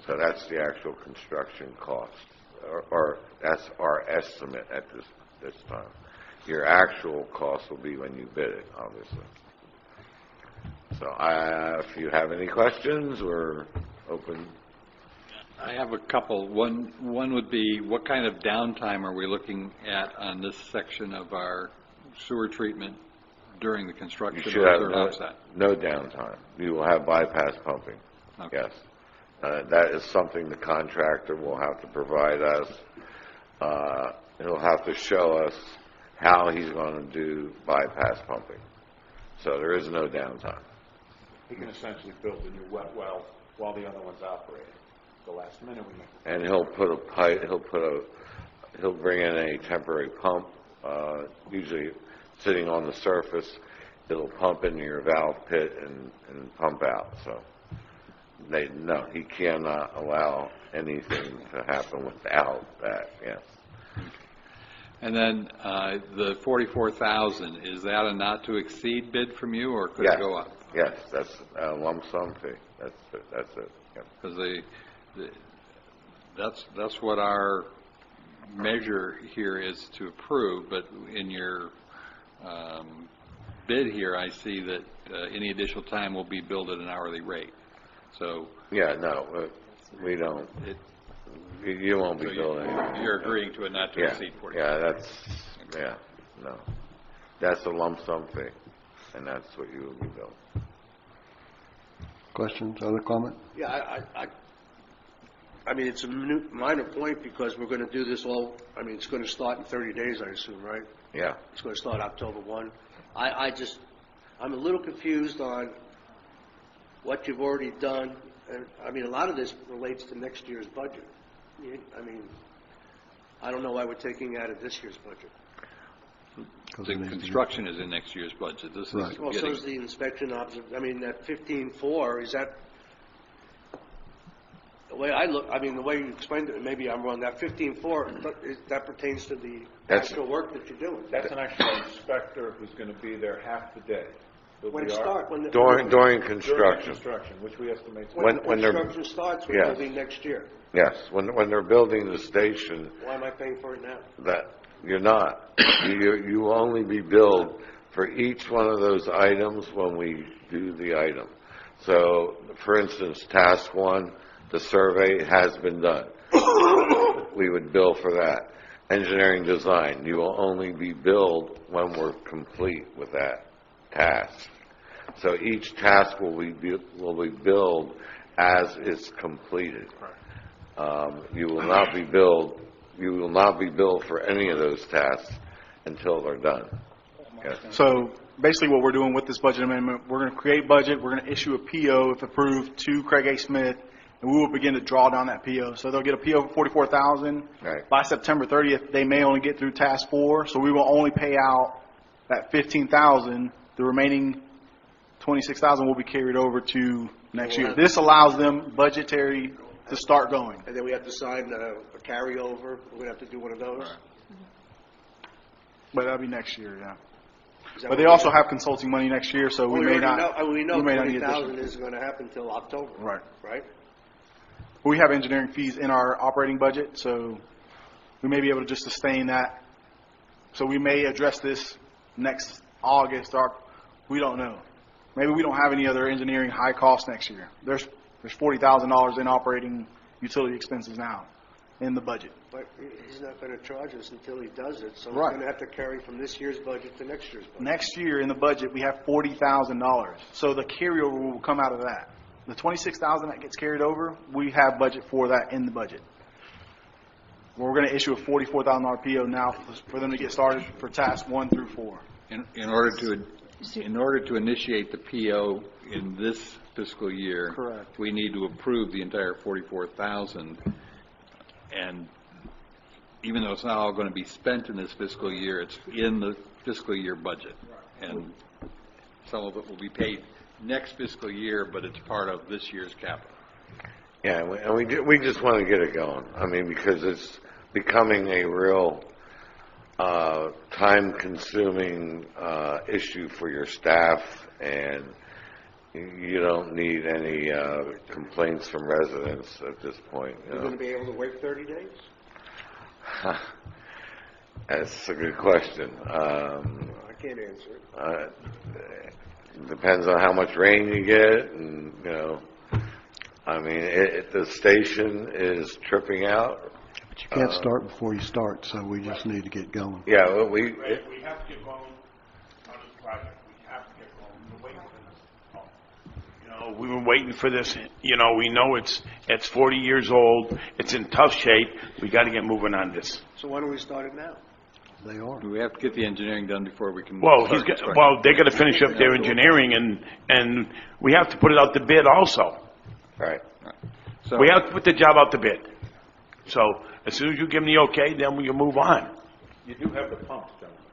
So that's the actual construction cost, or that's our estimate at this time. Your actual cost will be when you bid it, obviously. So if you have any questions, we're open. I have a couple. One would be, what kind of downtime are we looking at on this section of our sewer treatment during the construction? You should have no downtime. You will have bypass pumping. Okay. Yes. That is something the contractor will have to provide us. He'll have to show us how he's going to do bypass pumping. So there is no downtime. He can essentially build a new wet well while the other one's operating. The last minute we make. And he'll put a pipe. He'll bring in a temporary pump, usually sitting on the surface. It'll pump into your valve pit and pump out. So no, he cannot allow anything to happen without that. Yes. And then the $44,000, is that a not to exceed bid from you, or could it go up? Yes, that's a lump sum fee. That's it. Because that's what our measure here is to approve. But in your bid here, I see that any additional time will be billed at an hourly rate. So no, we don't. You won't be building. You're agreeing to a not to exceed 40. No, that's a lump sum fee, and that's what you will be billed. Questions? Other comment? Yeah, I mean, it's a minor point because we're going to do this all. I mean, it's going to start in 30 days, I assume, right? Yeah. It's going to start October 1. I'm a little confused on what you've already done. And I mean, a lot of this relates to next year's budget. I mean, I don't know why we're taking out of this year's budget. The construction is in next year's budget. This right. is well, so is the inspection. I mean, that 15.4, is that the way I look? I mean, the way you explained it, maybe I'm wrong. That 15.4, that pertains to the actual work that you're doing. That's an actual inspector who's going to be there half the day. When it starts? During construction. Which we estimate. When construction starts, which will be next year. Yes, when they're building the station. Why am I paying for it now? That you're not. You will only be billed for each one of those items when we do the item. So, for instance, task 1, the survey has been done. We would bill for that. Engineering design, you will only be billed when we're complete with that task. So each task will be billed as it's completed. You will not be billed. You will not be billed for any of those tasks until they're done. Yes. So basically, what we're doing with this budget amendment, we're going to create budget. We're going to issue a PO, if approved, to Craig A. Smith, and we will begin to draw down that PO. So they'll get a PO for $44,000. Right. By September 30th, they may only get through task 4, so we will only pay out that $15,000. The remaining $26,000 will be carried over to next year. This allows them budgetary to start going. And then we have to sign a carryover. We're going to have to do one of those. But that'll be next year, yeah. Is that But what they we also know? have consulting money next year, so we may not. We know we may not need 20,000 additional. isn't going to happen until October. Right. Right? We have engineering fees in our operating budget, so we may be able to just sustain that. So we may address this next August, or we don't know. Maybe we don't have any other engineering high costs next year. There's $40,000 in operating utility expenses now in the budget. But he's not going to charge us until he does it, so Right. he's going to have to carry from this year's budget to next year's budget. Next year in the budget, we have $40,000. So the carryover will come out of that. The $26,000 that gets carried over, we have budget for that in the budget. We're going to issue a $44,000 PO now for them to get started for tasks 1 through 4. In order to initiate the PO in this fiscal year, correct, we need to approve the entire $44,000. And even though it's not all going to be spent in this fiscal year, it's in the fiscal year budget. And some of it will be paid next fiscal year, but it's part of this year's capital. Yeah, and we just want to get it going. I mean, because it's becoming a real time-consuming issue for your staff, and you don't need any complaints from residents at this point. You're going to be able to wait 30 days? That's a good question. I can't answer it. Depends on how much rain you get, and I mean, the station is tripping out. But you can't start before you start, so we just need to get going. Yeah, well, we We have to get going on this project. We have to get going. We're waiting for this. We've been waiting for this. We know it's 40 years old. It's in tough shape. We got to get moving on this. So why don't we start it now? They are. We have to get the engineering done before we can. Well, start construction. they got to finish up their engineering, and we have to put it out to bid also. Right. So We have to put the job out to bid. So as soon as you give me the okay, then we can move on. You do have the pumps, gentlemen.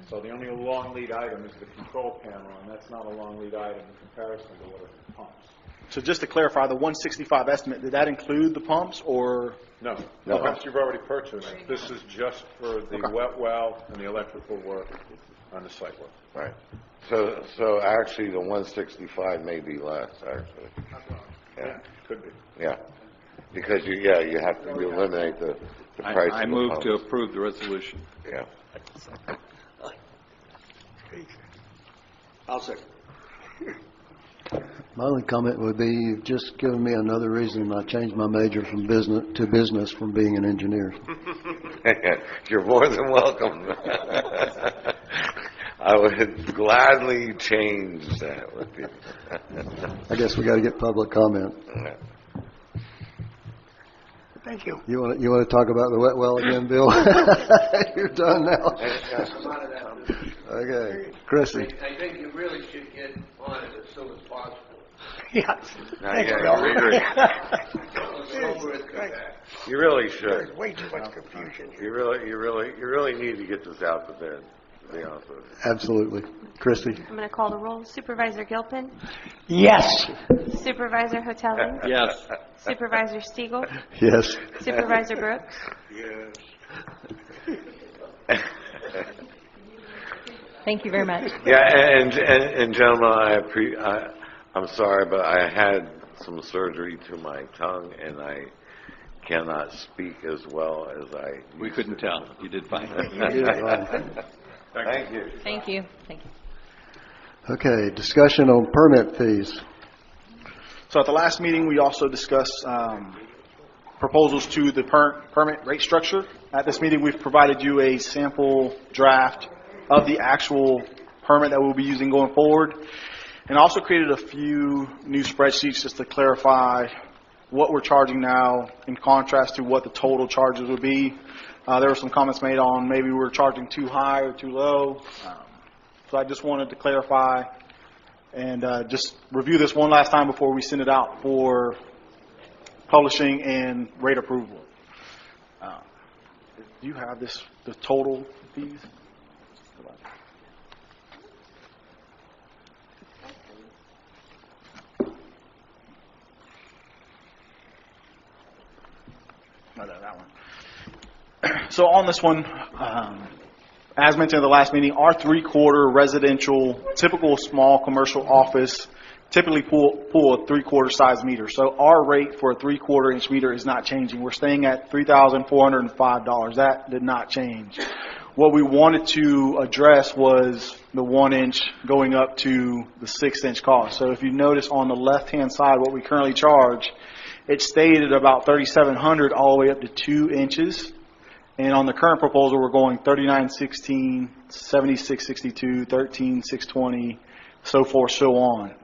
So the only long lead item is the control panel, and that's not a long lead item in comparison to what are the pumps. So just to clarify, the 165 estimate, did that include the pumps or? No, the pumps you've already purchased. This is just for the wet well and the electrical work on the site work. Right. So actually, the 165 may be less. Actually. Yeah. Could be. Yeah. Because you have to eliminate the price. I of the move pumps. to approve the resolution. Yeah. I'll second. My only comment would be you've just given me another reason I changed my major from business from being an engineer. You're more than welcome. I would gladly change that with you. I guess we got to get public comment. Thank you. You want to talk about the wet well again, Bill? You're done now. Okay, Chrissy. I think you really should get on it as soon as possible. Yes. Thank you. You really should. There's way too much confusion here. You really need to get this out to bid, to be honest with you. Absolutely. Christy? I'm going to call the roll. Supervisor Gilpin? Yes. Supervisor Hotelli? Yes. Supervisor Stiegel? Yes. Supervisor Brooks? Yes. Thank you very much. Yeah, and gentlemen, I'm sorry, but I had some surgery to my tongue, and I cannot speak as well as I. We couldn't tell. You did fine. Thank you. Thank you. Thank you. Okay, discussion on permit fees. So at the last meeting, we also discussed proposals to the permit rate structure. At this meeting, we've provided you a sample draft of the actual permit that we'll be using going forward, and also created a few new spreadsheets just to clarify what we're charging now in contrast to what the total charges would be. There were some comments made on maybe we're charging too high or too low. So I just wanted to clarify and just review this one last time before we send it out for publishing and rate approval. Do you have the total fees? that one. So on this one, as mentioned at the last meeting, our 3/4 residential, typical small commercial office, typically pull a 3/4 size meter. So our rate for a 3/4 inch meter is not changing. We're staying at $3,405. That did not change. What we wanted to address was the 1 inch going up to the 6 inch cost. So if you notice on the left-hand side, what we currently charge, it stayed at about $3,700 all the way up to 2 inches. And on the current proposal, we're going $39.16, $76.62, $13.620, so forth, so on.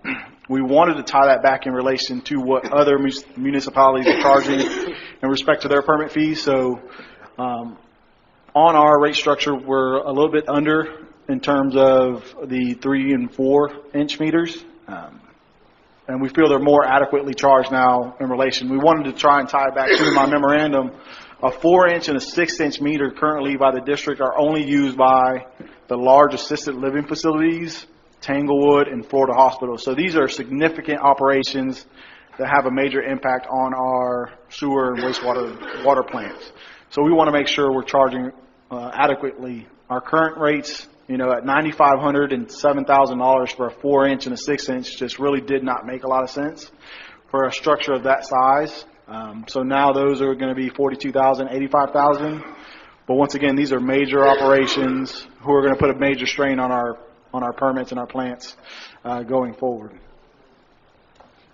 We wanted to tie that back in relation to what other municipalities are charging in respect to their permit fees. So on our rate structure, we're a little bit under in terms of the 3 and 4 inch meters. And we feel they're more adequately charged now in relation. We wanted to try and tie it back to my memorandum. A 4 inch and a 6 inch meter currently by the district are only used by the large assisted living facilities, Tanglewood, and Florida Hospital. So these are significant operations that have a major impact on our sewer and water plants. So we want to make sure we're charging adequately. Our current rates, at $9,500 and $7,000 for a 4 inch and a 6 inch just really did not make a lot of sense for a structure of that size. So now those are going to be $42,000, $85,000. But once again, these are major operations who are going to put a major strain on our permits and our plants going forward.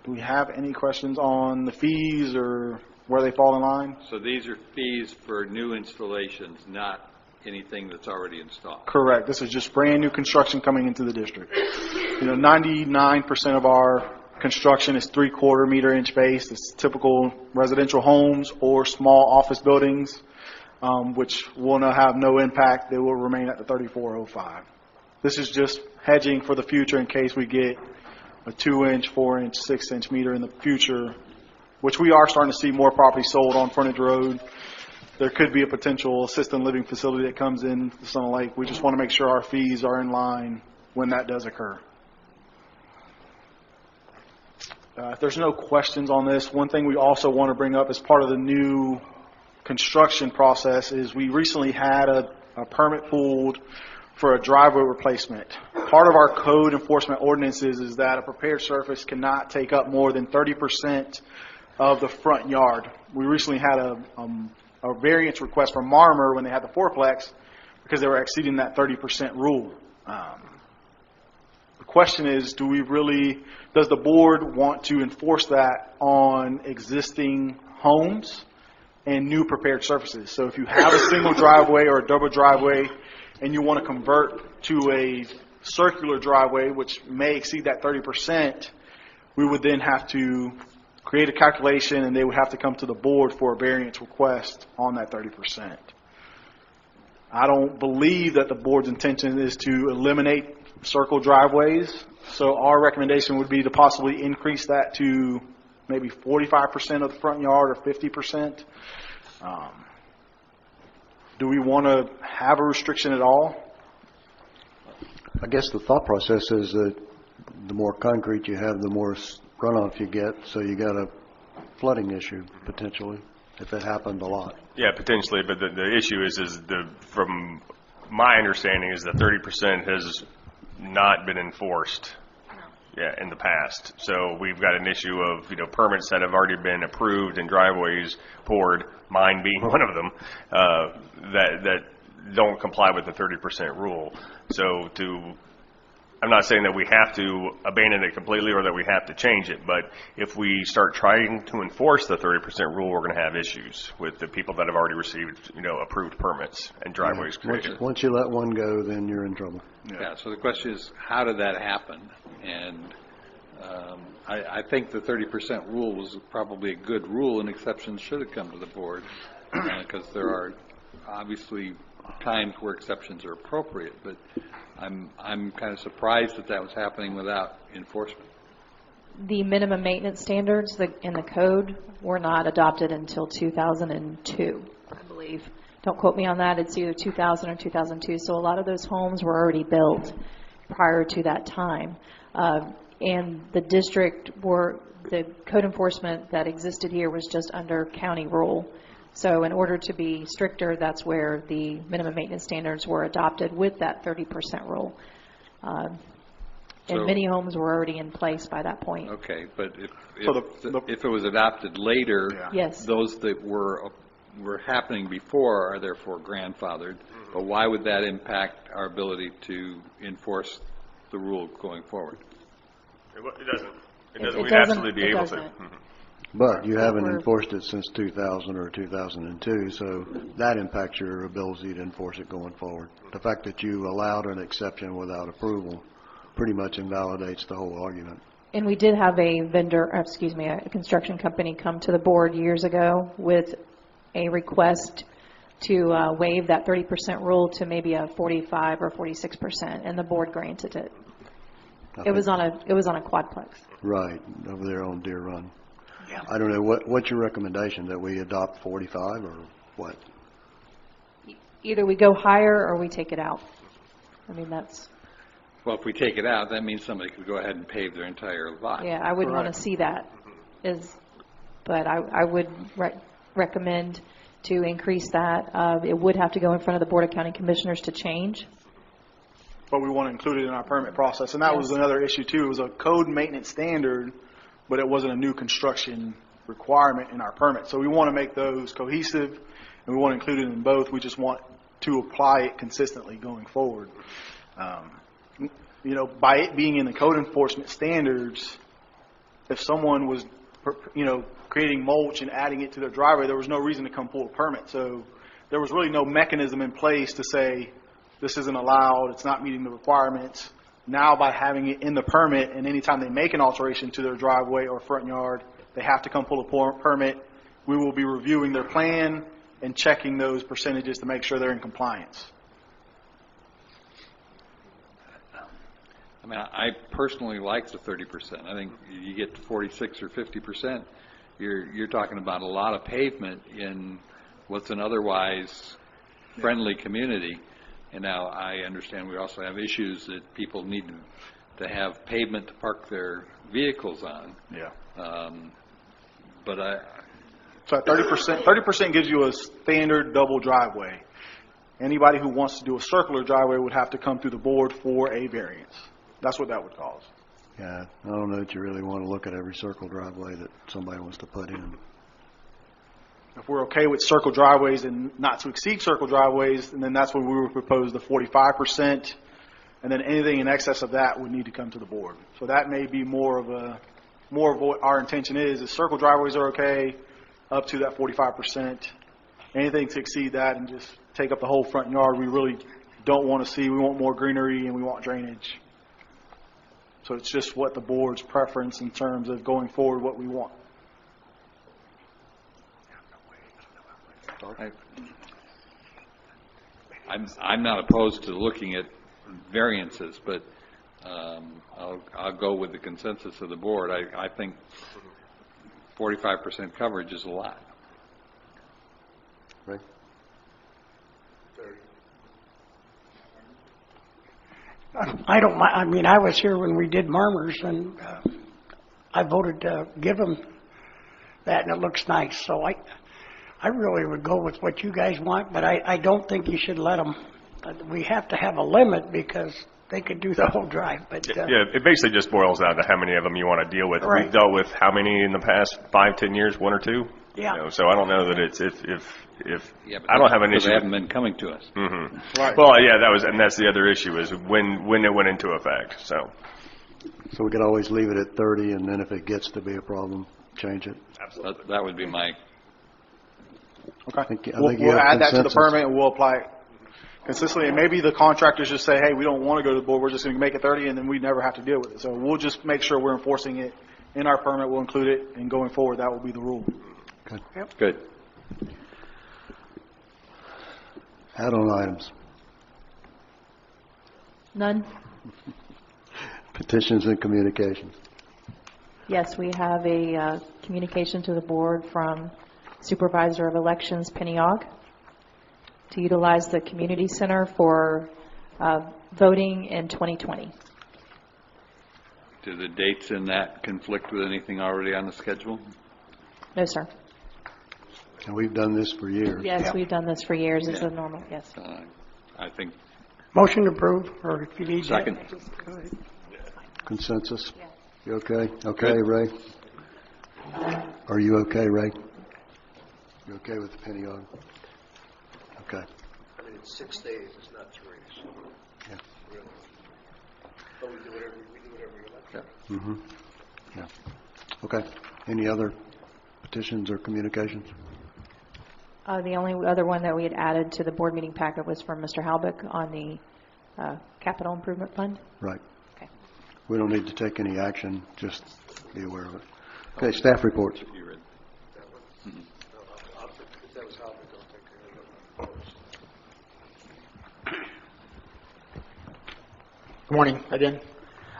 Do we have any questions on the fees or where they fall in line? So these are fees for new installations, not anything that's already installed? Correct. This is just brand new construction coming into the district. 99% of our construction is 3/4 meter inch based. It's typical residential homes or small office buildings, which will have no impact. They will remain at the 3405. This is just hedging for the future in case we get a 2 inch, 4 inch, 6 inch meter in the future, which we are starting to see more property sold on frontage road. There could be a potential assisted living facility that comes in the Sun Lake. We just want to make sure our fees are in line when that does occur. If there's no questions on this, one thing we also want to bring up as part of the new construction process is we recently had a permit pulled for a driveway replacement. Part of our code enforcement ordinances is that a prepared surface cannot take up more than 30% of the front yard. We recently had a variance request from Marmer when they had the fourplex because they were exceeding that 30% rule. The question is, does the board want to enforce that on existing homes and new prepared surfaces? So if you have a single driveway or a double driveway and you want to convert to a circular driveway, which may exceed that 30%, we would then have to create a calculation and they would have to come to the board for a variance request on that 30%. I don't believe that the board's intention is to eliminate circle driveways, so our recommendation would be to possibly increase that to maybe 45% of the front yard or 50%. Do we want to have a restriction at all? I guess the thought process is that the more concrete you have, the more runoff you get, so you got a flooding issue potentially if it happened a lot. Yeah, potentially, but the issue is from my understanding is that 30% has not been enforced in the past. So we've got an issue of permits that have already been approved and driveways poured, mine being one of them, that don't comply with the 30% rule. So I'm not saying that we have to abandon it completely or that we have to change it, but if we start trying to enforce the 30% rule, we're going to have issues with the people that have already received, approved permits and driveways created. Once you let one go, then you're in trouble. Yeah, so the question is, how did that happen? And I think the 30% rule was probably a good rule, and exceptions should have come to the board because there are obviously times where exceptions are appropriate, but I'm kind of surprised that was happening without enforcement. The minimum maintenance standards in the code were not adopted until 2002, I believe. Don't quote me on that. It's either 2000 or 2002. So a lot of those homes were already built prior to that time. And the district the code enforcement that existed here was just under county rule. So in order to be stricter, that's where the minimum maintenance standards were adopted with that 30% rule. And So- many homes were already in place by that point. Okay, but So if it was adopted later, Yes. those that were happening before are therefore grandfathered. But why would that impact our ability to enforce the rule going forward? It doesn't. It It doesn't. We'd doesn't- absolutely be it able doesn't. to. But you haven't We're- enforced it since 2000 or 2002, so that impacts your ability to enforce it going forward. The fact that you allowed an exception without approval pretty much invalidates the whole argument. And we did have a a construction company come to the board years ago with a request to waive that 30% rule to maybe a 45 or 46%, and the board granted it. It was on a quadplex. Right, over there on Deer Run. Yeah. I don't know, what's your recommendation, that we adopt 45 or what? Either we go higher or we take it out. I mean, that's, Well, if we take it out, that means somebody could go ahead and pave their entire lot. yeah, I wouldn't want to see that. But I would recommend to increase that. It would have to go in front of the Board of County Commissioners to change. But we want to include it in our permit process. And that was another issue too. It was a code maintenance standard, but it wasn't a new construction requirement in our permit. So we want to make those cohesive, and we want to include it in both. We just want to apply it consistently going forward. By it being in the code enforcement standards, if someone was, creating mulch and adding it to their driveway, there was no reason to come pull a permit. So there was really no mechanism in place to say, this isn't allowed, it's not meeting the requirements. Now by having it in the permit, and anytime they make an alteration to their driveway or front yard, they have to come pull a permit. We will be reviewing their plan and checking those percentages to make sure they're in compliance. I mean, I personally like the 30%. I think you get to 46 or 50%, you're talking about a lot of pavement in what's an otherwise friendly community. And now I understand we also have issues that people need to have pavement to park their vehicles on. Yeah. So 30% gives you a standard double driveway. Anybody who wants to do a circular driveway would have to come through the board for a variance. That's what that would cause. Yeah, I don't know that you really want to look at every circle driveway that somebody wants to put in. If we're okay with circle driveways and not to exceed circle driveways, and then that's when we would propose the 45%, and then anything in excess of that would need to come to the board. So that may be more of what our intention is circle driveways are okay up to that 45%. Anything to exceed that and just take up the whole front yard, we really don't want to see. We want more greenery and we want drainage. So it's just what the board's preference in terms of going forward, what we want. I'm not opposed to looking at variances, but I'll go with the consensus of the board. I think 45% coverage is a lot. Right. I don't mind. I mean, I was here when we did Marmor's, and I voted to give them that, and it looks nice. So I really would go with what you guys want, but I don't think you should let them. We have to have a limit because they could do the whole drive. But Yeah, it basically just boils down to how many of them you want to deal with. Right. We've dealt with how many in the past 5-10 years, one or two? Yeah. So I don't know that it's if Yeah, but I don't have an because issue. They haven't been coming to us. Mm-hmm. Right. Well, yeah, that's the other issue is when it went into effect. So we could always leave it at 30, and then if it gets to be a problem, change it. absolutely. That would be my. Okay. I think you We'll have add that to the consensus. permit and we'll apply it consistently. And maybe the contractors just say, hey, we don't want to go to the board. We're just going to make it 30, and then we never have to deal with it. So we'll just make sure we're enforcing it in our permit. We'll include it, and going forward, that will be the rule. Good. Yep. Good. Add-on items. None? Petitions and communications. Yes, we have a communication to the board from Supervisor of Elections Penny Ogg to utilize the community center for voting in 2020. Do the dates in that conflict with anything already on the schedule? No, sir. And we've done this for years. Yes, we've done this for years. It's a normal, yes. I think. Motion to approve, or if you need that. Second. Go ahead. Consensus? You okay? Okay, Ray? Are you okay, Ray? You okay with the penny on? Okay. I mean, it's 6 days, it's not 3, so. Yeah. Really. But we do whatever we elect. Mm-hmm. Yeah. Okay. Any other petitions or communications? The only other one that we had added to the board meeting packet was from Mr. Halbeck on the capital improvement fund. Right. Okay. We don't need to take any action, just be aware of it. Okay, staff reports. Good morning again.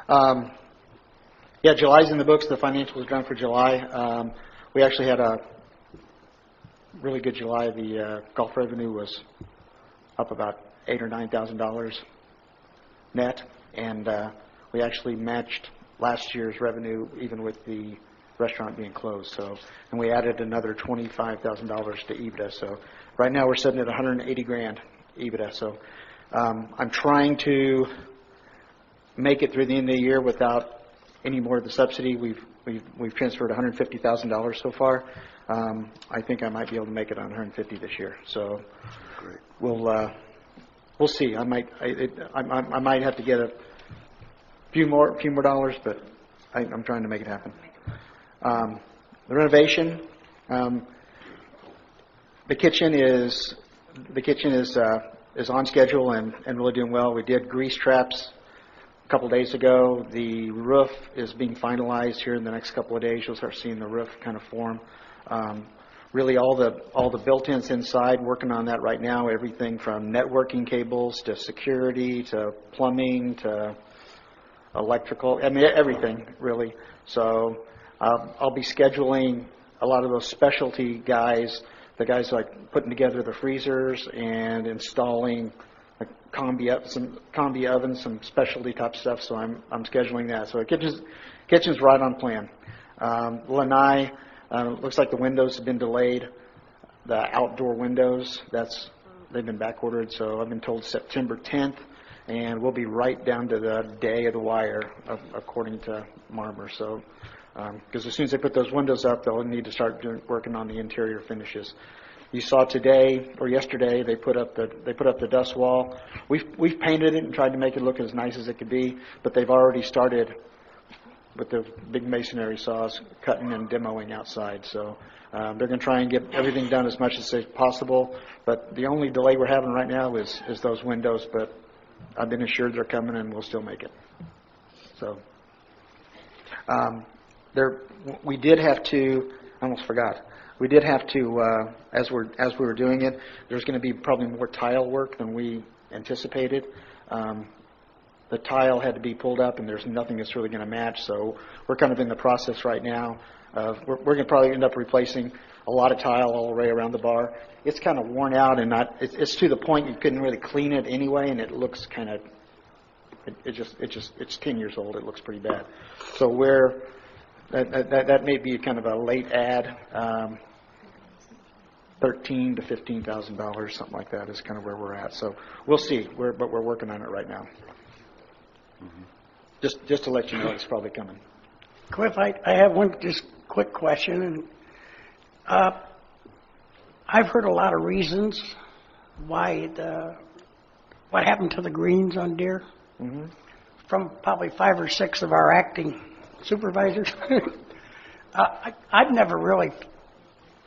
Yeah, July's in the books. The financials done for July. We actually had a really good July. The golf revenue was up about $8,000 or $9,000 net, and we actually matched last year's revenue even with the restaurant being closed. So, and we added another $25,000 to EBITDA. So, right now we're sitting at $180,000 EBITDA. So, I'm trying to make it through the end of the year without any more of the subsidy. We've transferred $150,000 so far. I think I might be able to make it on $150 this year. So we'll see. I might have to get a few more dollars, but I'm trying to make it happen. The renovation, the kitchen is on schedule and really doing well. We did grease traps a couple days ago. The roof is being finalized here in the next couple of days. You'll start seeing the roof kind of form. Really all the built-ins inside, working on that right now. Everything from networking cables to security to plumbing to electrical. I mean, everything really. So I'll be scheduling a lot of those specialty guys, the guys like putting together the freezers and installing some combi ovens, some specialty type stuff. So I'm scheduling that. So the kitchen's right on plan. Lanai, looks like the windows have been delayed. The outdoor windows, they've been back ordered. So I've been told September 10th, and we'll be right down to the day of the wire, according to Marmer. So because as soon as they put those windows up, they'll need to start working on the interior finishes. You saw today or yesterday they put up the dust wall. We've painted it and tried to make it look as nice as it could be, but they've already started with the big masonry saws cutting and demoing outside. So they're going to try and get everything done as much as possible. But the only delay we're having right now is those windows. But I've been assured they're coming and we'll still make it. So we did have to. I almost forgot. We did have to, as we were doing it, there's going to be probably more tile work than we anticipated. The tile had to be pulled up, and there's nothing that's really going to match. So we're kind of in the process right now of we're going to probably end up replacing a lot of tile all the way around the bar. It's kind of worn out, and it's to the point you couldn't really clean it anyway, and it looks kind of it's 10 years old. It looks pretty bad. So that may be kind of a late add. $13,000 to $15,000, something like that, is kind of where we're at. So we'll see. But we're working on it right now. Mm-hmm. Just to let you know, it's probably coming. Cliff, I have one just quick question, and I've heard a lot of reasons why what happened to the greens on deer from probably 5 or 6 of our acting supervisors. I've never really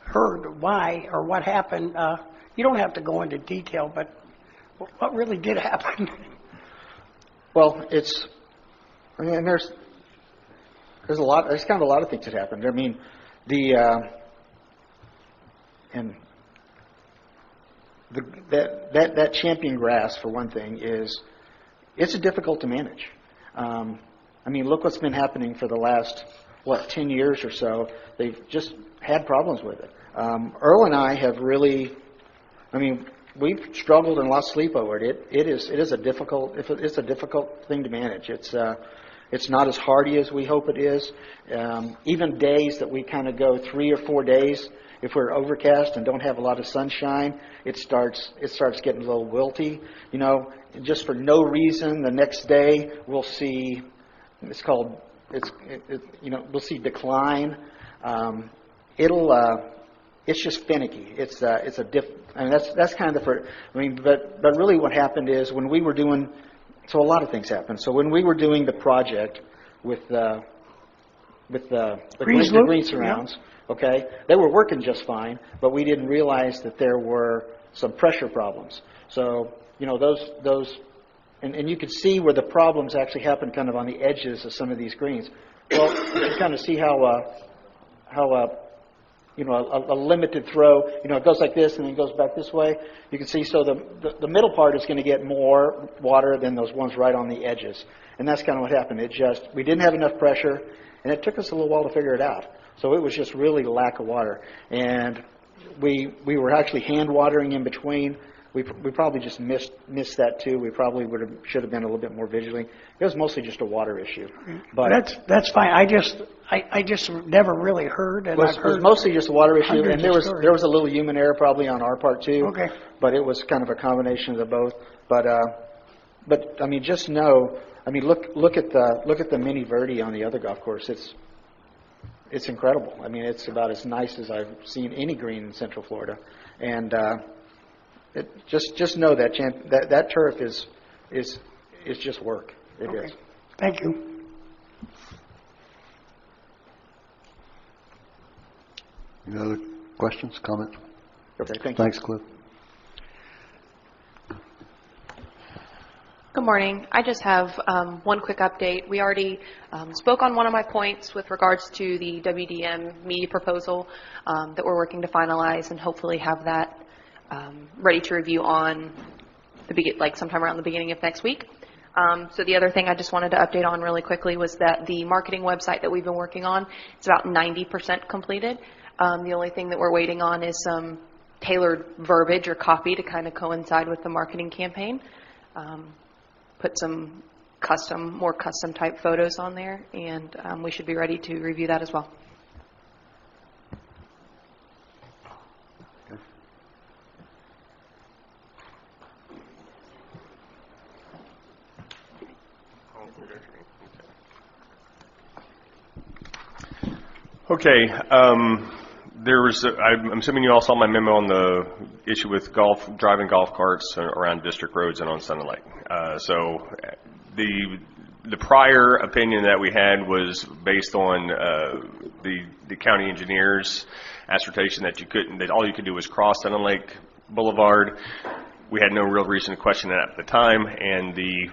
heard why or what happened. You don't have to go into detail, but what really did happen? Well, there's a lot. There's kind of a lot of things that happened. I mean, that champion grass, for one thing, it's difficult to manage. I mean, look what's been happening for the last 10 years or so. They've just had problems with it. Earl and I have really, I mean, we've struggled and lost sleep over it. It's a difficult thing to manage. It's not as hardy as we hope it is. Even days that we kind of go 3 or 4 days if we're overcast and don't have a lot of sunshine, it starts getting a little wilty. You know, just for no reason, the next day we'll see, we'll see decline. It's just finicky. That's kind of but really what happened is when we were doing, so a lot of things happened. So when we were doing the project with the green surrounds, okay, they were working just fine, but we didn't realize that there were some pressure problems. So, you know, those and you could see where the problems actually happened kind of on the edges of some of these greens. Well, you can kind of see how a limited throw, it goes like this and then goes back this way. You can see, so the middle part is going to get more water than those ones right on the edges. And that's kind of what happened. We didn't have enough pressure, and it took us a little while to figure it out. So it was just really lack of water. And we were actually hand watering in between. We probably just missed that too. We probably should have been a little bit more vigilant. It was mostly just a water issue. But that's fine. I just never really heard, and it was mostly just a water issue, and there was a little human error probably on our part too. Okay. But it was kind of a combination of the both. But I mean, just know. I mean, look at the Mini Verde on the other golf course. It's incredible. I mean, it's about as nice as I've seen any green in Central Florida, and. Just know that turf is just work. It is. Thank you. Any other questions, comments? Okay, thank you. Thanks, Cliff. Good morning. I just have one quick update. We already spoke on one of my points with regards to the WDM media proposal that we're working to finalize and hopefully have that ready to review on sometime around the beginning of next week. So the other thing I just wanted to update on really quickly was that the marketing website that we've been working on is about 90% completed. The only thing that we're waiting on is some tailored verbiage or copy to kind of coincide with the marketing campaign. Put some more custom type photos on there, and we should be ready to review that as well. Okay. I'm assuming you all saw my memo on the issue with driving golf carts around district roads and on Sun and Lake. So the prior opinion that we had was based on the county engineer's assertion that all you could do was cross Sun and Lake Boulevard. We had no real reason to question that at the time, and the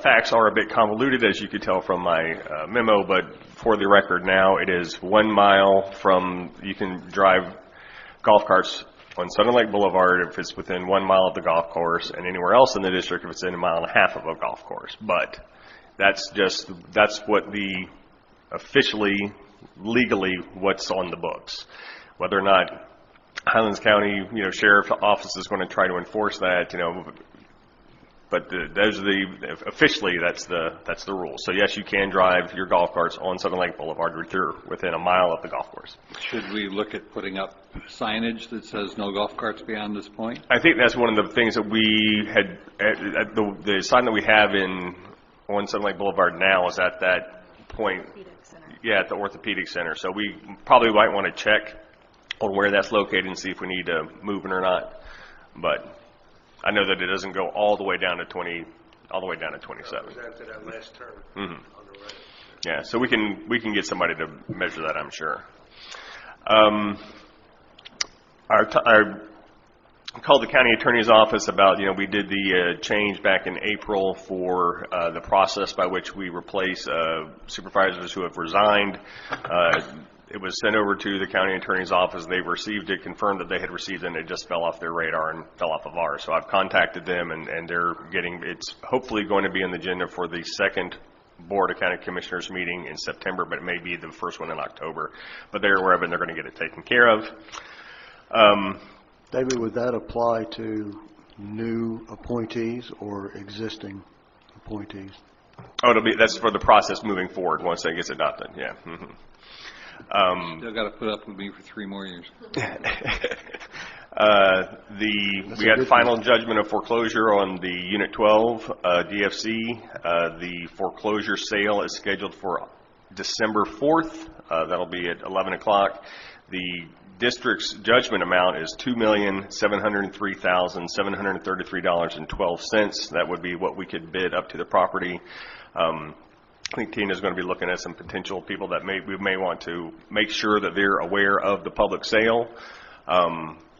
facts are a bit convoluted, as you could tell from my memo, but for the record now, it is 1 mile you can drive golf carts on Southern Lake Boulevard if it's within 1 mile of the golf course, and anywhere else in the district if it's in 1.5 miles of a golf course. But that's what officially, legally, what's on the books. Whether or not Highlands County, Sheriff's Office is going to try to enforce that, but officially that's the rule. So yes, you can drive your golf carts on Southern Lake Boulevard if you're within 1 mile of the golf course. Should we look at putting up signage that says no golf carts beyond this point? I think that's one of the things that we had. The sign that we have on Southern Lake Boulevard now is at that point. Yeah, at the orthopedic center. So we probably might want to check on where that's located and see if we need to move it or not. But I know that it doesn't go all the way down to 27. That was after that last term. Mm-hmm. On the right. Yeah, so we can get somebody to measure that, I'm sure. I called the county attorney's office about, we did the change back in April for the process by which we replace supervisors who have resigned. It was sent over to the county attorney's office. They received it, confirmed that they had received it, and it just fell off their radar and fell off of ours. So I've contacted them, and it's hopefully going to be on the agenda for the second Board of County Commissioners meeting in September, but it may be the first one in October. But they're aware of it, and they're going to get it taken care of. David, would that apply to new appointees or existing appointees? Oh, that's for the process moving forward once that gets adopted, yeah. Mm-hmm. Still got to put up with me for 3 more years. We had final judgment of foreclosure on the Unit 12 DFC. The foreclosure sale is scheduled for December 4th. That'll be at 11 o'clock. The district's judgment amount is $2,703,733.12. That would be what we could bid up to the property. I think Tina's going to be looking at some potential people that we may want to make sure that they're aware of the public sale.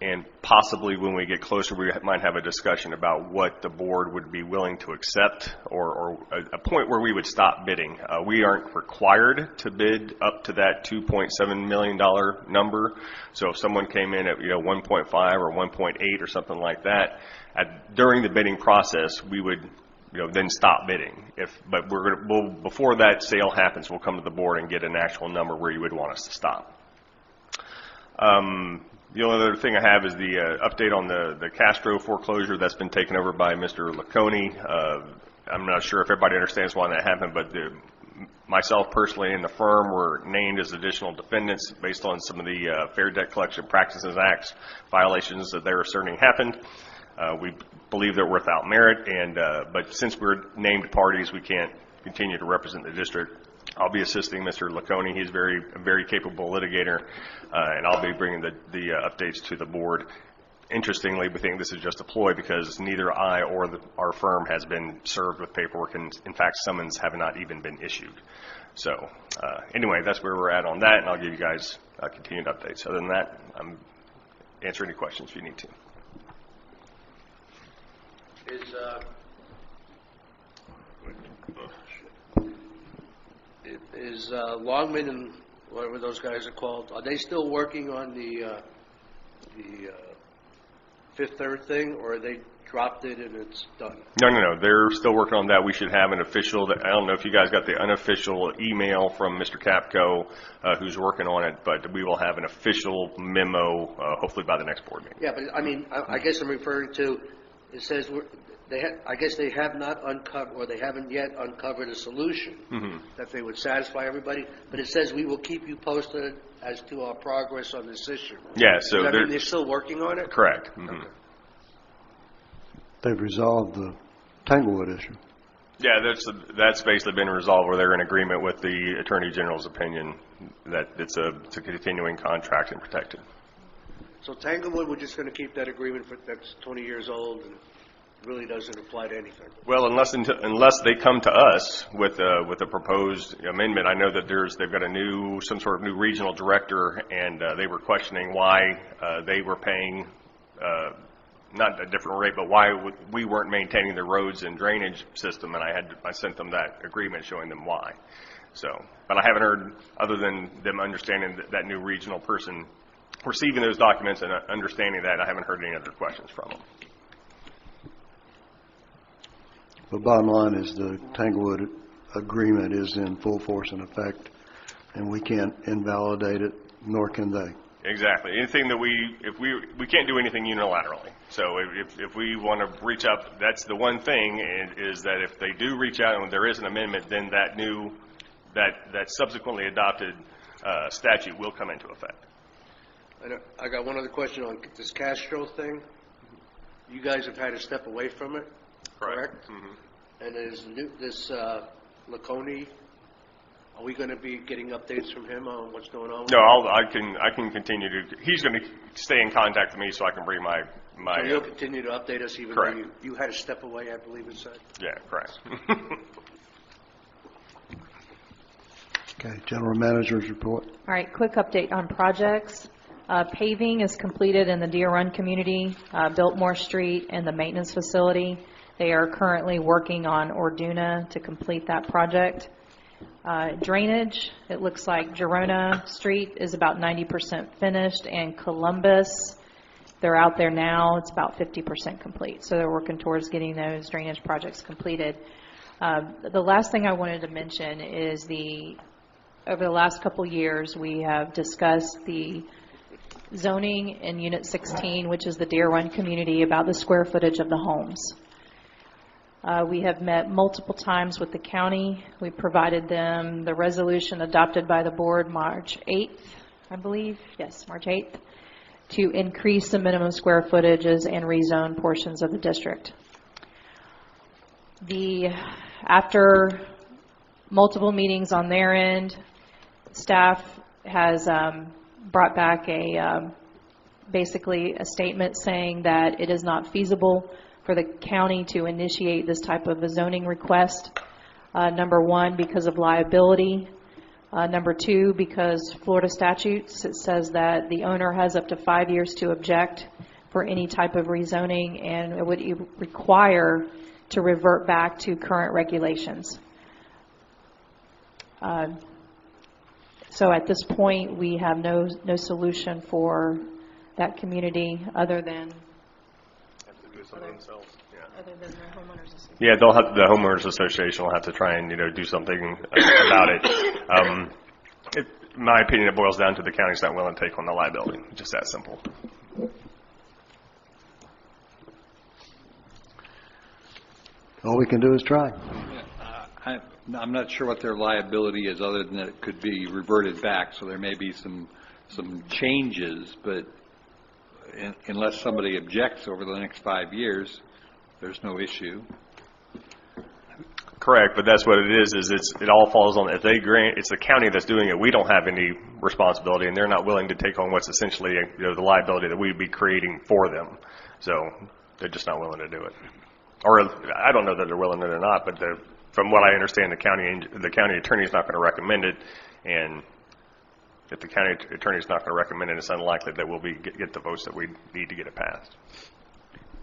And possibly when we get closer, we might have a discussion about what the board would be willing to accept, or a point where we would stop bidding. We aren't required to bid up to that $2.7 million number. So if someone came in at 1.5 or 1.8 or something like that, during the bidding process, we would then stop bidding. But before that sale happens, we'll come to the board and get an actual number where you would want us to stop. The only other thing I have is the update on the Castro foreclosure that's been taken over by Mr. Lacconi. I'm not sure if everybody understands why that happened, but myself personally and the firm were named as additional defendants based on some of the Fair Debt Collection Practices Act violations that they're asserting happened. We believe they're without merit, but since we're named parties, we can't continue to represent the district. I'll be assisting Mr. Lacconi. He's a very capable litigator, and I'll be bringing the updates to the board. Interestingly, we think this is just a ploy because neither I or our firm has been served with paperwork, and in fact, summons have not even been issued. So anyway, that's where we're at on that, and I'll give you guys continued updates. Other than that, I'm answering any questions if you need to. Is Longman and whatever those guys are called, are they still working on the Fifth Third thing, or are they dropped it and it's done? No. They're still working on that. We should have an official, I don't know if you guys got the unofficial email from Mr. Capco, who's working on it, but we will have an official memo hopefully by the next board meeting. Yeah, but I mean, I guess I'm referring to, it says I guess they have not uncovered, or they haven't yet uncovered a solution that they would satisfy everybody. But it says we will keep you posted as to our progress on this issue. Yeah, so they're still working on it? Correct. Okay. They've resolved the Tanglewood issue. Yeah, that's basically been resolved where they're in agreement with the Attorney General's opinion that it's a continuing contract and protected. So Tanglewood, we're just going to keep that agreement that's 20 years old and really doesn't apply to anything. Well, unless they come to us with a proposed amendment. I know that they've got some sort of new regional director, and they were questioning why they were paying not a different rate, but why we weren't maintaining the roads and drainage system, and I sent them that agreement showing them why. So, but I haven't heard, other than them understanding that new regional person receiving those documents and understanding that, I haven't heard any other questions from them. The bottom line is the Tanglewood agreement is in full force and effect, and we can't invalidate it, nor can they. Exactly. Anything that we can't do anything unilaterally. So if we want to reach out, that's the one thing is that if they do reach out and there is an amendment, then that subsequently adopted statute will come into effect. I got one other question on this Castro thing. You guys have had to step away from it, correct? Mm-hmm. And is this Lacconi, are we going to be getting updates from him on what's going on? No, I can continue to. He's going to stay in contact with me so I can bring my. So you'll continue to update us even correct. though you had to step away, I believe it said. Yeah, correct. Okay, General Manager's report. All right, quick update on projects. Paving is completed in the Deer Run community, Biltmore Street, and the maintenance facility. They are currently working on Orduna to complete that project. Drainage, it looks like Gerona Street is about 90% finished, and Columbus, they're out there now, it's about 50% complete. So they're working towards getting those drainage projects completed. The last thing I wanted to mention is over the last couple years, we have discussed the zoning in Unit 16, which is the Deer Run community, about the square footage of the homes. We have met multiple times with the county. We provided them the resolution adopted by the board March 8th, I believe. Yes, March 8th, to increase the minimum square footages and rezone portions of the district. After multiple meetings on their end, staff has brought back basically a statement saying that it is not feasible for the county to initiate this type of a zoning request. Number one, because of liability. Number two, because Florida statutes, it says that the owner has up to 5 years to object for any type of rezoning, and it would require to revert back to current regulations. So at this point, we have no solution for that community other than themselves. Other than the homeowners association. Yeah, the homeowners association will have to try and do something about it. In my opinion, it boils down to the county's not willing to take on the liability. Just that simple. All we can do is try. I'm not sure what their liability is, other than that it could be reverted back. So there may be some changes, but unless somebody objects over the next 5 years, there's no issue. Correct, but that's what it is it all falls on, if they grant, it's the county that's doing it, we don't have any responsibility, and they're not willing to take on what's essentially the liability that we'd be creating for them. So they're just not willing to do it. Or I don't know that they're willing to or not, but from what I understand, the county attorney is not going to recommend it, and if the county attorney is not going to recommend it, it's unlikely that we'll get the votes that we need to get it passed.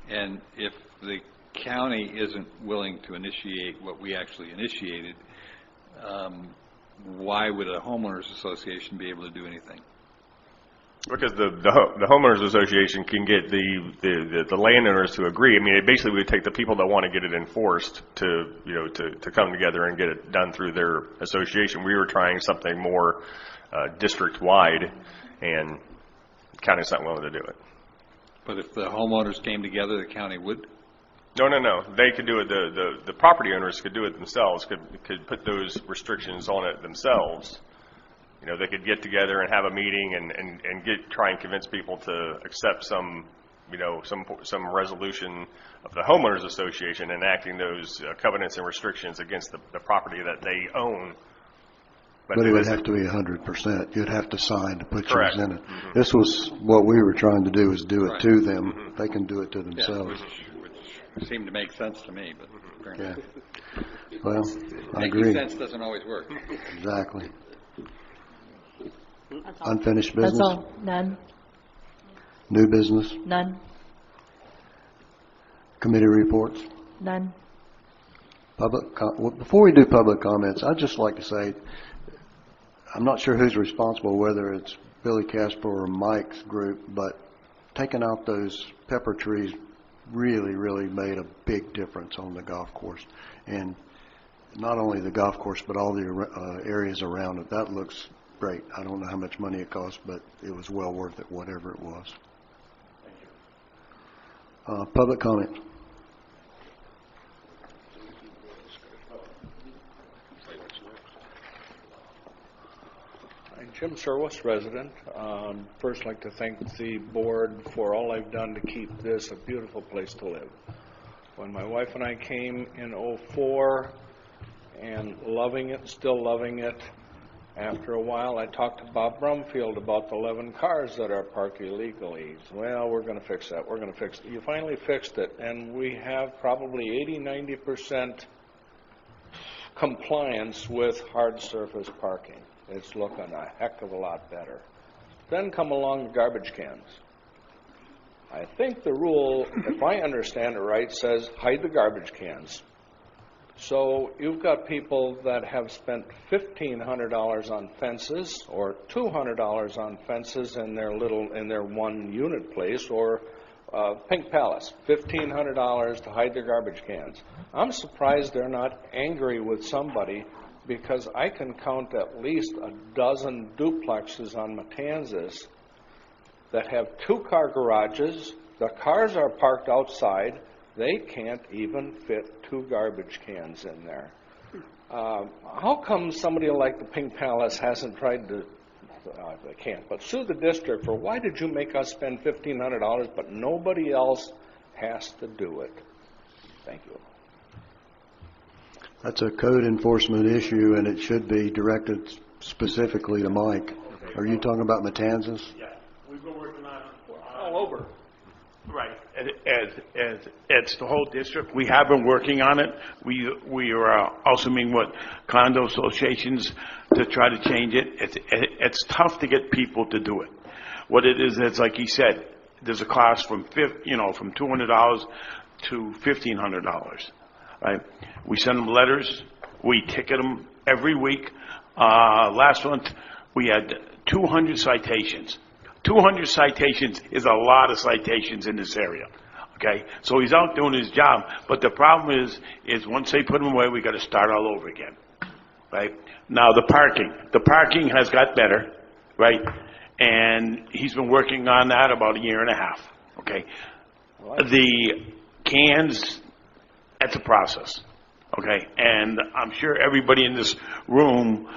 And if the county isn't willing to initiate what we actually initiated, why would a homeowners association be able to do anything? Because the homeowners association can get the landowners to agree. I mean, it basically would take the people that want to get it enforced to come together and get it done through their association. We were trying something more district-wide, and the county's not willing to do it. But if the homeowners came together, the county would? No. They could do it. The property owners could do it themselves. Could put those restrictions on it themselves. They could get together and have a meeting and try and convince people to accept some resolution of the homeowners association enacting those covenants and restrictions against the property that they own. But it would have to be 100%. You'd have to sign to put yours in it. Mm-hmm. This was what we were trying to do, is do it to them. Mm-hmm. They can do it to themselves. Yeah, which seemed to make sense to me, but apparently. Yeah. Well, I agree. Making sense doesn't always work. Exactly. Unfinished business? That's all. None. New business? None. Committee reports? None. Before we do public comments, I'd just like to say, I'm not sure who's responsible, whether it's Billy Casper or Mike's group, but taking out those pepper trees really, really made a big difference on the golf course. And not only the golf course, but all the areas around it. That looks great. I don't know how much money it cost, but it was well worth it, whatever it was. Thank you. Public comment. Jim Serwis, resident. First, I'd like to thank the board for all they've done to keep this a beautiful place to live. When my wife and I came in '04 and loving it, still loving it, after a while I talked to Bob Brumfield about the 11 cars that are parked illegally. Well, we're going to fix that. We're going to fix it. You finally fixed it, and we have probably 80-90% compliance with hard surface parking. It's looking a heck of a lot better. Then come along the garbage cans. I think the rule, if I understand it right, says hide the garbage cans. So you've got people that have spent $1,500 on fences or $200 on fences in their one unit place, or Pink Palace, $1,500 to hide their garbage cans. I'm surprised they're not angry with somebody, because I can count at least a dozen duplexes on Matanzas that have 2-car garages. The cars are parked outside. They can't even fit 2 garbage cans in there. How come somebody like the Pink Palace hasn't tried to, they can't, but sue the district for why did you make us spend $1,500 but nobody else has to do it? Thank you. That's a code enforcement issue, and it should be directed specifically to Mike. Are you talking about Matanzas? Yeah, we've been working on all over. Right. As the whole district, we have been working on it. We are also meeting with condo associations to try to change it. It's tough to get people to do it. What it is, it's like he said, there's a cost from from $200 to $1,500. Right? We send them letters. We ticket them every week. Last month we had 200 citations. 200 citations is a lot of citations in this area. Okay, so he's out doing his job, but the problem is once they put him away, we got to start all over again. Right? Now the parking has got better, right? And he's been working on that about a year and a half. Okay, the cans, that's a process. Okay, and I'm sure everybody in this room,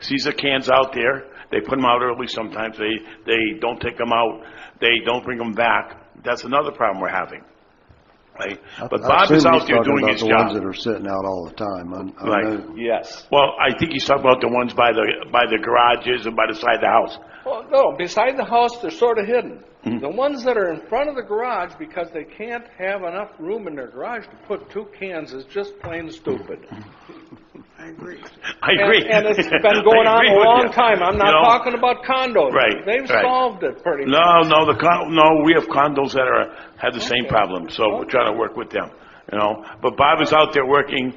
sees the cans out there. They put them out early sometimes. They don't take them out. They don't bring them back. That's another problem we're having. Right? But Bob is out there doing his the job. ones that are sitting out all the time. I Right. know. Yes. Well, I think he's talking about the ones by the garages and by the side of the house. Well, no, beside the house, they're sort of hidden. The ones that are in front of the garage, because they can't have enough room in their garage to put 2 cans, is just plain stupid. I agree. I agree. And it's been going on a long time. I'm not You know, talking about condos. Right, They've right. solved it pretty much. No, we have condos that have the same problem, so we're trying to work with them. But Bob is out there working.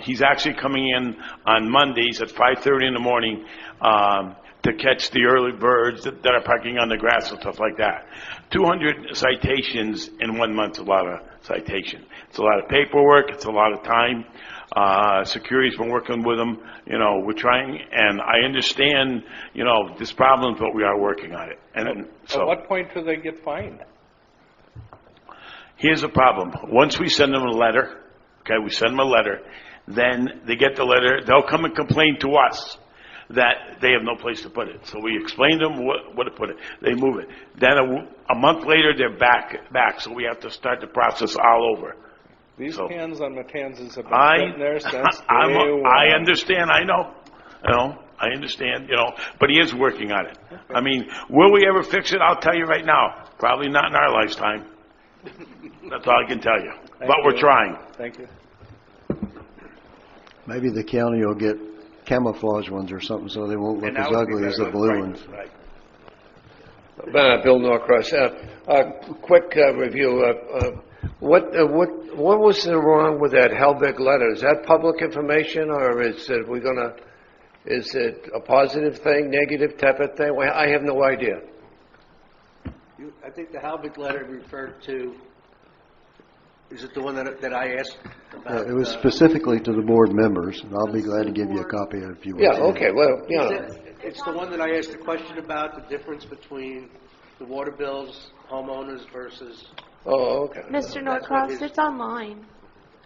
He's actually coming in on Mondays at 5:30 in the morning to catch the early birds that are parking on the grass and stuff like that. 200 citations in 1 month is a lot of citation. It's a lot of paperwork. It's a lot of time. Security's been working with them. We're trying, and I understand, this problem, but we are working on it. And so, At what point do they get fined? here's the problem. Once we send them a letter, we send them a letter, then they get the letter, they'll come and complain to us that they have no place to put it. So we explain to them what to put it. They move it. Then a month later, they're back. So we have to start the process all over. These cans on Matanzas have been I sitting there since day one. I understand. I know. I understand. But he is working on it. I mean, will we ever fix it? I'll tell you right now. Probably not in our lifetime. That's all I can tell you. But we're trying. Thank you. Maybe the county will get camouflage ones or something so they won't look And as that would be ugly as the better. blue Right, ones. right. Bill Norcross. Quick review. What was wrong with that Helbig letter? Is that public information, or is it a positive thing, negative type of thing? Well, I have no idea. I think the Halbig letter referred to, is it the one that I asked about? It was specifically to the board members, and I'll be glad to give you a copy if you want. Yeah, okay, well, It's the one that I asked a question about, the difference between the water bills, homeowners versus... Oh, okay. Mr. Norcross, it's online.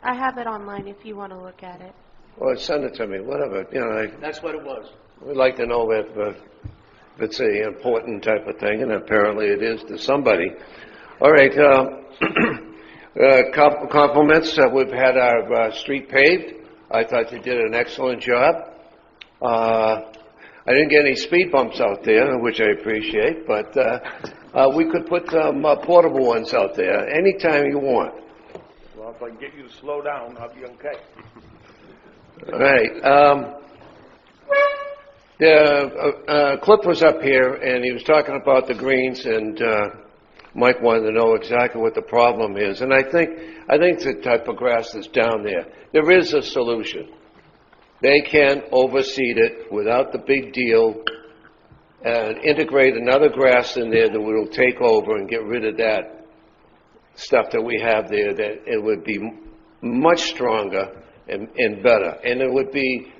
I have it online if you want to look at it. Well, send it to me, whatever. That's what it was. We'd like to know if it's an important type of thing, and apparently it is to somebody. All right, compliments. We've had our street paved. I thought you did an excellent job. I didn't get any speed bumps out there, which I appreciate, but we could put some portable ones out there anytime you want. Well, if I can get you to slow down, I'll be okay. All right. Cliff was up here, and he was talking about the greens, and Mike wanted to know exactly what the problem is. And I think the type of grass that's down there, there is a solution. They can overseed it without the big deal and integrate another grass in there that will take over and get rid of that stuff that we have there, that it would be much stronger and better. And it would be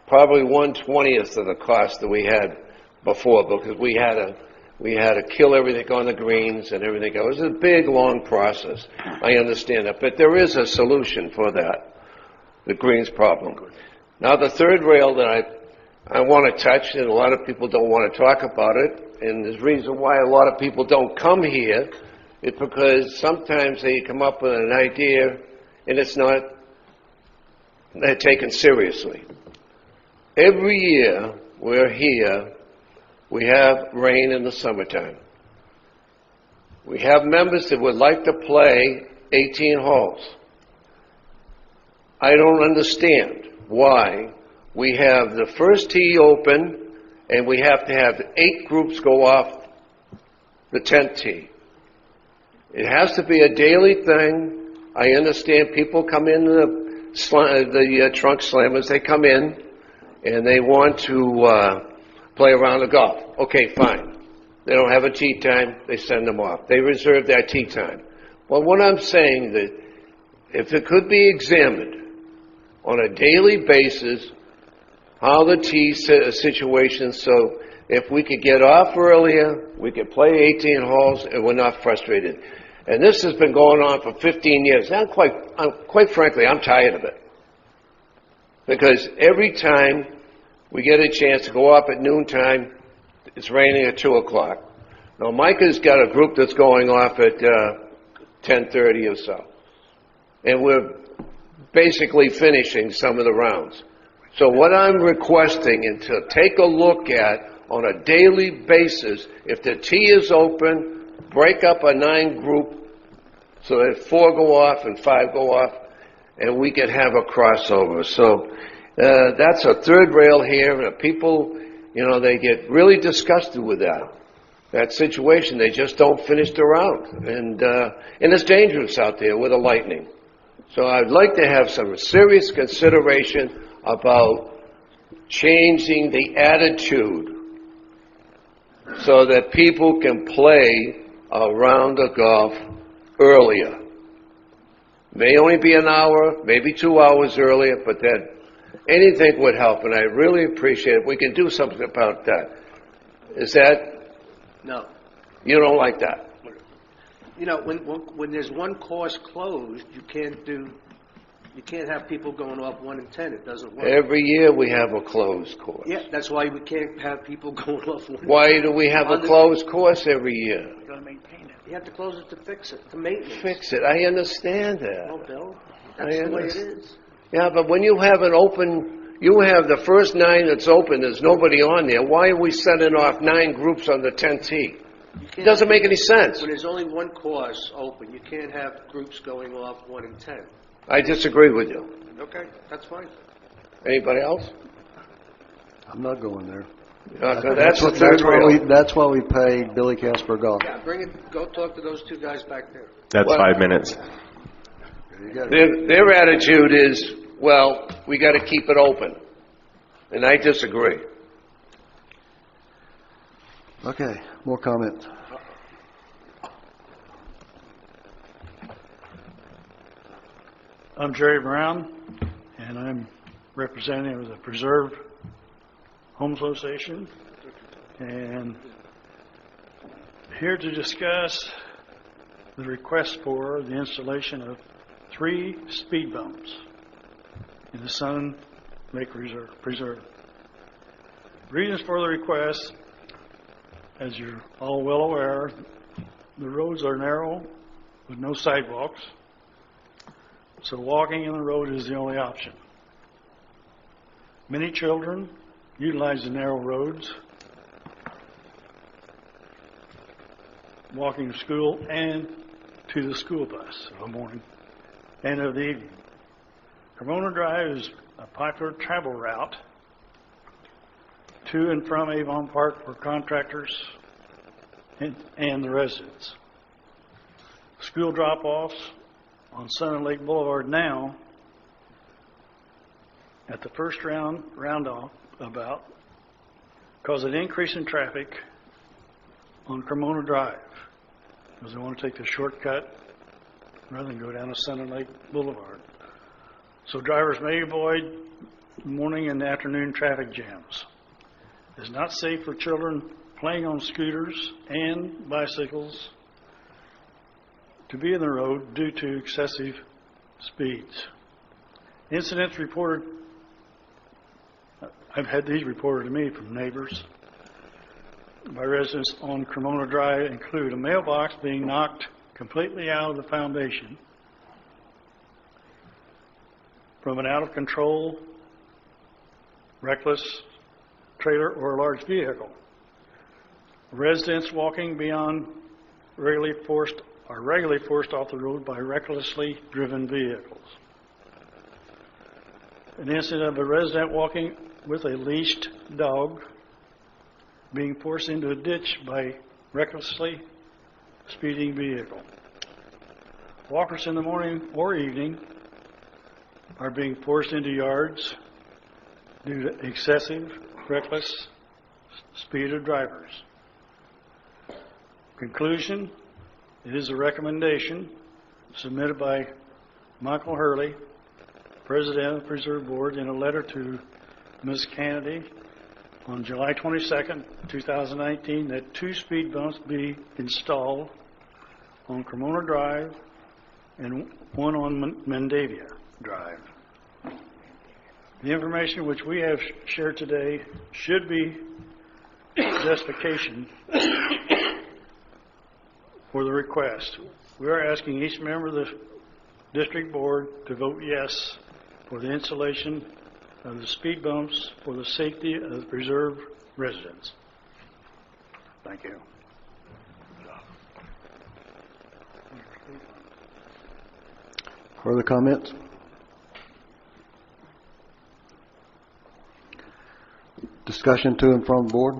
probably 1/20th of the cost that we had before, because we had We had to kill everything on the greens and everything. It was a big, long process. I understand that. But there is a solution for that, the greens problem. Now, the third rail that I want to touch, and a lot of people don't want to talk about it, and there's a reason why a lot of people don't come here, is because sometimes they come up with an idea and it's not taken seriously. Every year we're here, we have rain in the summertime. We have members that would like to play 18 holes. I don't understand why we have the first tee open and we have to have 8 groups go off the 10th tee. It has to be a daily thing. I understand people come in the trunk slammers, they come in and they want to play around the golf. Okay, fine. They don't have a tee time, they send them off. They reserve that tee time. Well, what I'm saying that if it could be examined on a daily basis, how the tee situation, so if we could get off earlier, we could play 18 holes and we're not frustrated. And this has been going on for 15 years. Quite frankly, I'm tired of it. Because every time we get a chance to go up at noontime, it's raining at 2 o'clock. Now, Micah's got a group that's going off at 10:30 or so. And we're basically finishing some of the rounds. So what I'm requesting is to take a look at, on a daily basis, if the tee is open, break up a 9 group so that 4 go off and 5 go off, and we can have a crossover. So that's a third rail here, and people, they get really disgusted with that situation. They just don't finish the round, and it's dangerous out there with the lightning. So I'd like to have some serious consideration about changing the attitude so that people can play a round of golf earlier. May only be an hour, maybe 2 hours earlier, but that anything would help, and I really appreciate it. We can do something about that. Is that? No. You don't like that? When there's one course closed, you can't have people going off 1 and 10. It doesn't work. Every year we have a closed course. Yeah, that's why we can't have people going off 1 and 10. Why do we have a closed course every year? You got to maintain it. You have to close it to fix it, to maintenance. Fix it. I understand that. Oh, Bill, that's the way it is. Yeah, but when you have an open, you have the first 9 that's open, there's nobody on there. Why are we sending off 9 groups on the 10th tee? It doesn't make any sense. When there's only one course open, you can't have groups going off 1 and 10. I disagree with you. Okay, that's fine. Anybody else? I'm not going there. That's why we pay Billy Casper Golf. Yeah, bring it. Go talk to those 2 guys back there. That's 5 minutes. Their attitude is, well, we got to keep it open. And I disagree. Okay, more comments. I'm Jerry Brown, and I'm representative of the Preserve Home Association, and here to discuss the request for the installation of 3 speed bumps in the Sun Lake Preserve. Reasons for the request, as you're all well aware, the roads are narrow with no sidewalks, so walking in the road is the only option. Many children utilize the narrow roads, walking to school and to the school bus of the morning and of the evening. Cremona Drive is a popular travel route to and from Avon Park for contractors and the residents. School drop-offs on Sun Lake Boulevard now, at the first roundabout, cause an increase in traffic on Cremona Drive because they want to take the shortcut rather than go down to Sun Lake Boulevard. So drivers may avoid morning and afternoon traffic jams. It's not safe for children playing on scooters and bicycles to be in the road due to excessive speeds. Incidents reported, I've had these reported to me from neighbors by residents on Cremona Drive, include a mailbox being knocked completely out of the foundation from an out-of-control, reckless trailer or large vehicle. Residents walking beyond are regularly forced off the road by recklessly driven vehicles. An incident of a resident walking with a leashed dog being forced into a ditch by recklessly speeding vehicle. Walkers in the morning or evening are being forced into yards due to excessive, reckless speed of drivers. Conclusion, it is a recommendation submitted by Michael Hurley, President of the Preserve Board, in a letter to Ms. Kennedy on July 22nd, 2019, that 2 speed bumps be installed on Cremona Drive and 1 on Mendavia Drive. The information which we have shared today should be justification for the request. We are asking each member of the district board to vote yes for the installation of the speed bumps for the safety of the preserve residents. Thank you. Further comments? Discussion to and from the board?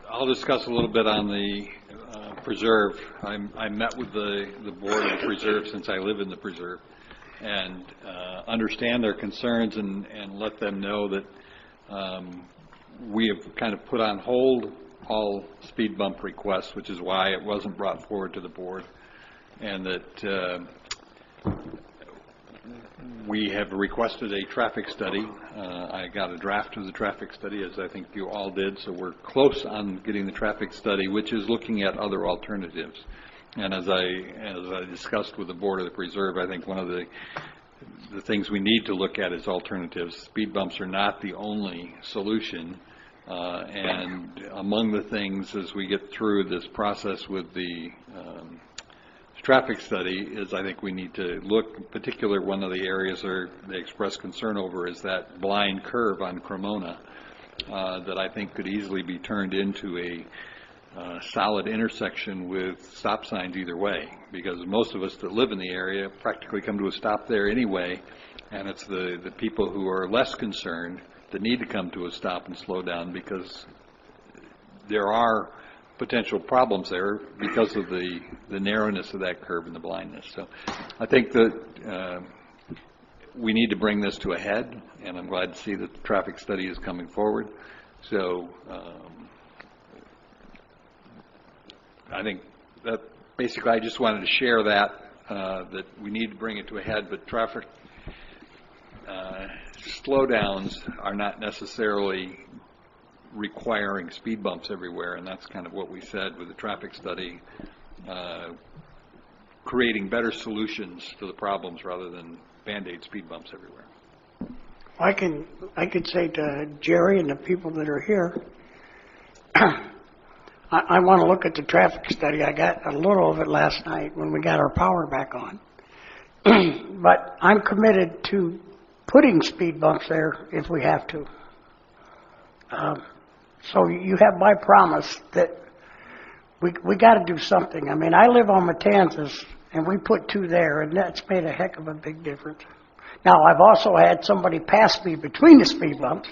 I'll discuss a little bit on the preserve. I met with the board of the preserve since I live in the preserve, and understand their concerns and let them know that we have kind of put on hold all speed bump requests, which is why it wasn't brought forward to the board, and that we have requested a traffic study. I got a draft of the traffic study, as I think you all did, so we're close on getting the traffic study, which is looking at other alternatives. And as I discussed with the board of the preserve, I think one of the things we need to look at is alternatives. Speed bumps are not the only solution, and among the things as we get through this process with the traffic study is I think we need to look, in particular, one of the areas they express concern over is that blind curve on Cremona that I think could easily be turned into a solid intersection with stop signs either way, because most of us that live in the area practically come to a stop there anyway, and it's the people who are less concerned that need to come to a stop and slow down, because there are potential problems there because of the narrowness of that curve and the blindness. So I think that we need to bring this to a head, and I'm glad to see that the traffic study is coming forward. So I think that basically I just wanted to share that we need to bring it to a head, but traffic slowdowns are not necessarily requiring speed bumps everywhere, and that's kind of what we said with the traffic study, creating better solutions to the problems rather than Band-Aid speed bumps everywhere. I could say to Jerry and the people that are here, I want to look at the traffic study. I got a little of it last night when we got our power back on. But I'm committed to putting speed bumps there if we have to. So you have my promise that we got to do something. I mean, I live on Matanzas, and we put 2 there, and that's made a heck of a big difference. Now, I've also had somebody pass me between the speed bumps,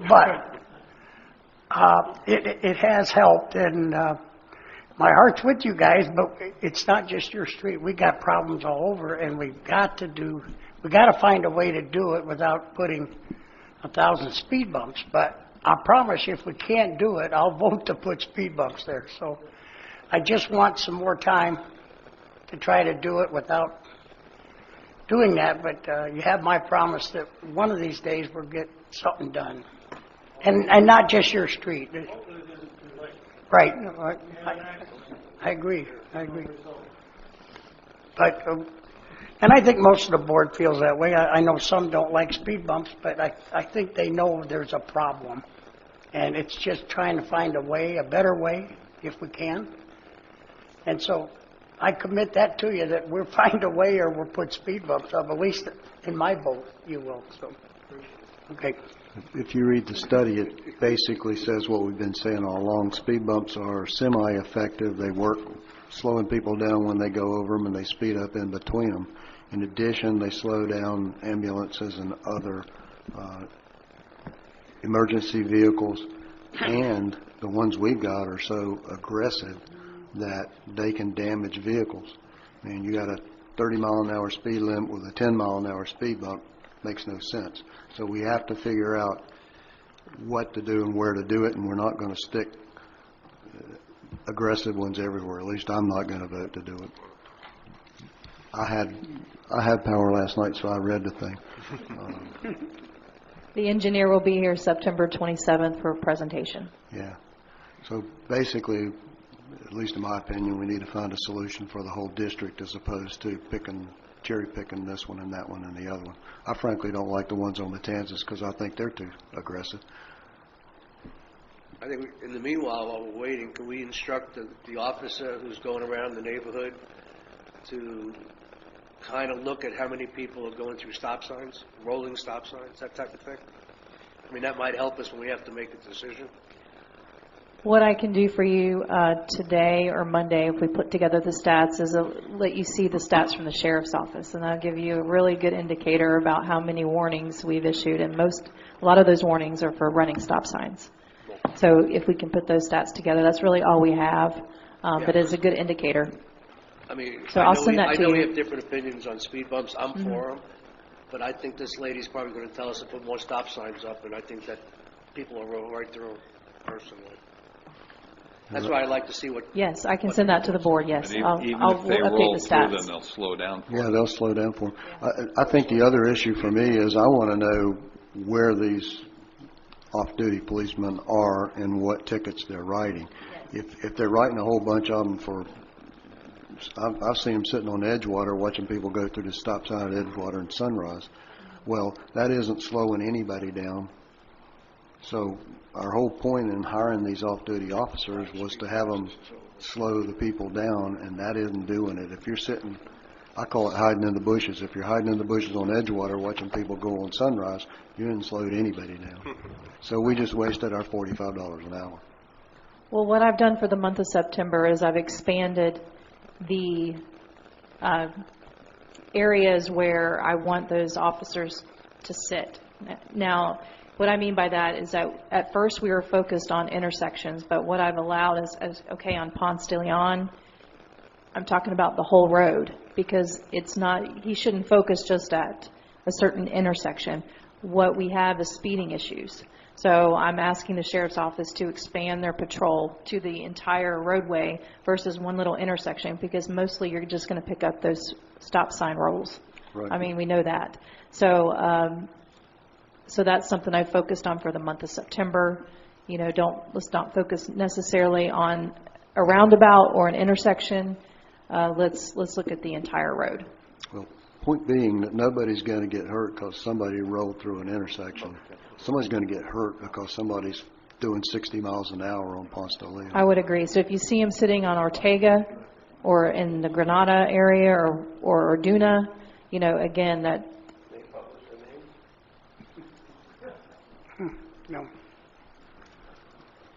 but it has helped, and my heart's with you guys, but it's not just your street. We got problems all over, and we got to find a way to do it without putting 1,000 speed bumps. But I promise you, if we can't do it, I'll vote to put speed bumps there. So I just want some more time to try to do it without doing that. But you have my promise that one of these days we'll get something done. And not just your street. Right. No, I agree. But, and I think most of the board feels that way. I know some don't like speed bumps, but I think they know there's a problem. And it's just trying to find a way, a better way, if we can. And so I commit that to you, that we'll find a way or we'll put speed bumps up, at least in my vote, you will. So, okay. If you read the study, it basically says what we've been saying all along. Speed bumps are semi-effective. They work slowing people down when they go over them, and they speed up in between them. In addition, they slow down ambulances and other emergency vehicles, and the ones we've got are so aggressive that they can damage vehicles. I mean, you got a 30-mile-an-hour speed limit with a 10-mile-an-hour speed bump. Makes no sense. So we have to figure out what to do and where to do it, and we're not going to stick aggressive ones everywhere. At least I'm not going to vote to do it. I had power last night, so I read the thing. The engineer will be here September 27th for a presentation. Yeah. So basically, at least in my opinion, we need to find a solution for the whole district as opposed to cherry picking this one and that one and the other one. I frankly don't like the ones on Matanzas because I think they're too aggressive. I think in the meanwhile, while we're waiting, can we instruct the officer who's going around the neighborhood to kind of look at how many people are going through stop signs, rolling stop signs, that type of thing? I mean, that might help us when we have to make a decision. What I can do for you today or Monday, if we put together the stats, is let you see the stats from the sheriff's office, and that'll give you a really good indicator about how many warnings we've issued, and a lot of those warnings are for running stop signs. So if we can put those stats together, that's really all we have, but it's a good indicator. I mean, so I'll send that to you. I know we have different opinions on speed bumps. I'm for them, but I think this lady's probably going to tell us to put more stop signs up, and I think that people will roll right through personally. That's why I'd like to see what... Yes, I can send that to the board, yes. Even I'll if they update the stats. Through, then they'll slow down for Yeah, they'll slow down for them. I think the other issue for me is I want to know where these off-duty policemen are and what tickets they're writing. If they're writing a whole bunch of them for... I've seen them sitting on Edgewater watching people go through the stop sign at Edgewater and Sunrise. Well, that isn't slowing anybody down. So our whole point in hiring these off-duty officers was to have them slow the people down, and that isn't doing it. If you're sitting, I call it hiding in the bushes. If you're hiding in the bushes on Edgewater watching people go on Sunrise, you didn't slow anybody down. So we just wasted our $45 an hour. Well, what I've done for the month of September is I've expanded the areas where I want those officers to sit. Now, what I mean by that is that at first we were focused on intersections, but what I've allowed is okay, on Ponce de Leon, I'm talking about the whole road, because it's not, he shouldn't focus just at a certain intersection. What we have is speeding issues. So I'm asking the sheriff's office to expand their patrol to the entire roadway versus one little intersection, because mostly you're just going to pick up those stop sign rolls. Right. I mean, we know that. So so that's something I focused on for the month of September. You know, let's not focus necessarily on a roundabout or an intersection. Let's look at the entire road. Well, point being that nobody's going to get hurt because somebody rolled through an intersection. Somebody's going to get hurt because somebody's doing 60 miles an hour on Ponce de Leon. I would agree. So if you see them sitting on Ortega or in the Granada area or Orduna, you know, again, that... No.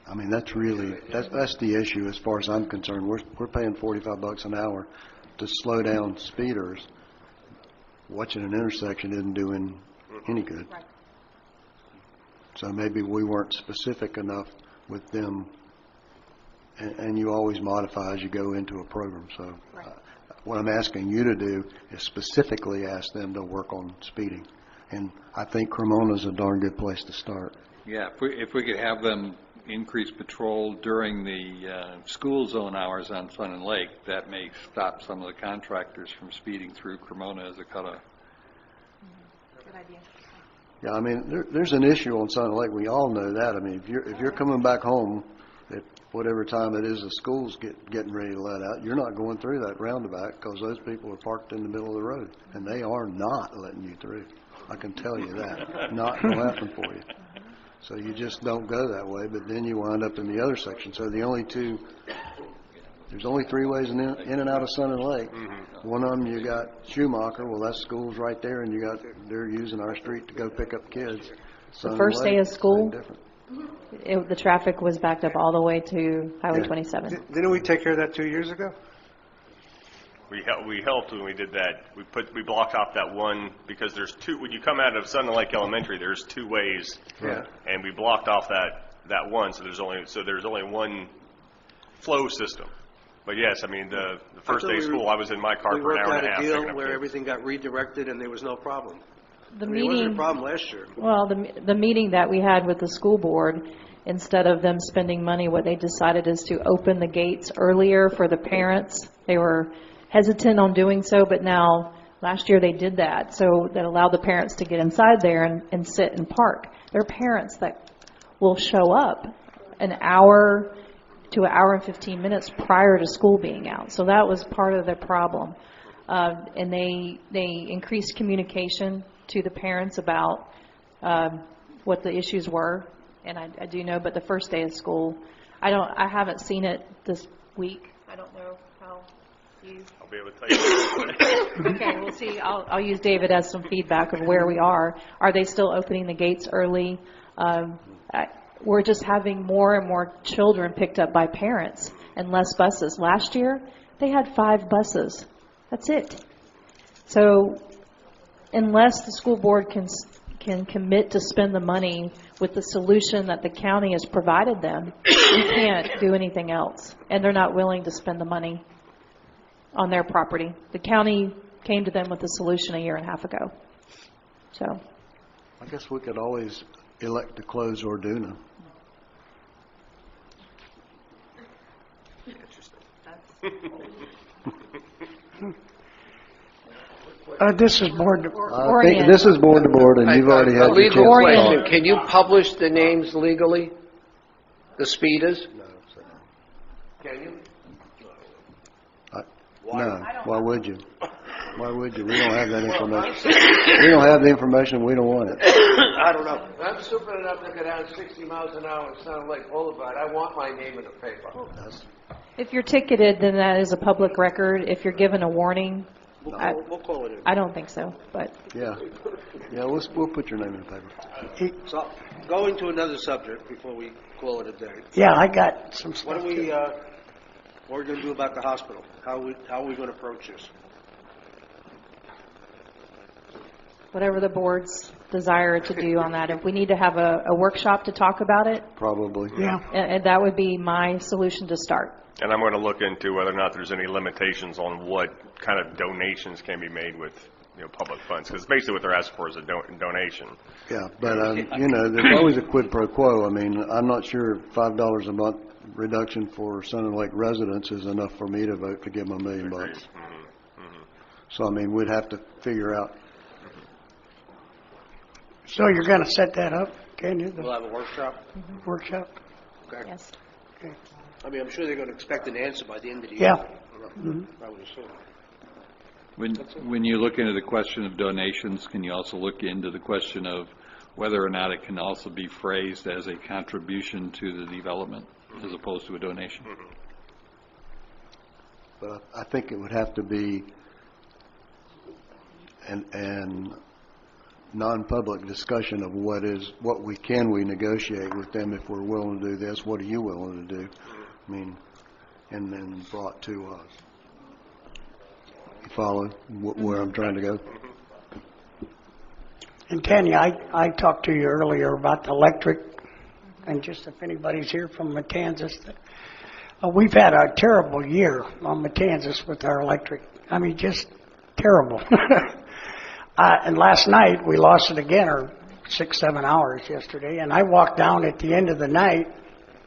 I mean, that's the issue as far as I'm concerned. We're paying $45 an hour to slow down speeders. Watching an intersection isn't doing any good. Right. So maybe we weren't specific enough with them, and you always modify as you go into a program. So what I'm asking you to do is specifically ask them to work on speeding. And I think Cremona's a darn good place to start. Yeah, if we could have them increase patrol during the school zone hours on Sun and Lake, that may stop some of the contractors from speeding through Cremona as a cutoff. Good idea. Yeah, I mean, there's an issue on Sun Lake. We all know that. I mean, if you're coming back home at whatever time it is the school's getting ready to let out, you're not going through that roundabout because those people are parked in the middle of the road, and they are not letting you through. I can tell you that. Not going to happen for you. So you just don't go that way, but then you wind up in the other section. So there's only three ways in and out of Sun and Lake. Mm-hmm. One of them, you got Schumacher. Well, that school's right there, and they're using our street to go pick up kids. The first day of school, the traffic was backed up all the way to Highway 27. Didn't we take care of that 2 years ago? We helped when we did that. We blocked off that one because there's two. When you come out of Sun and Lake Elementary, there's two ways. Yeah. And we blocked off that one, so there's only one flow system. But yes, I mean the first day of school, I was in my car for an hour and a half. We worked out a deal where everything got redirected and there was no problem. The It meeting wasn't a problem last year. Well, the meeting that we had with the school board, instead of them spending money, what they decided is to open the gates earlier for the parents. They were hesitant on doing so, but now last year they did that, so that allowed the parents to get inside there and sit and park. There are parents that will show up an hour to an hour and 15 minutes prior to school being out, so that was part of the problem. And they increased communication to the parents about what the issues were, and I do know, but the first day of school, I haven't seen it this week. I don't know how you... I'll be able to tell you. Okay, we'll see. I'll use David as some feedback of where we are. Are they still opening the gates early? We're just having more and more children picked up by parents and less buses. Last year, they had 5 buses. That's it. So unless the school board can commit to spend the money with the solution that the county has provided them, we can't do anything else. And they're not willing to spend the money on their property. The county came to them with a solution a year and a half ago. So I guess we could always elect to close Orduna. This is board to I think this is board to board, and you've already had A your chance legal to question. talk. Can you publish the names legally? The speeders? Can you? No. Why would you? Why would you? We don't have that information. We don't have the information. We don't want it. I don't know. I'm stupid enough to go down 60 miles an hour on Sun Lake Boulevard. I want my name in the paper. if you're ticketed, then that is a public record. If you're given a warning, We'll call it in. I don't think so, but. Yeah, we'll put your name in the paper. So, going to another subject before we call it a day. Yeah, I got some stuff. What are we going to do about the hospital? How are we going to approach this? Whatever the board's desire to do on that. If we need to have a workshop to talk about it. Probably. Yeah. And that would be my solution to start. And I'm going to look into whether or not there's any limitations on what kind of donations can be made with, public funds. Because basically what they're asking for is a donation. Yeah, but, there's always a quid pro quo. I mean, I'm not sure $5 a month reduction for Sun and Lake residents is enough for me to vote to give them $1 million. So, I mean, we'd have to figure out. So you're going to set that up, can you? We'll have a workshop? Workshop? Okay. Yes. Okay. I mean, I'm sure they're going to expect an answer by the end of the Yeah. year. I would assume. When you look into the question of donations, can you also look into the question of whether or not it can also be phrased as a contribution to the development as opposed to a donation? But I think it would have to be an non-public discussion of what we negotiate with them if we're willing to do this. What are you willing to do? I mean, and then brought to us. You follow where I'm trying to go? And Tanya, I talked to you earlier about the electric, and just if anybody's here from Matanzas, we've had a terrible year on Matanzas with our electric. I mean, just terrible. And last night, we lost it again, or 6-7 hours yesterday, and I walked down at the end of the night,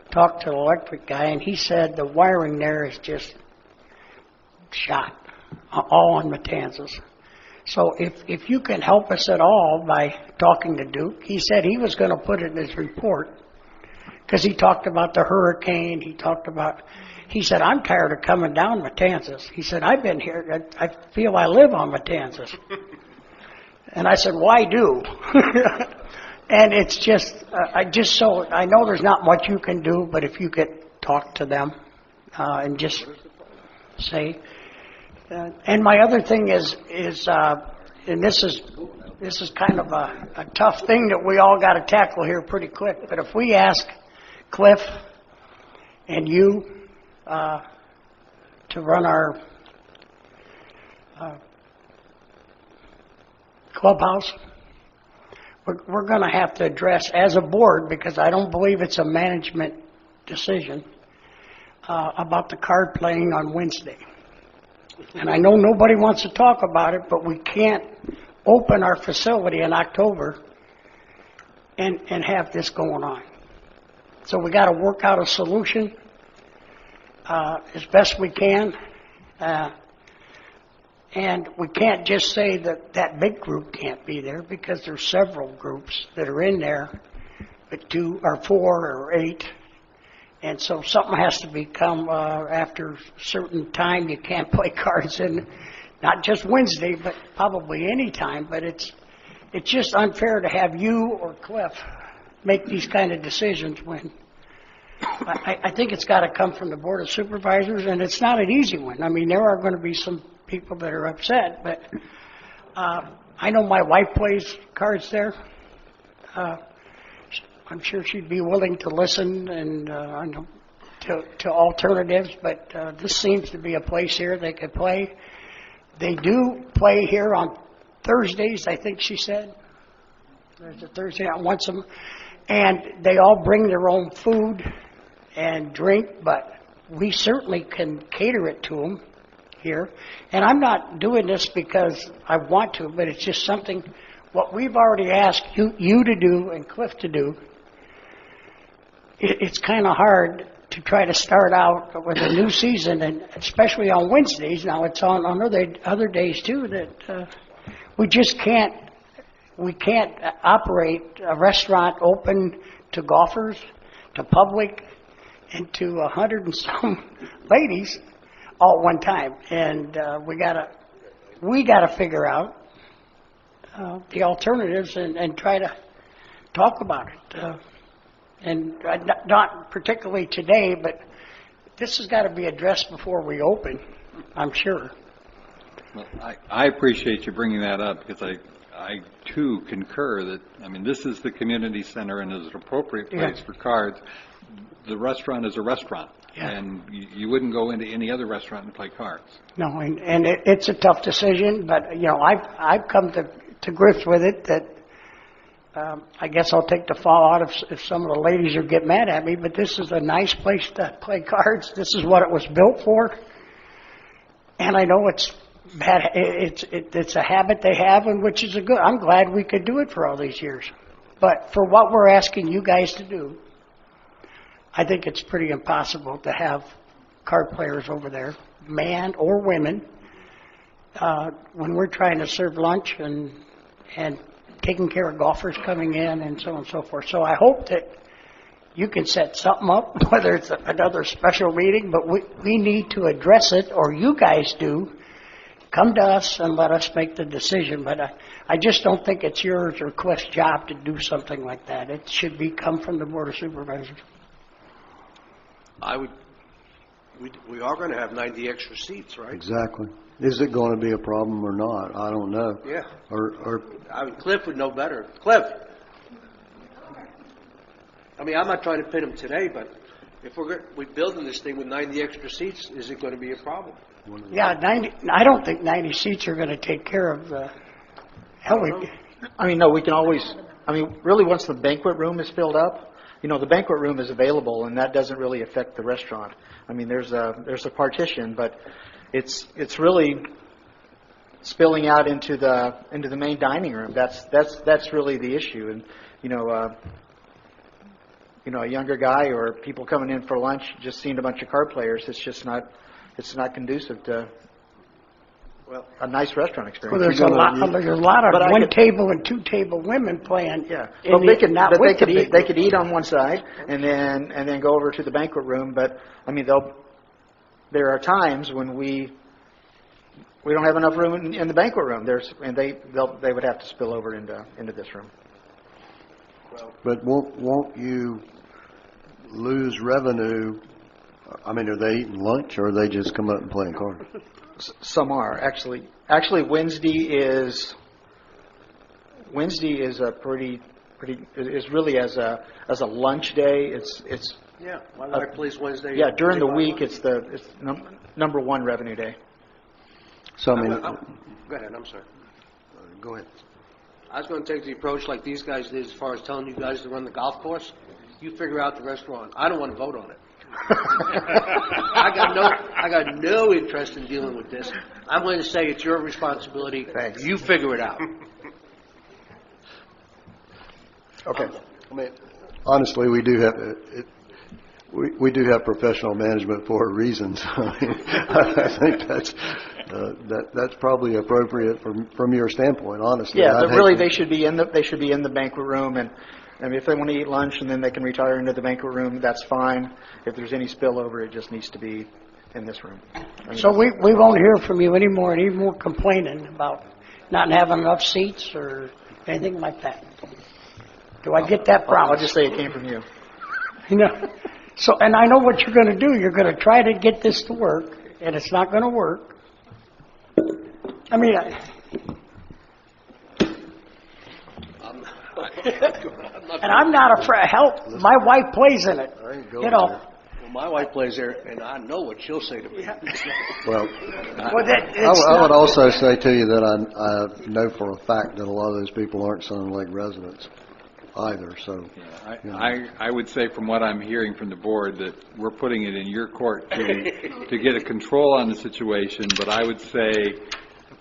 talked to the electric guy, and he said the wiring there is just shot, all on Matanzas. So if you can help us at all by talking to Duke, he said he was going to put it in his report because he talked about the hurricane. He said, I'm tired of coming down Matanzas. He said, I've been here. I feel I live on Matanzas. And I said, why do? And it's just, I know there's not much you can do, but if you could talk to them and just say. And my other thing is, and this is kind of a tough thing that we all got to tackle here pretty quick. But if we ask Cliff and you to run our clubhouse, we're going to have to address as a board, because I don't believe it's a management decision, about the card playing on Wednesday. And I know nobody wants to talk about it, but we can't open our facility in October and have this going on. So we got to work out a solution as best we can. And we can't just say that that big group can't be there, because there's several groups that are in there, but 2 or 4 or 8. And so something has to become, after a certain time, you can't play cards in, not just Wednesday, but probably any time. But it's just unfair to have you or Cliff make these kind of decisions when I think it's got to come from the Board of Supervisors, and it's not an easy one. I mean, there are going to be some people that are upset, but I know my wife plays cards there. I'm sure she'd be willing to listen and to alternatives, but this seems to be a place here they could play. They do play here on Thursdays, I think she said. There's a Thursday night once a month, and they all bring their own food and drink, but we certainly can cater it to them here. And I'm not doing this because I want to, but it's just something, what we've already asked you to do and Cliff to do. It's kind of hard to try to start out with a new season, and especially on Wednesdays. Now it's on other days too, that we just can't operate a restaurant open to golfers, to public, and to 100 and some ladies all at one time. And we gotta figure out the alternatives and try to talk about it. And not particularly today, but this has got to be addressed before we open, I'm sure. Well, I appreciate you bringing that up, because I too concur that, I mean, this is the community center and is an appropriate place for cards. The restaurant is a restaurant, and you wouldn't go into any other restaurant and play cards. No, and it's a tough decision, but you know, I've come to grips with it that I guess I'll take the fall out if some of the ladies will get mad at me, but this is a nice place to play cards. This is what it was built for, and I know it's bad. It's a habit they have, and which is a good. I'm glad we could do it for all these years, but for what we're asking you guys to do, I think it's pretty impossible to have card players over there, man or women, when we're trying to serve lunch and taking care of golfers coming in and so on and so forth. So I hope that you can set something up, whether it's another special meeting, but we need to address it, or you guys do. Come to us and let us make the decision. But I just don't think it's yours or Cliff's job to do something like that. It should come from the Board of Supervisors. We are going to have 90 extra seats, right? Exactly. Is it going to be a problem or not? I don't know. Yeah. Or I mean, Cliff would know better. Cliff. I mean, I'm not trying to pin him today, but if we're building this thing with 90 extra seats, is it going to be a problem? Yeah, 90. I don't think 90 seats are going to take care of the. I mean, no, we can always. I mean, really, once the banquet room is filled up, you know, the banquet room is available, and that doesn't really affect the restaurant. I mean, there's a partition, but it's really spilling out into the main dining room. That's really the issue. And you know, a younger guy or people coming in for lunch just seeing a bunch of card players, it's not conducive to Well, a nice restaurant experience. Well, there's a lot of But I one could- table and two table women playing. Yeah, in but the- they could, not but with the big they could eat on one side and then go over to the banquet room. But I mean, there are times when we don't have enough room in the banquet room. They would have to spill over into this room. But won't you lose revenue? I mean, are they eating lunch or are they just come up and playing cards? Some are actually. Actually, Wednesday is a pretty is really as a lunch day. It's Yeah, my wife plays Wednesday. yeah, during the week it's number one revenue day. So I mean, Go ahead, I'm sorry. go ahead. I was going to take the approach like these guys did as far as telling you guys to run the golf course. You figure out the restaurant. I don't want to vote on it. I got no interest in dealing with this. I'm going to say it's your responsibility. Thanks. You figure it out. Okay. I mean, honestly, we do have we do have professional management for a reason. So I think that's probably appropriate from your standpoint. Honestly, Yeah, but really they should be in the banquet room, and I mean if they want to eat lunch and then they can retire into the banquet room, that's fine. If there's any spillover, it just needs to be in this room. I mean, So we won't hear from you anymore, any more complaining about not having enough seats or anything like that. Do I get that promise? I'll just say it came from you. You know, so, and I know what you're going to do. You're going to try to get this to work, and it's not going to work. I mean, and I'm not afraid. Help, my wife plays in it. You know. Well, my wife plays there, and I know what she'll say to me. Well, I would also say to you that I know for a fact that a lot of those people aren't Sun Lake residents either. So, I would say from what I'm hearing from the board that we're putting it in your court to get a control on the situation, but I would say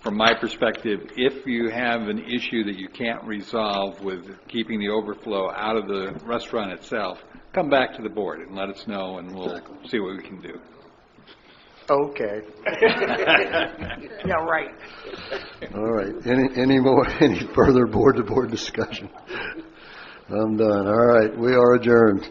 from my perspective, if you have an issue that you can't resolve with keeping the overflow out of the restaurant itself, come back to the board and let us know and we'll see what we can do. Okay. Yeah, right. all right. Any further board-to-board discussion? I'm done. All right. We are adjourned.